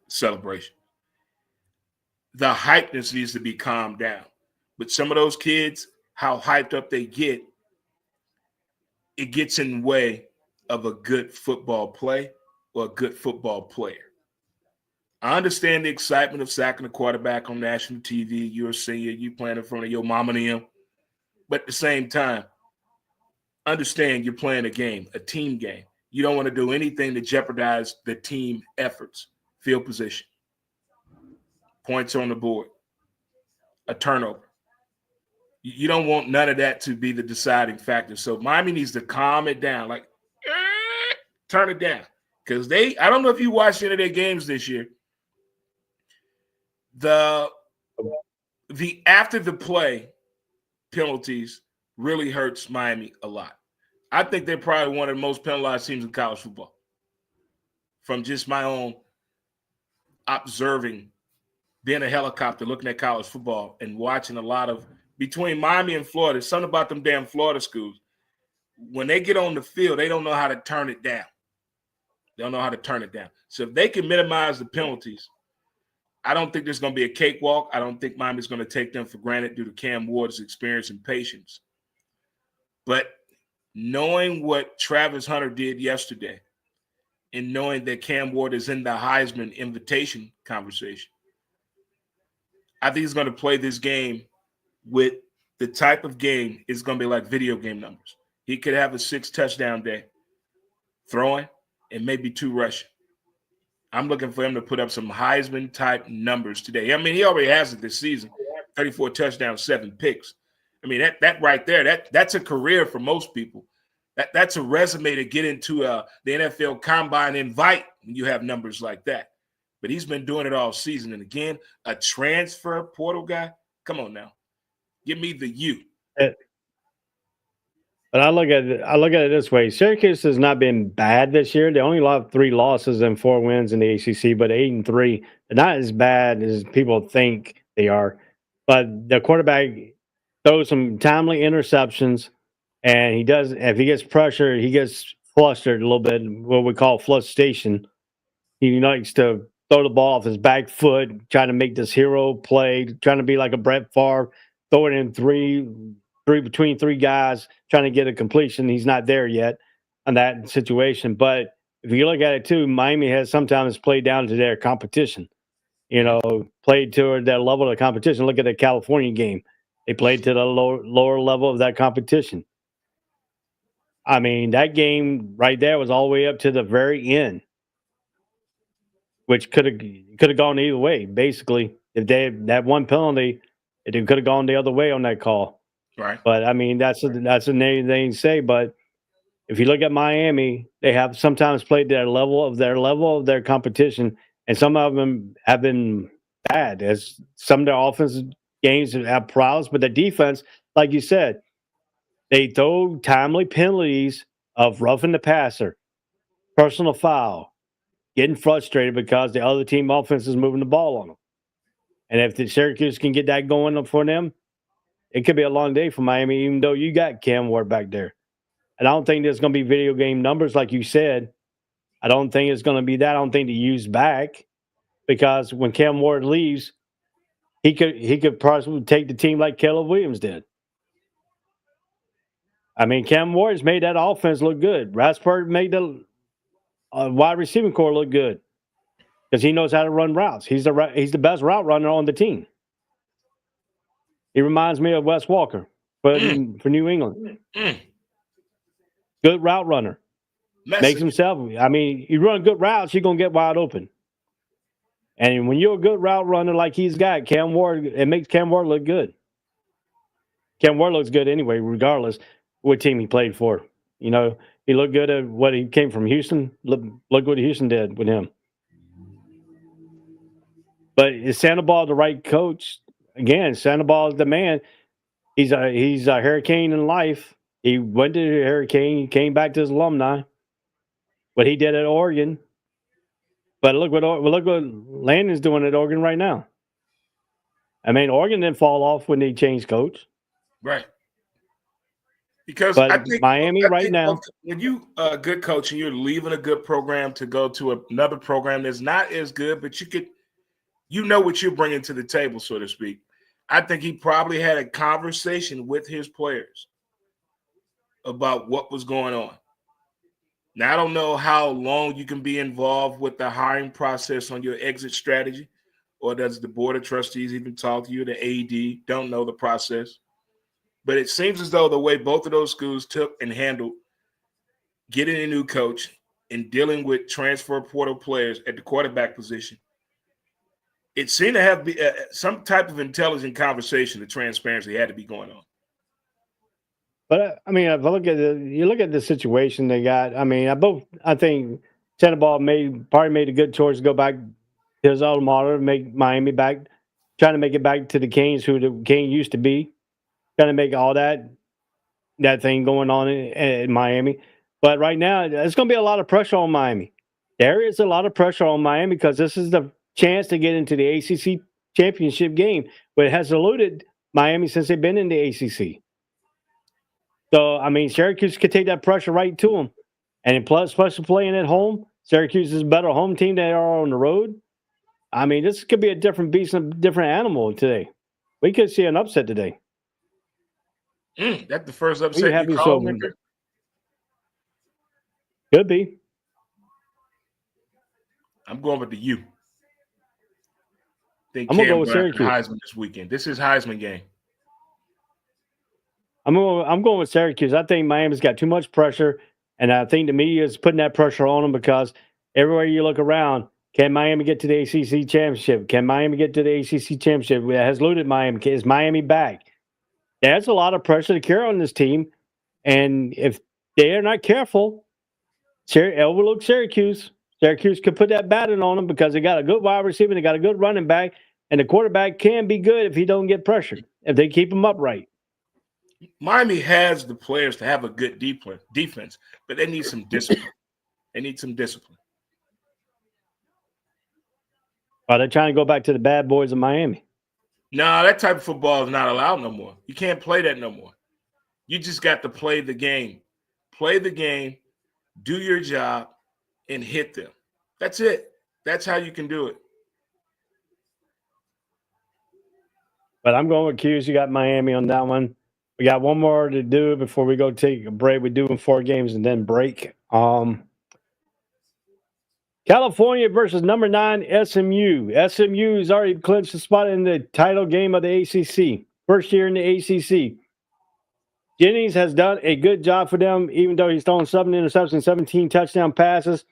celebration. The hypeness needs to be calmed down. But some of those kids, how hyped up they get, it gets in the way of a good football play or a good football player. I understand the excitement of sacking a quarterback on national TV. You're a senior, you playing in front of your mama and him. But at the same time, understand you're playing a game, a team game. You don't want to do anything to jeopardize the team efforts, field position, points on the board, a turnover. You don't want none of that to be the deciding factor. So Miami needs to calm it down, like turn it down. Because I don't know if you watched any of their games this year. The after the play penalties really hurts Miami a lot. I think they're probably one of the most penalized teams in college football. From just my own observing, being a helicopter, looking at college football and watching a lot of between Miami and Florida, something about them damn Florida schools. When they get on the field, they don't know how to turn it down. They don't know how to turn it down. So if they can minimize the penalties, I don't think there's going to be a cakewalk. I don't think Miami's going to take them for granted due to Cam Ward's experience and patience. But knowing what Travis Hunter did yesterday and knowing that Cam Ward is in the Heisman invitation conversation, I think he's going to play this game with the type of game it's going to be like video game numbers. He could have a 6-touchdown day throwing and maybe 2 rushing. I'm looking for him to put up some Heisman-type numbers today. I mean, he already has it this season, 34 touchdowns, 7 picks. I mean, that right there, that's a career for most people. That's a resume to get into the NFL Combine invite when you have numbers like that. But he's been doing it all season. And again, a transfer portal guy, come on now. Give me the U. But I look at it this way: Syracuse has not been bad this year. They only have 3 losses and 4 wins in the ACC, but 8-3. They're not as bad as people think they are. But the quarterback throws some timely interceptions, and he does. If he gets pressure, he gets flustered a little bit. What we call frustration. He likes to throw the ball off his back foot, trying to make this hero play, trying to be like a Brett Favre, throw it in three between 3 guys, trying to get a completion. He's not there yet on that situation. But if you look at it too, Miami has sometimes played down to their competition. Played to their level of the competition. Look at the California game; they played to the lower level of that competition. I mean, that game right there was all the way up to the very end, which could have gone either way. Basically, if they had that one penalty, it could have gone the other way on that call. Right. But I mean, that's a name they can say. But if you look at Miami, they have sometimes played their level of their competition, and some of them have been bad. As some of their offensive games have prowess, but the defense, like you said, they throw timely penalties of roughing the passer, personal foul, getting frustrated because the other team offense is moving the ball on them. And if the Syracuse can get that going for them, it could be a long day for Miami, even though you got Cam Ward back there. And I don't think there's going to be video game numbers like you said. I don't think it's going to be that. I don't think to use back because when Cam Ward leaves, he could possibly take the team like Caleb Williams did. I mean, Cam Ward's made that offense look good. Raspberg made the wide receiving core look good because he knows how to run routes. He's the best route runner on the team. He reminds me of Wes Walker for New England. Good route runner. Makes himself. I mean, you run good routes, you're gonna get wide open. And when you're a good route runner like he's got, Cam Ward, it makes Cam Ward look good. Cam Ward looks good anyway, regardless what team he played for. You know, he looked good at what he came from Houston. Look what Houston did with him. But is Sandoval the right coach? Again, Sandoval is the man. He's a Hurricane in life. He went to the Hurricane. He came back to his alumni. What he did at Oregon. But look what Landon's doing at Oregon right now. I mean, Oregon didn't fall off when they changed coach. Right. Because but I think Miami right now, when you a good coach and you're leaving a good program to go to another program that's not as good, but you know what you're bringing to the table, so to speak. I think he probably had a conversation with his players about what was going on. Now, I don't know how long you can be involved with the hiring process on your exit strategy, or does the board of trustees even talk to you, the AD? Don't know the process. But it seems as though the way both of those schools took and handled getting a new coach and dealing with transfer portal players at the quarterback position, it seemed to have some type of intelligent conversation, the transparency had to be going on. But I mean, if you look at the situation they got. I mean, I think Sandoval probably made a good choice to go back to his alma mater, make Miami back, trying to make it back to the Canes, who the Canes used to be, trying to make all that thing going on in Miami. But right now, there's going to be a lot of pressure on Miami. There is a lot of pressure on Miami because this is the chance to get into the ACC championship game, but it has eluded Miami since they've been in the ACC. So, I mean, Syracuse could take that pressure right to them. And plus, especially playing at home, Syracuse is a better home team than they are on the road. I mean, this could be a different beast, a different animal today. We could see an upset today. That's the first upset you called, Victor? Could be. I'm going with the U. I'm going to go with Syracuse. Heisman this weekend. This is Heisman game. I'm going with Syracuse. I think Miami's got too much pressure, and I think the media is putting that pressure on them because everywhere you look around, can Miami get to the ACC championship? Can Miami get to the ACC championship? It has eluded Miami. Is Miami back? There's a lot of pressure to carry on this team, and if they are not careful, overlook Syracuse. Syracuse could put that baton on them because they got a good wide receiver, they got a good running back, and the quarterback can be good if he don't get pressured, if they keep him upright. Miami has the players to have a good defense, but they need some discipline. Are they trying to go back to the bad boys of Miami? No, that type of football is not allowed no more. You can't play that no more. You just got to play the game. Play the game, do your job, and hit them. That's it. That's how you can do it. But I'm going with Q's. You got Miami on that one. We got one more to do before we go take a break. We're doing 4 games and then break. California versus number 9 SMU. SMU has already clinched a spot in the title game of the ACC. First year in the ACC. Jennings has done a good job for them, even though he's thrown 7 interceptions, 17 touchdown passes.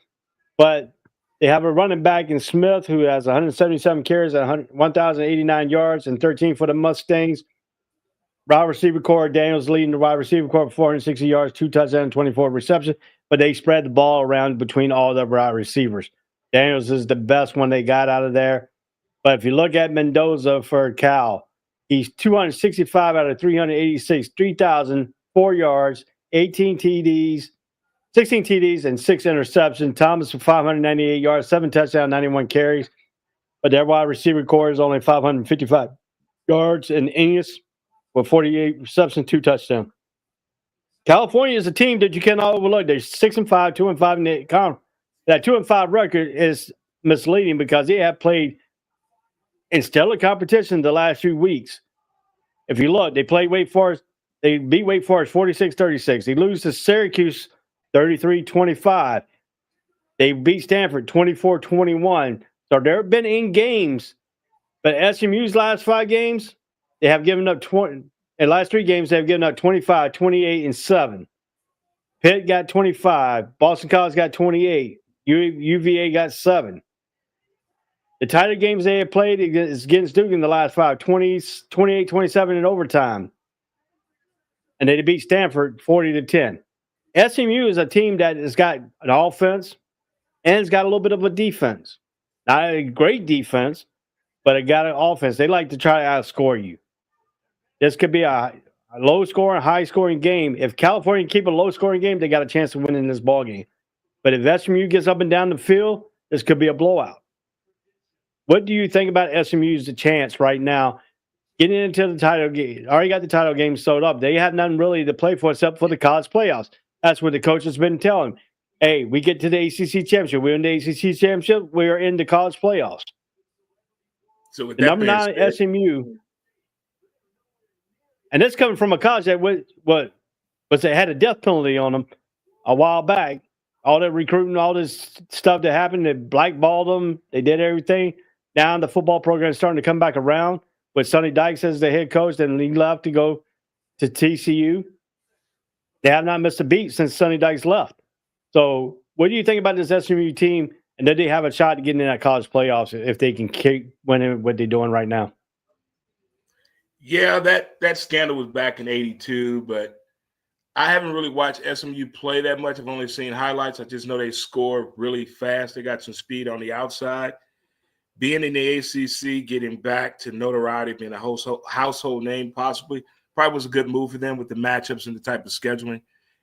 But they have a running back in Smith who has 177 carries at 1,089 yards and 13 for the Mustangs. Wide receiver core, Daniels leading the wide receiver core for 460 yards, 2 touchdowns, 24 receptions. But they spread the ball around between all the wide receivers. Daniels is the best one they got out of there. But if you look at Mendoza for Cal, he's 265 out of 386, 3,004 yards, 16 TDs, and 6 interceptions. Thomas for 598 yards, 7 touchdowns, 91 carries. But their wide receiver core is only 555 yards. And Innes with 48 receptions, 2 touchdowns. California is a team that you cannot overlook. They're 6-5, 2-5 in the conference. That 2-5 record is misleading because they have played in stellar competition the last few weeks. If you look, they played Wake Forest. They beat Wake Forest 46-36. They lose to Syracuse 33-25. They beat Stanford 24-21. So they've been in games, but SMU's last 5 games, they have given up 20. In the last 3 games, they've given up 25, 28, and 7. Pitt got 25. Boston College got 28. UVA got 7. The tighter games they have played is against Duke in the last 5, 20, 28, 27 in overtime. And they beat Stanford 40-10. SMU is a team that has got an offense and it's got a little bit of a defense. Not a great defense, but it got an offense. They like to try to outscore you. This could be a low-scoring, high-scoring game. If California keep a low-scoring game, they got a chance of winning this ball game. But if SMU gets up and down the field, this could be a blowout. What do you think about SMU's chance right now getting into the title game? Already got the title game sold up. They have nothing really to play for except for the college playoffs. That's what the coach has been telling them. Hey, we get to the ACC championship. We're in the ACC championship. We are in the college playoffs. So with that number 9 said, SMU, and this coming from a college that had a death penalty on them a while back. All that recruiting, all this stuff that happened, they blackballed them. They did everything. Now the football program is starting to come back around with Sonny Dykes as the head coach, and he left to go to TCU. They have not missed a beat since Sonny Dykes left. So what do you think about this SMU team, and do they have a shot to get in that college playoffs if they can keep winning what they're doing right now? Yeah, that scandal was back in '82, but I haven't really watched SMU play that much. I've only seen highlights. I just know they score really fast. They got some speed on the outside. Being in the ACC, getting back to notoriety, being a household name possibly, probably was a good move for them with the matchups and the type of scheduling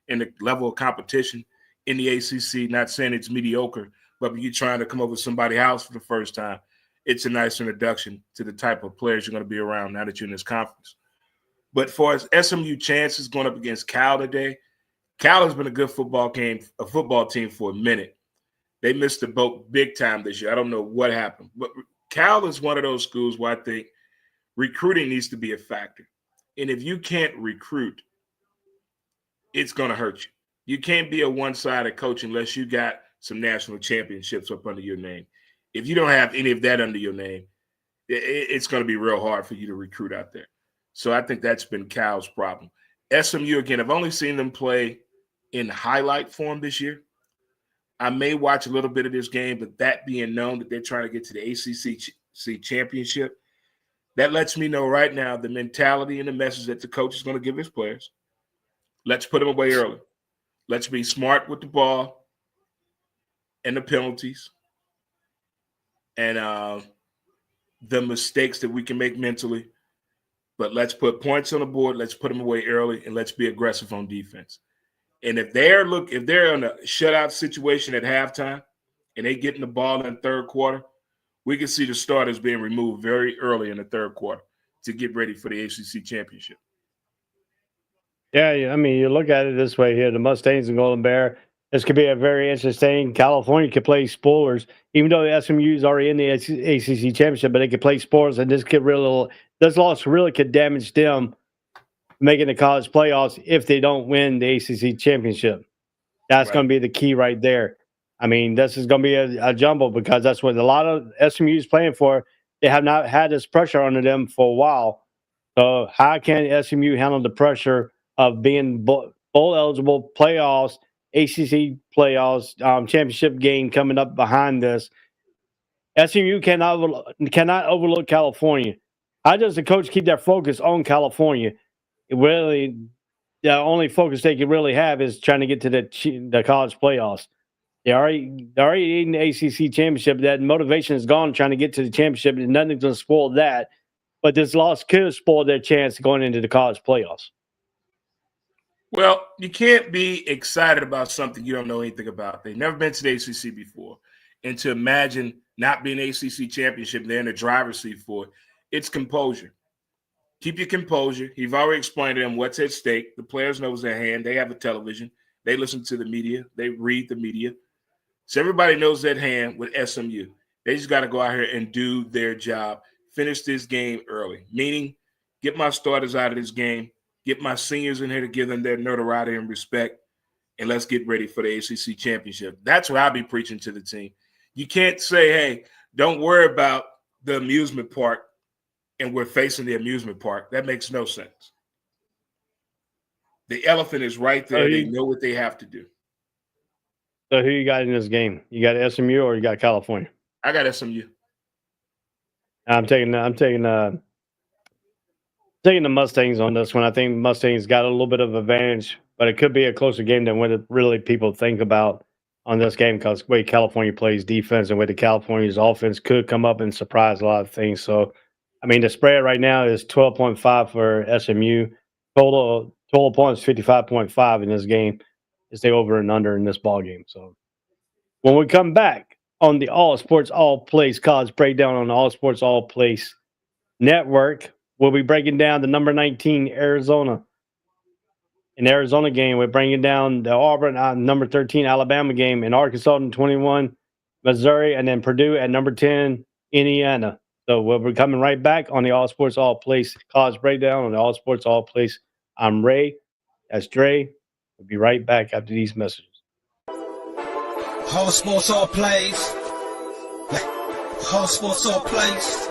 and the level of competition in the ACC. Not saying it's mediocre, but when you're trying to come up with somebody's house for the first time, it's a nice introduction to the type of players you're going to be around now that you're in this conference. But for as SMU chances going up against Cal today, Cal has been a good football team for a minute. They missed the boat big time this year. I don't know what happened. But Cal is one of those schools where I think recruiting needs to be a factor. And if you can't recruit, it's going to hurt you. You can't be a one-sided coach unless you got some national championships up under your name. If you don't have any of that under your name, it's going to be real hard for you to recruit out there. So I think that's been Cal's problem. SMU, again, I've only seen them play in highlight form this year. I may watch a little bit of this game, but that being known that they're trying to get to the ACC championship, that lets me know right now the mentality and the message that the coach is going to give his players. Let's put them away early. Let's be smart with the ball and the penalties and the mistakes that we can make mentally. But let's put points on the board. Let's put them away early, and let's be aggressive on defense. And if they're in a shutout situation at halftime and they get in the ball in the third quarter, we can see the starters being removed very early in the third quarter to get ready for the ACC championship. Yeah, I mean, you look at it this way here: the Mustangs and Golden Bear. This could be a very interesting. California could play spoilers, even though the SMU is already in the ACC championship, but they could play spoilers, and this loss really could damage them making the college playoffs if they don't win the ACC championship. That's going to be the key right there. I mean, this is going to be a jumble because that's what a lot of SMU is playing for. They have not had this pressure under them for a while. So how can SMU handle the pressure of being bowl eligible, playoffs, ACC playoffs, championship game coming up behind this? SMU cannot overlook California. How does the coach keep their focus on California? The only focus they can really have is trying to get to the college playoffs. They're already in the ACC championship. That motivation is gone trying to get to the championship, and nothing's going to spoil that. But this loss could spoil their chance going into the college playoffs. Well, you can't be excited about something you don't know anything about. They've never been to the ACC before. And to imagine not being ACC championship, they're in the driver's seat for it, it's composure. Keep your composure. You've already explained to them what's at stake. The players know what's at hand. They have a television. They listen to the media. They read the media. So everybody knows at hand with SMU. They just got to go out here and do their job. Finish this game early, meaning get my starters out of this game, get my seniors in here to give them their notoriety and respect, and let's get ready for the ACC championship. That's what I'll be preaching to the team. You can't say, hey, don't worry about the amusement park, and we're facing the amusement park. That makes no sense. The elephant is right there. They know what they have to do. So who you got in this game? You got SMU or you got California? I got SMU. I'm taking the Mustangs on this one. I think Mustangs got a little bit of advantage, but it could be a closer game than what really people think about on this game because the way California plays defense and the way the California's offense could come up and surprise a lot of things. So, I mean, the spread right now is 12.5 for SMU. Total points 55.5 in this game. Is the over and under in this ball game. So when we come back on the All Sports All Place College Breakdown on the All Sports All Place Network, we'll be breaking down the number 19 Arizona. In the Arizona game, we're bringing down the Auburn number 13 Alabama game, and Arkansas in 21 Missouri, and then Purdue at number 10 Indiana. So we'll be coming right back on the All Sports All Place College Breakdown on the All Sports All Place. I'm Ray. That's Dre. We'll be right back after these messages. All sports, all plays. All sports, all plays.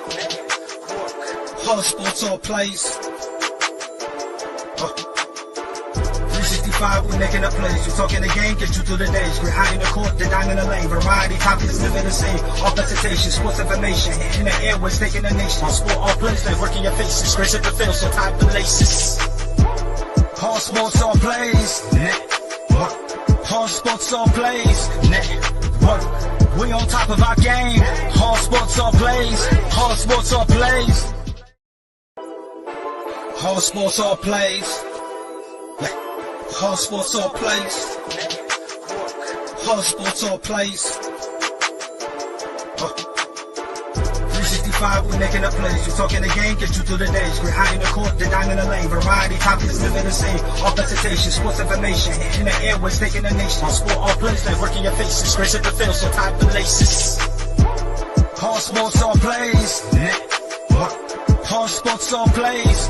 All sports, all plays. 365, we're making a plays. You talking the game, get you through the days. We're high in the court, the dime in the lane. Variety, topics, living the same. All presentation, sports information. In the air, we're taking the nation. All sport, all plays, like working your faces. Grace at the field, so type the laces. All sports, all plays. All sports, all plays. We on top of our game. All sports, all plays. All sports, all plays. All sports, all plays. All sports, all plays. All sports, all plays. 365, we're making a plays. You talking the game, get you through the days. We're high in the court, the dime in the lane. Variety, topics, living the same. All presentation, sports information. In the air, we're taking the nation. All sport, all plays, like working your faces. Grace at the field, so type the laces. All sports, all plays. All sports, all plays.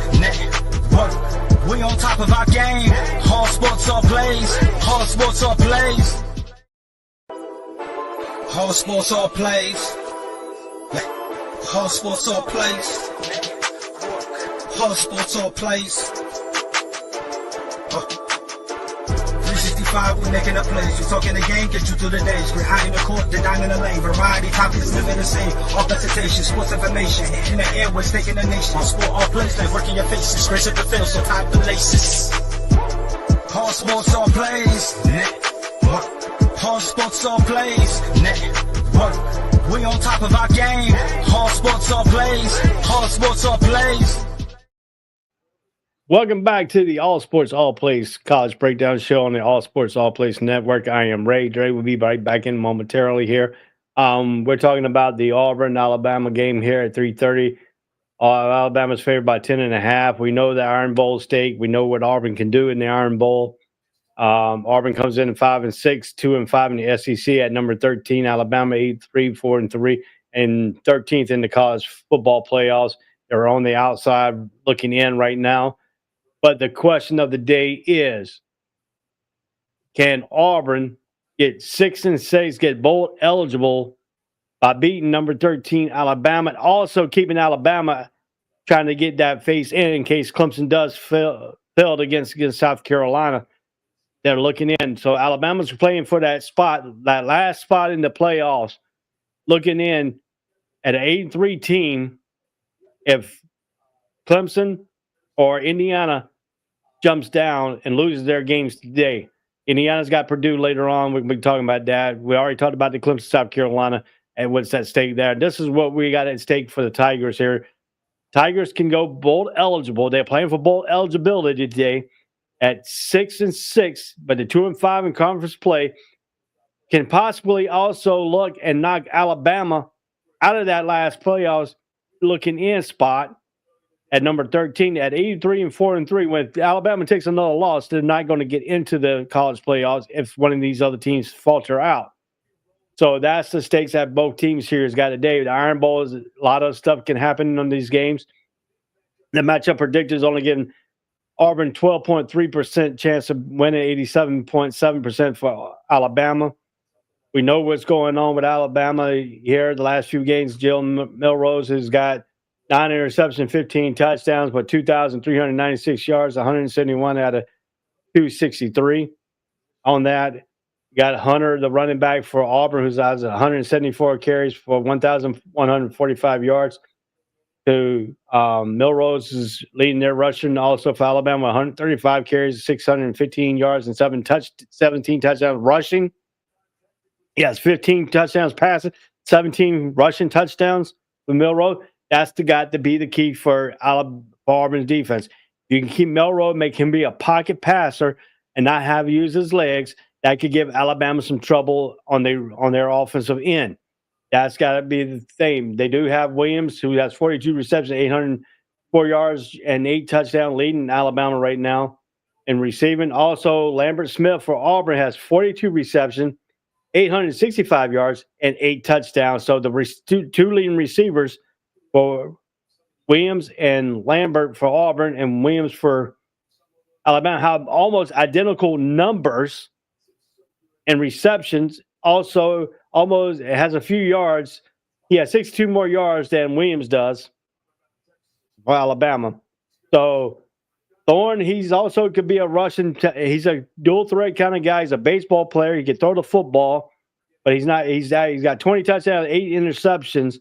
We on top of our game. All sports, all plays. All sports, all plays. All sports, all plays. All sports, all plays. All sports, all plays. 365, we're making a plays. You talking the game, get you through the days. We're high in the court, the dime in the lane. Variety, topics, living the same. All presentation, sports information. In the air, we're taking the nation. All sport, all plays, like working your faces. Grace at the field, so type the laces. All sports, all plays. All sports, all plays. We on top of our game. All sports, all plays. All sports, all plays. Welcome back to the All Sports All Place College Breakdown Show on the All Sports All Place Network. I am Ray. Dre will be right back in momentarily here. We're talking about the Auburn-Alabama game here at 3:30. Alabama's favored by 10.5. We know the Iron Bowl stake. We know what Auburn can do in the Iron Bowl. Auburn comes in 5-6, 2-5 in the SEC at number 13. Alabama 8-3, 4-3, and 13th in the college football playoffs. They're on the outside looking in right now. But the question of the day is, can Auburn get 6-6, get bowl eligible by beating number 13 Alabama, and also keeping Alabama trying to get that face in case Clemson does fail against South Carolina? They're looking in. So Alabama's playing for that spot, that last spot in the playoffs, looking in at an 8-3 team. If Clemson or Indiana jumps down and loses their games today, Indiana's got Purdue later on. We'll be talking about that. We already talked about the Clemson, South Carolina, and what's at stake there. This is what we got at stake for the Tigers here. Tigers can go bowl eligible. They're playing for bowl eligibility today at 6-6, but the 2-5 in conference play can possibly also look and knock Alabama out of that last playoffs looking in spot. at number 13 at 83-4-3. When Alabama takes another loss, they're not going to get into the college playoffs if one of these other teams falter out. So that's the stakes that both teams here has got today. The Iron Bowl is a lot of stuff can happen on these games. The matchup predictor is only giving Auburn 12.3% chance of winning, 87.7% for Alabama. We know what's going on with Alabama here. The last few games, Jill Milrose has got 9 interceptions, 15 touchdowns, but 2,396 yards, 171 out of 263. On that, you got Hunter, the running back for Auburn, who's has 174 carries for 1,145 yards. Milrose is leading their rushing also for Alabama, 135 carries, 615 yards, and 17 touchdowns rushing. He has 15 touchdowns passing, 17 rushing touchdowns for Milroe. That's got to be the key for Auburn's defense. You can keep Milroe, make him be a pocket passer, and not have use his legs. That could give Alabama some trouble on their offensive end. That's got to be the thing. They do have Williams, who has 42 receptions, 804 yards, and 8 touchdowns, leading Alabama right now in receiving. Also, Lambert Smith for Auburn has 42 receptions, 865 yards, and 8 touchdowns. So the two leading receivers for Williams and Lambert for Auburn and Williams for Alabama have almost identical numbers and receptions. Also, almost it has a few yards. He has 62 more yards than Williams does for Alabama. So Thorne, he's also could be a rushing. He's a dual threat kind of guy. He's a baseball player. He can throw the football, but he's not. He's got 20 touchdowns, 8 interceptions.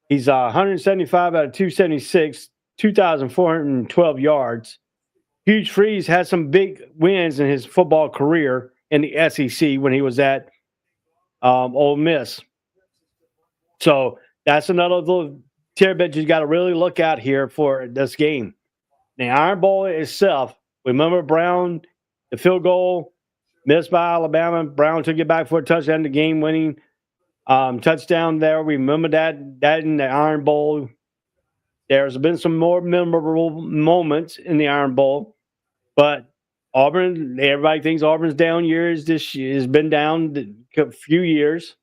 He's 175 out of 276, 2,412 yards. Hugh Freeze had some big wins in his football career in the SEC when he was at Ole Miss. So that's another little tidbit you got to really look at here for this game. The Iron Bowl itself, remember Brown, the field goal missed by Alabama. Brown took it back for a touchdown, the game-winning touchdown there. Remember that in the Iron Bowl. There's been some more memorable moments in the Iron Bowl, but Auburn, everybody thinks Auburn's down years. This year has been down a few years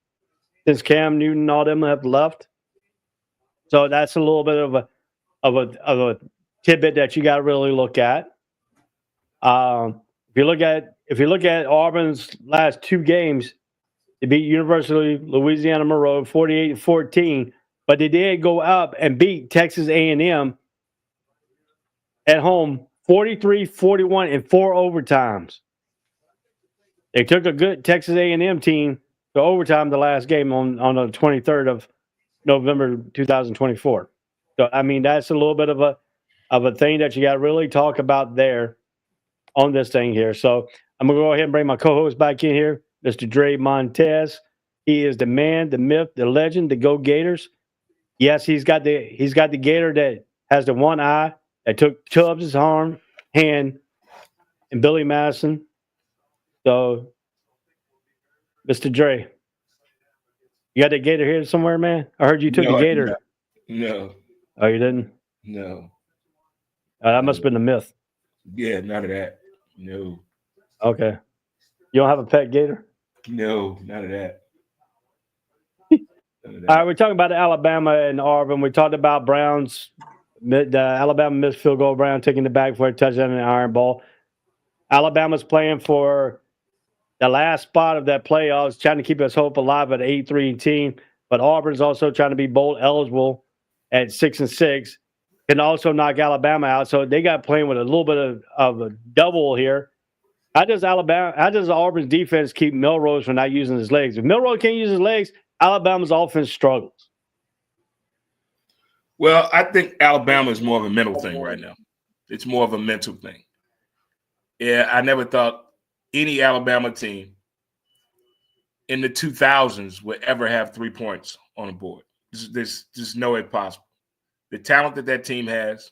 since Cam Newton and all them have left. So that's a little bit of a tidbit that you got to really look at. If you look at Auburn's last 2 games, they beat University of Louisiana Monroe 48-14, but they did go up and beat Texas A&M at home 43-41 in 4 overtimes. They took a good Texas A&M team to overtime the last game on the 23rd of November 2024. So I mean that's a little bit of a thing that you got to really talk about there on this thing here. So I'm gonna go ahead and bring my co-host back in here, Mr. Dre Montez. He is the man, the myth, the legend, the Go Gators. Yes, he's got the Gator that has the one eye that took Chubb's hand, and Billy Madison. So, Mr. Dre, you got the Gator here somewhere, man? I heard you took the Gator. No. Oh, you didn't? No. That must have been the myth. Yeah, none of that. No. Okay. You don't have a pet Gator? No, none of that. All right, we're talking about Alabama and Auburn. We talked about Brown's the Alabama missed field goal. Brown taking the back for a touchdown in the Iron Bowl. Alabama's playing for the last spot of that playoffs, trying to keep us hope alive at 8-3 team. But Auburn's also trying to be bowl eligible at 6-6. Can also knock Alabama out. So they got playing with a little bit of a double here. How does Auburn's defense keep Milrose from not using his legs? If Milrose can't use his legs, Alabama's offense struggles. Well, I think Alabama is more of a mental thing right now. It's more of a mental thing. Yeah, I never thought any Alabama team in the 2000s would ever have 3 points on the board. There's just no way possible. The talent that team has,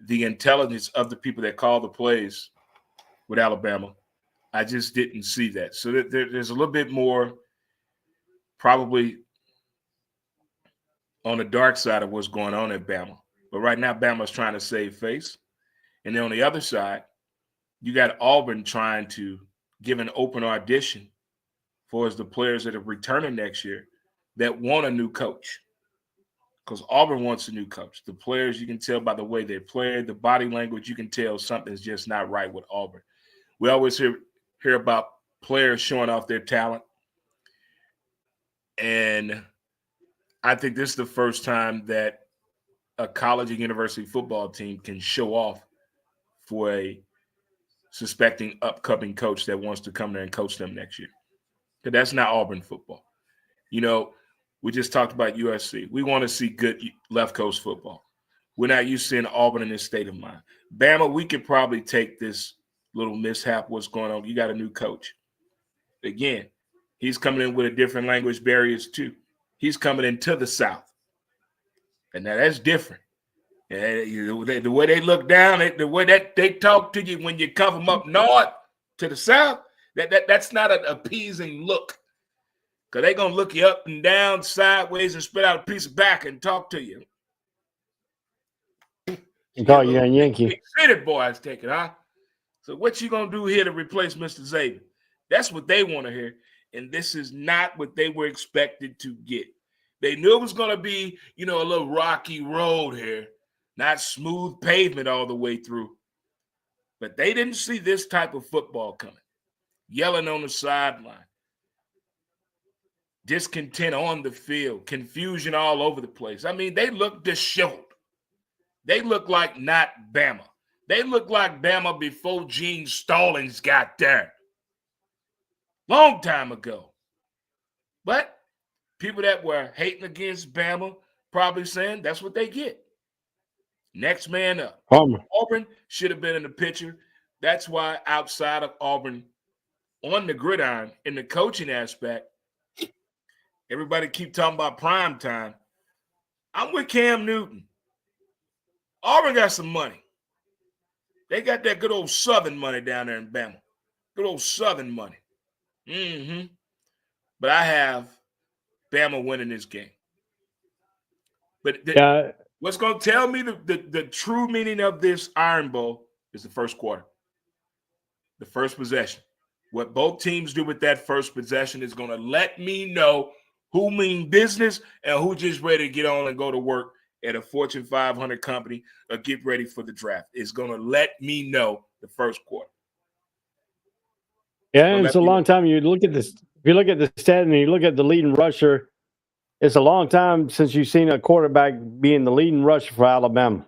the intelligence of the people that call the plays with Alabama, I just didn't see that. So there's a little bit more probably on the dark side of what's going on at Bama. But right now, Bama's trying to save face. And then on the other side, you got Auburn trying to give an open audition for the players that are returning next year that want a new coach. Because Auburn wants a new coach. The players, you can tell by the way they play, the body language, you can tell something's just not right with Auburn. We always hear about players showing off their talent. And I think this is the first time that a college and university football team can show off for a suspecting upcoming coach that wants to come there and coach them next year. Because that's not Auburn football. You know, we just talked about USC. We want to see good left coast football. We're not used to seeing Auburn in this state of mind. Bama, we could probably take this little mishap, what's going on. You got a new coach. Again, he's coming in with a different language barriers too. He's coming into the South. And now that's different. The way they look down, the way that they talk to you when you come from up north to the South, that's not an appeasing look. Because they're going to look you up and down, sideways, and spit out a piece of back and talk to you. And call you a Yankee. Big city boys take it, huh? So what you going to do here to replace Mr. Xavier? That's what they want to hear. And this is not what they were expected to get. They knew it was going to be, a little rocky road here, not smooth pavement all the way through. But they didn't see this type of football coming. Yelling on the sideline. Discontent on the field. Confusion all over the place. I mean, they look disheveled. They look like not Bama. They look like Bama before Gene Stallings got there. Long time ago. But people that were hating against Bama probably saying that's what they get. Next man up. Auburn should have been in the picture. That's why outside of Auburn, on the gridiron, in the coaching aspect, everybody keep talking about prime time. I'm with Cam Newton. Auburn got some money. They got that good old Southern money down there in Bama. Good old Southern money. But I have Bama winning this game. But what's going to tell me the true meaning of this Iron Bowl is the first quarter. The first possession. What both teams do with that first possession is going to let me know who mean business and who just ready to get on and go to work at a Fortune 500 company or get ready for the draft. It's going to let me know the first quarter. Yeah, and it's a long time. You look at this. If you look at the stat and you look at the leading rusher, it's a long time since you've seen a quarterback being the leading rusher for Alabama.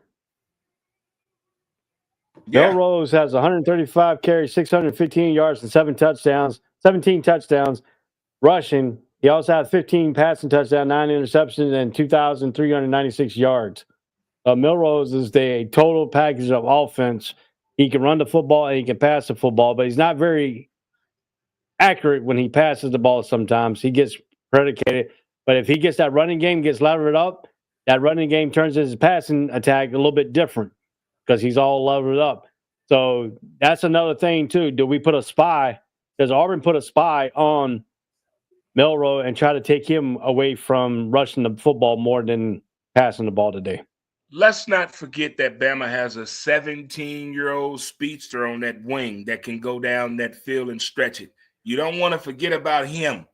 Yeah. Bill Rose has 135 carries, 615 yards, and 17 touchdowns rushing. He also had 15 passing touchdowns, 9 interceptions, and 2,396 yards. Milrose is the total package of offense. He can run the football and he can pass the football, but he's not very accurate when he passes the ball sometimes. He gets predicated. But if he gets that running game, gets levered up, that running game turns his passing attack a little bit different because he's all levered up. So that's another thing, too. Do we put a spy? Does Auburn put a spy on Milroe and try to take him away from rushing the football more than passing the ball today? Let's not forget that Bama has a 17-year-old speedster on that wing that can go down that field and stretch it. You don't want to forget about him.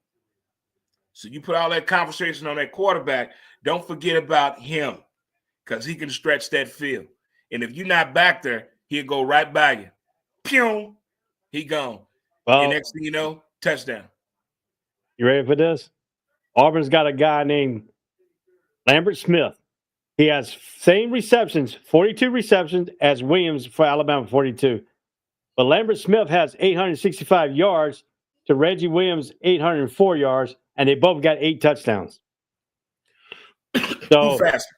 So you put all that conversation on that quarterback, don't forget about him because he can stretch that field. And if you're not back there, he'll go right by you. Pew! He gone. Well, and next thing you know, touchdown. You ready for this? Auburn's got a guy named Lambert Smith. He has same receptions, 42 receptions, as Williams for Alabama, 42. But Lambert Smith has 865 yards to Reggie Williams' 804 yards, and they both got 8 touchdowns. So faster.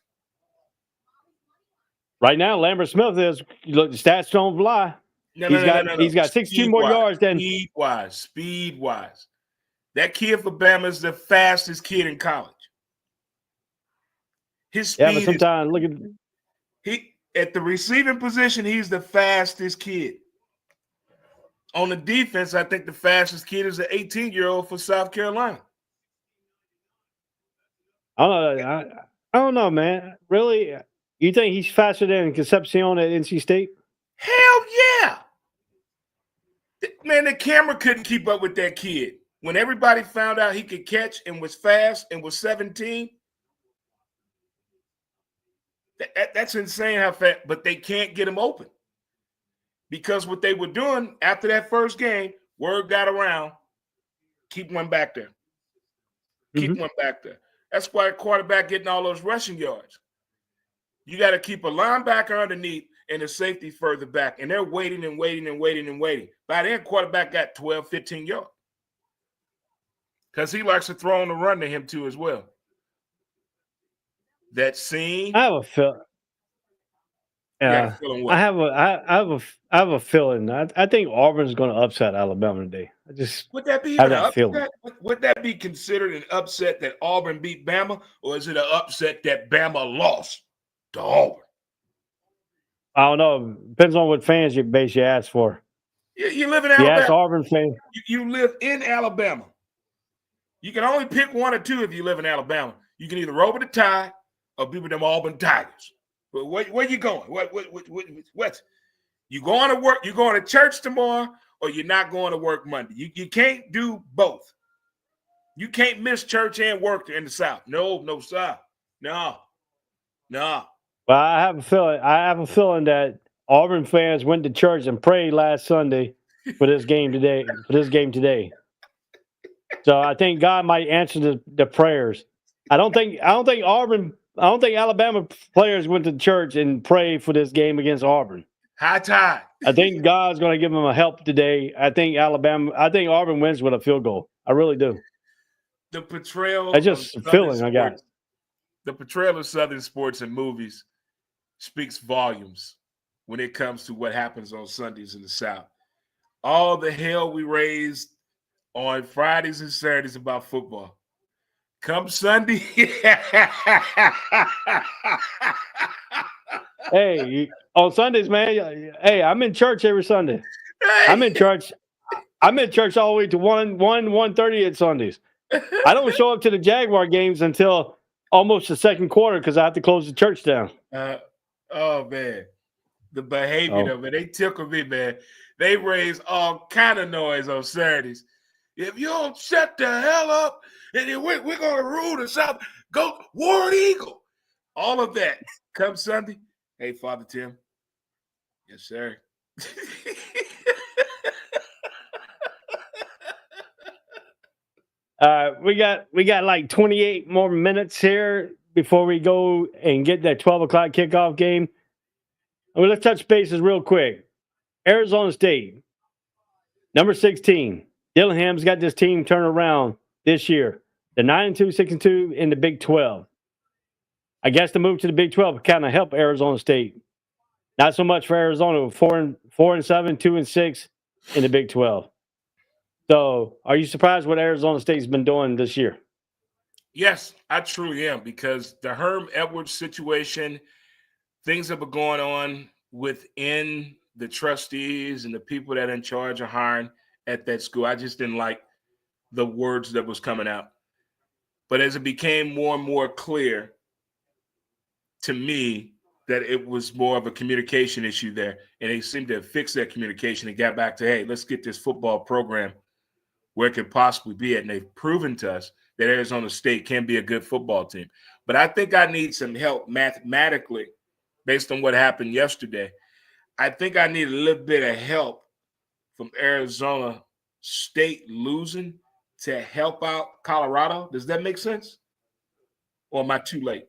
Right now, Lambert Smith is, look, the stats don't lie. He's got 62 more yards than Speed-wise. That kid for Bama is the fastest kid in college. His speed but sometimes look at the receiving position, he's the fastest kid. On the defense, I think the fastest kid is the 18-year-old for South Carolina. I don't know, man. Really, You think he's faster than Concepcion at NC State? Hell yeah. Man, the camera couldn't keep up with that kid. When everybody found out he could catch and was fast and was 17, that's insane how fast, but they can't get him open. Because what they were doing after that first game, word got around, keep one back there. Keep one back there. That's why the quarterback getting all those rushing yards. You got to keep a linebacker underneath and a safety further back. And they're waiting and waiting and waiting and waiting. By then, quarterback got 12, 15 yards. Because he likes to throw on the run to him too as well. That scene. I have a feel. Yeah, I have a feeling. I think Auburn's going to upset Alabama today. I just would that be have an that upset? feeling. Would that be considered an upset that Auburn beat Bama, or is it an upset that Bama lost to Auburn? I don't know. Depends on what fans you base your ask for. You live in Alabama. Yes, Auburn fans. You live in Alabama. You can only pick one or two if you live in Alabama. You can either roll with the tie or be with them Auburn Tigers. But where you going? What? You going to work? You going to church tomorrow, or you're not going to work Monday? You can't do both. You can't miss church and work in the South. No, sir. No. Well, I have a feeling that Auburn fans went to church and prayed last Sunday for this game today. So I think God might answer the prayers. I don't think Alabama players went to church and prayed for this game against Auburn. High tide. I think God's going to give them a help today. I think Auburn wins with a field goal. I really do. The portrayal. That's just a feeling I got. The portrayal of Southern sports and movies speaks volumes when it comes to what happens on Sundays in the South. All the hell we raised on Fridays and Saturdays about football. Come Sunday. Hey, on Sundays, man. Hey, I'm in church every Sunday. I'm in church all the way to 1:30 at Sundays. I don't show up to the Jaguar games until almost the second quarter because I have to close the church down. Oh, man. The behavior of it, they tickle me, man. They raise all kind of noise on Saturdays. If you don't shut the hell up, and then we're going to rule the South, go War Eagle. All of that. Come Sunday. Hey, Father Tim. Yes, sir. We got like 28 more minutes here before we go and get that 12 o'clock kickoff game. Well, let's touch bases real quick. Arizona State, number 16. Dillingham's got this team turned around this year. They're 9-2, 6-2 in the Big 12. I guess the move to the Big 12 kind of helped Arizona State. Not so much for Arizona, 4-7, 2-6 in the Big 12. So, are you surprised what Arizona State's been doing this year? Yes, I truly am, because the Herm Edwards situation, things that were going on within the trustees and the people that are in charge of hiring at that school. I just didn't like the words that was coming out. But as it became more and more clear to me that it was more of a communication issue there, and they seemed to have fixed that communication and got back to, hey, let's get this football program where it could possibly be at. And they've proven to us that Arizona State can be a good football team. But I think I need some help mathematically based on what happened yesterday. I think I need a little bit of help from Arizona State losing to help out Colorado. Does that make sense? Or am I too late?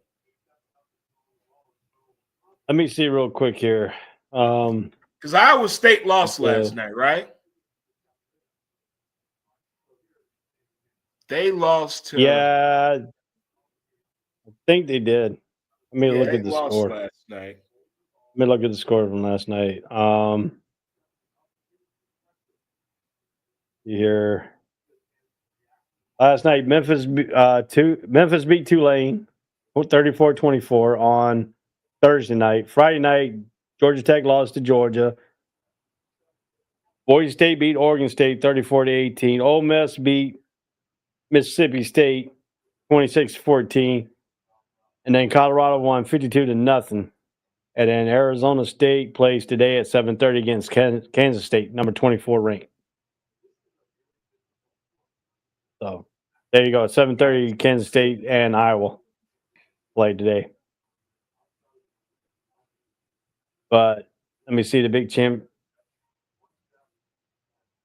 Let me see real quick here. Because Iowa State lost last night, right? They lost to. Yeah, I think they did. Let me look at the score last night. Let me look at the score from last night. Here, last night Memphis beat Tulane 34-24 on Thursday night. Friday night, Georgia Tech lost to Georgia. Boise State beat Oregon State 34-18. Ole Miss beat Mississippi State 26-14. And then Colorado won 52-0 And then Arizona State plays today at 7:30 against Kansas State, number 24 ranked. So there you go. 7:30 Kansas State and Iowa play today. But let me see the big champ.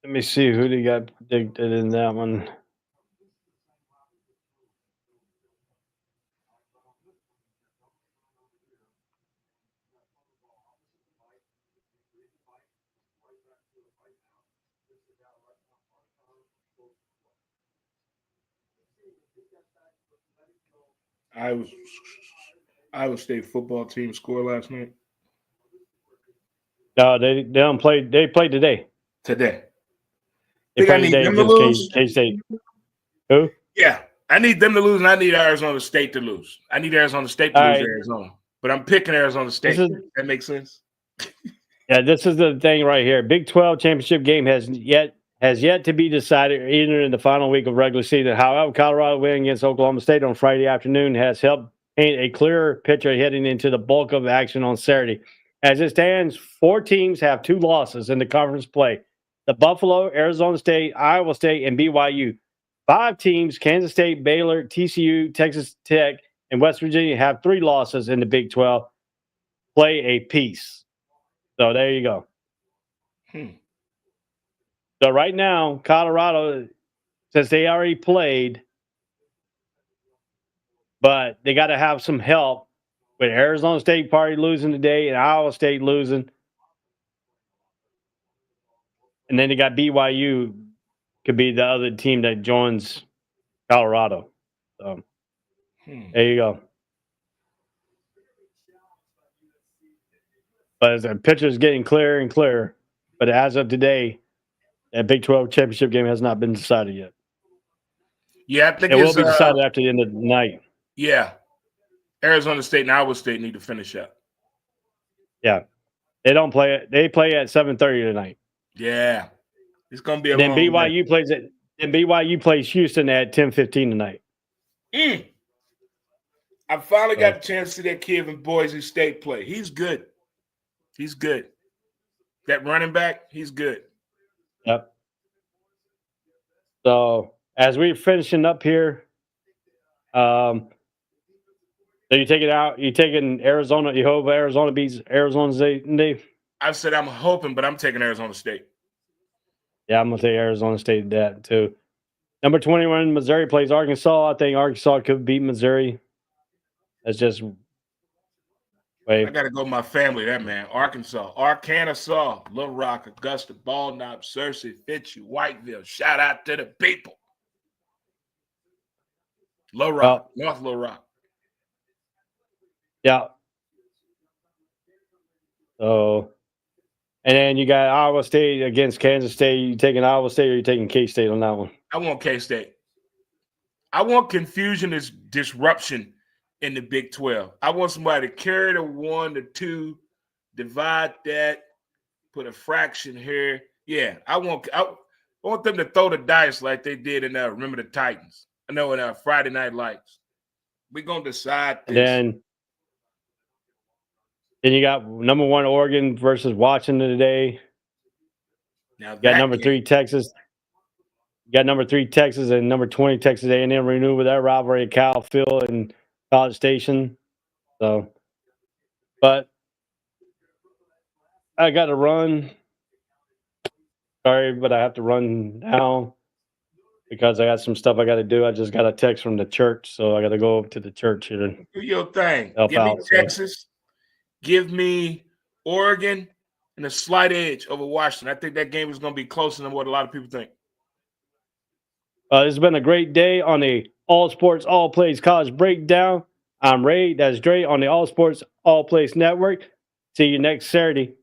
Let me see who they got predicted in that one. Iowa State football team score last night. No, they don't play. They played today. Today. They Think I played need today them to against lose? K-State. Who? Yeah, I need them to lose, and I need Arizona State to lose. I need Arizona State to All lose right. Arizona, but I'm picking Arizona State. That makes sense. Yeah, this is the thing right here. Big 12 championship game has yet to be decided either in the final week of regular season. However, Colorado winning against Oklahoma State on Friday afternoon has helped paint a clearer picture heading into the bulk of action on Saturday. As it stands, 4 teams have 2 losses in the conference play. The Buffalo, Arizona State, Iowa State, and BYU. 5 teams, Kansas State, Baylor, TCU, Texas Tech, and West Virginia, have 3 losses in the Big 12. Play a piece. So there you go. So right now, Colorado, since they already played, but they got to have some help with Arizona State probably losing today and Iowa State losing. And then they got BYU could be the other team that joins Colorado. So there you go. But as the picture is getting clearer and clearer, but as of today, that Big 12 championship game has not been decided yet. Yeah, I think it will be decided after the end of the night. Yeah. Arizona State and Iowa State need to finish up. Yeah. They don't play it. They play at 7:30 tonight. Yeah. It's gonna be a then long BYU day. plays it. Then BYU plays Houston at 10:15 tonight. I finally got a chance to see that kid from Boise State play. He's good. He's good. That running back, he's good. Yep. So as we're finishing up here, so you take it out. You taking Arizona. You hope Arizona beats Arizona State. I said I'm hoping, but I'm taking Arizona State. Yeah, I'm gonna take Arizona State that too. Number 21, Missouri plays Arkansas. I think Arkansas could beat Missouri. That's just I gotta go with my family, that man. Arkansas, Little Rock, Augusta, Bald Knob, Searcy, Fitzhugh, Whiteville. Shout out to the people. Little Rock, North Little Rock. Yeah. So, and then you got Iowa State against Kansas State. You taking Iowa State or you taking K-State on that one? I want K-State. I want confusion is disruption in the Big 12. I want somebody to carry the 1, the 2, divide that, put a fraction here. Yeah, I want them to throw the dice like they did in Remember the Titans. I know in Friday Night Lights. We're gonna decide this. Then you got number 1 Oregon versus Washington today. Now you got number 3 Texas. You got number 3 Texas and number 20 Texas A&M renew with that rivalry at Cal Field and College Station. So, but I got to run. Sorry, but I have to run now because I got some stuff I got to do. I just got a text from the church, so I got to go to the church here. Do your thing. Give me Texas. Give me Oregon and a slight edge over Washington. I think that game is going to be closer than what a lot of people think. It's been a great day on the All Sports, All Plays College Breakdown. I'm Ray. That's Dre on the All Sports, All Plays Network. See you next Saturday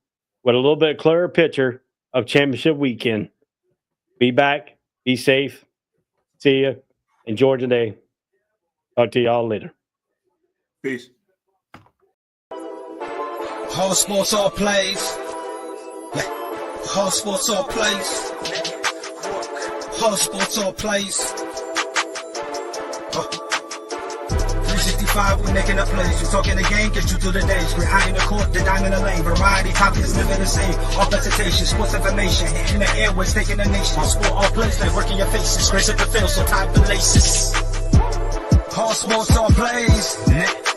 with a little bit clearer picture of championship weekend. Be back. Be safe. See you. Enjoy today. Talk to y'all later. Peace. All sports, all plays. All sports, all plays. All sports, all plays. 365 5, we making a place. We talking the game, get you through the days. Great eye in the court, the dime in the lane. Variety, topics, living the same. All presentation, sports information. Hitting the airways, taking the nation. All sport, all plays, like working your faces. Grace at the field, so tie the laces. All sports, all plays.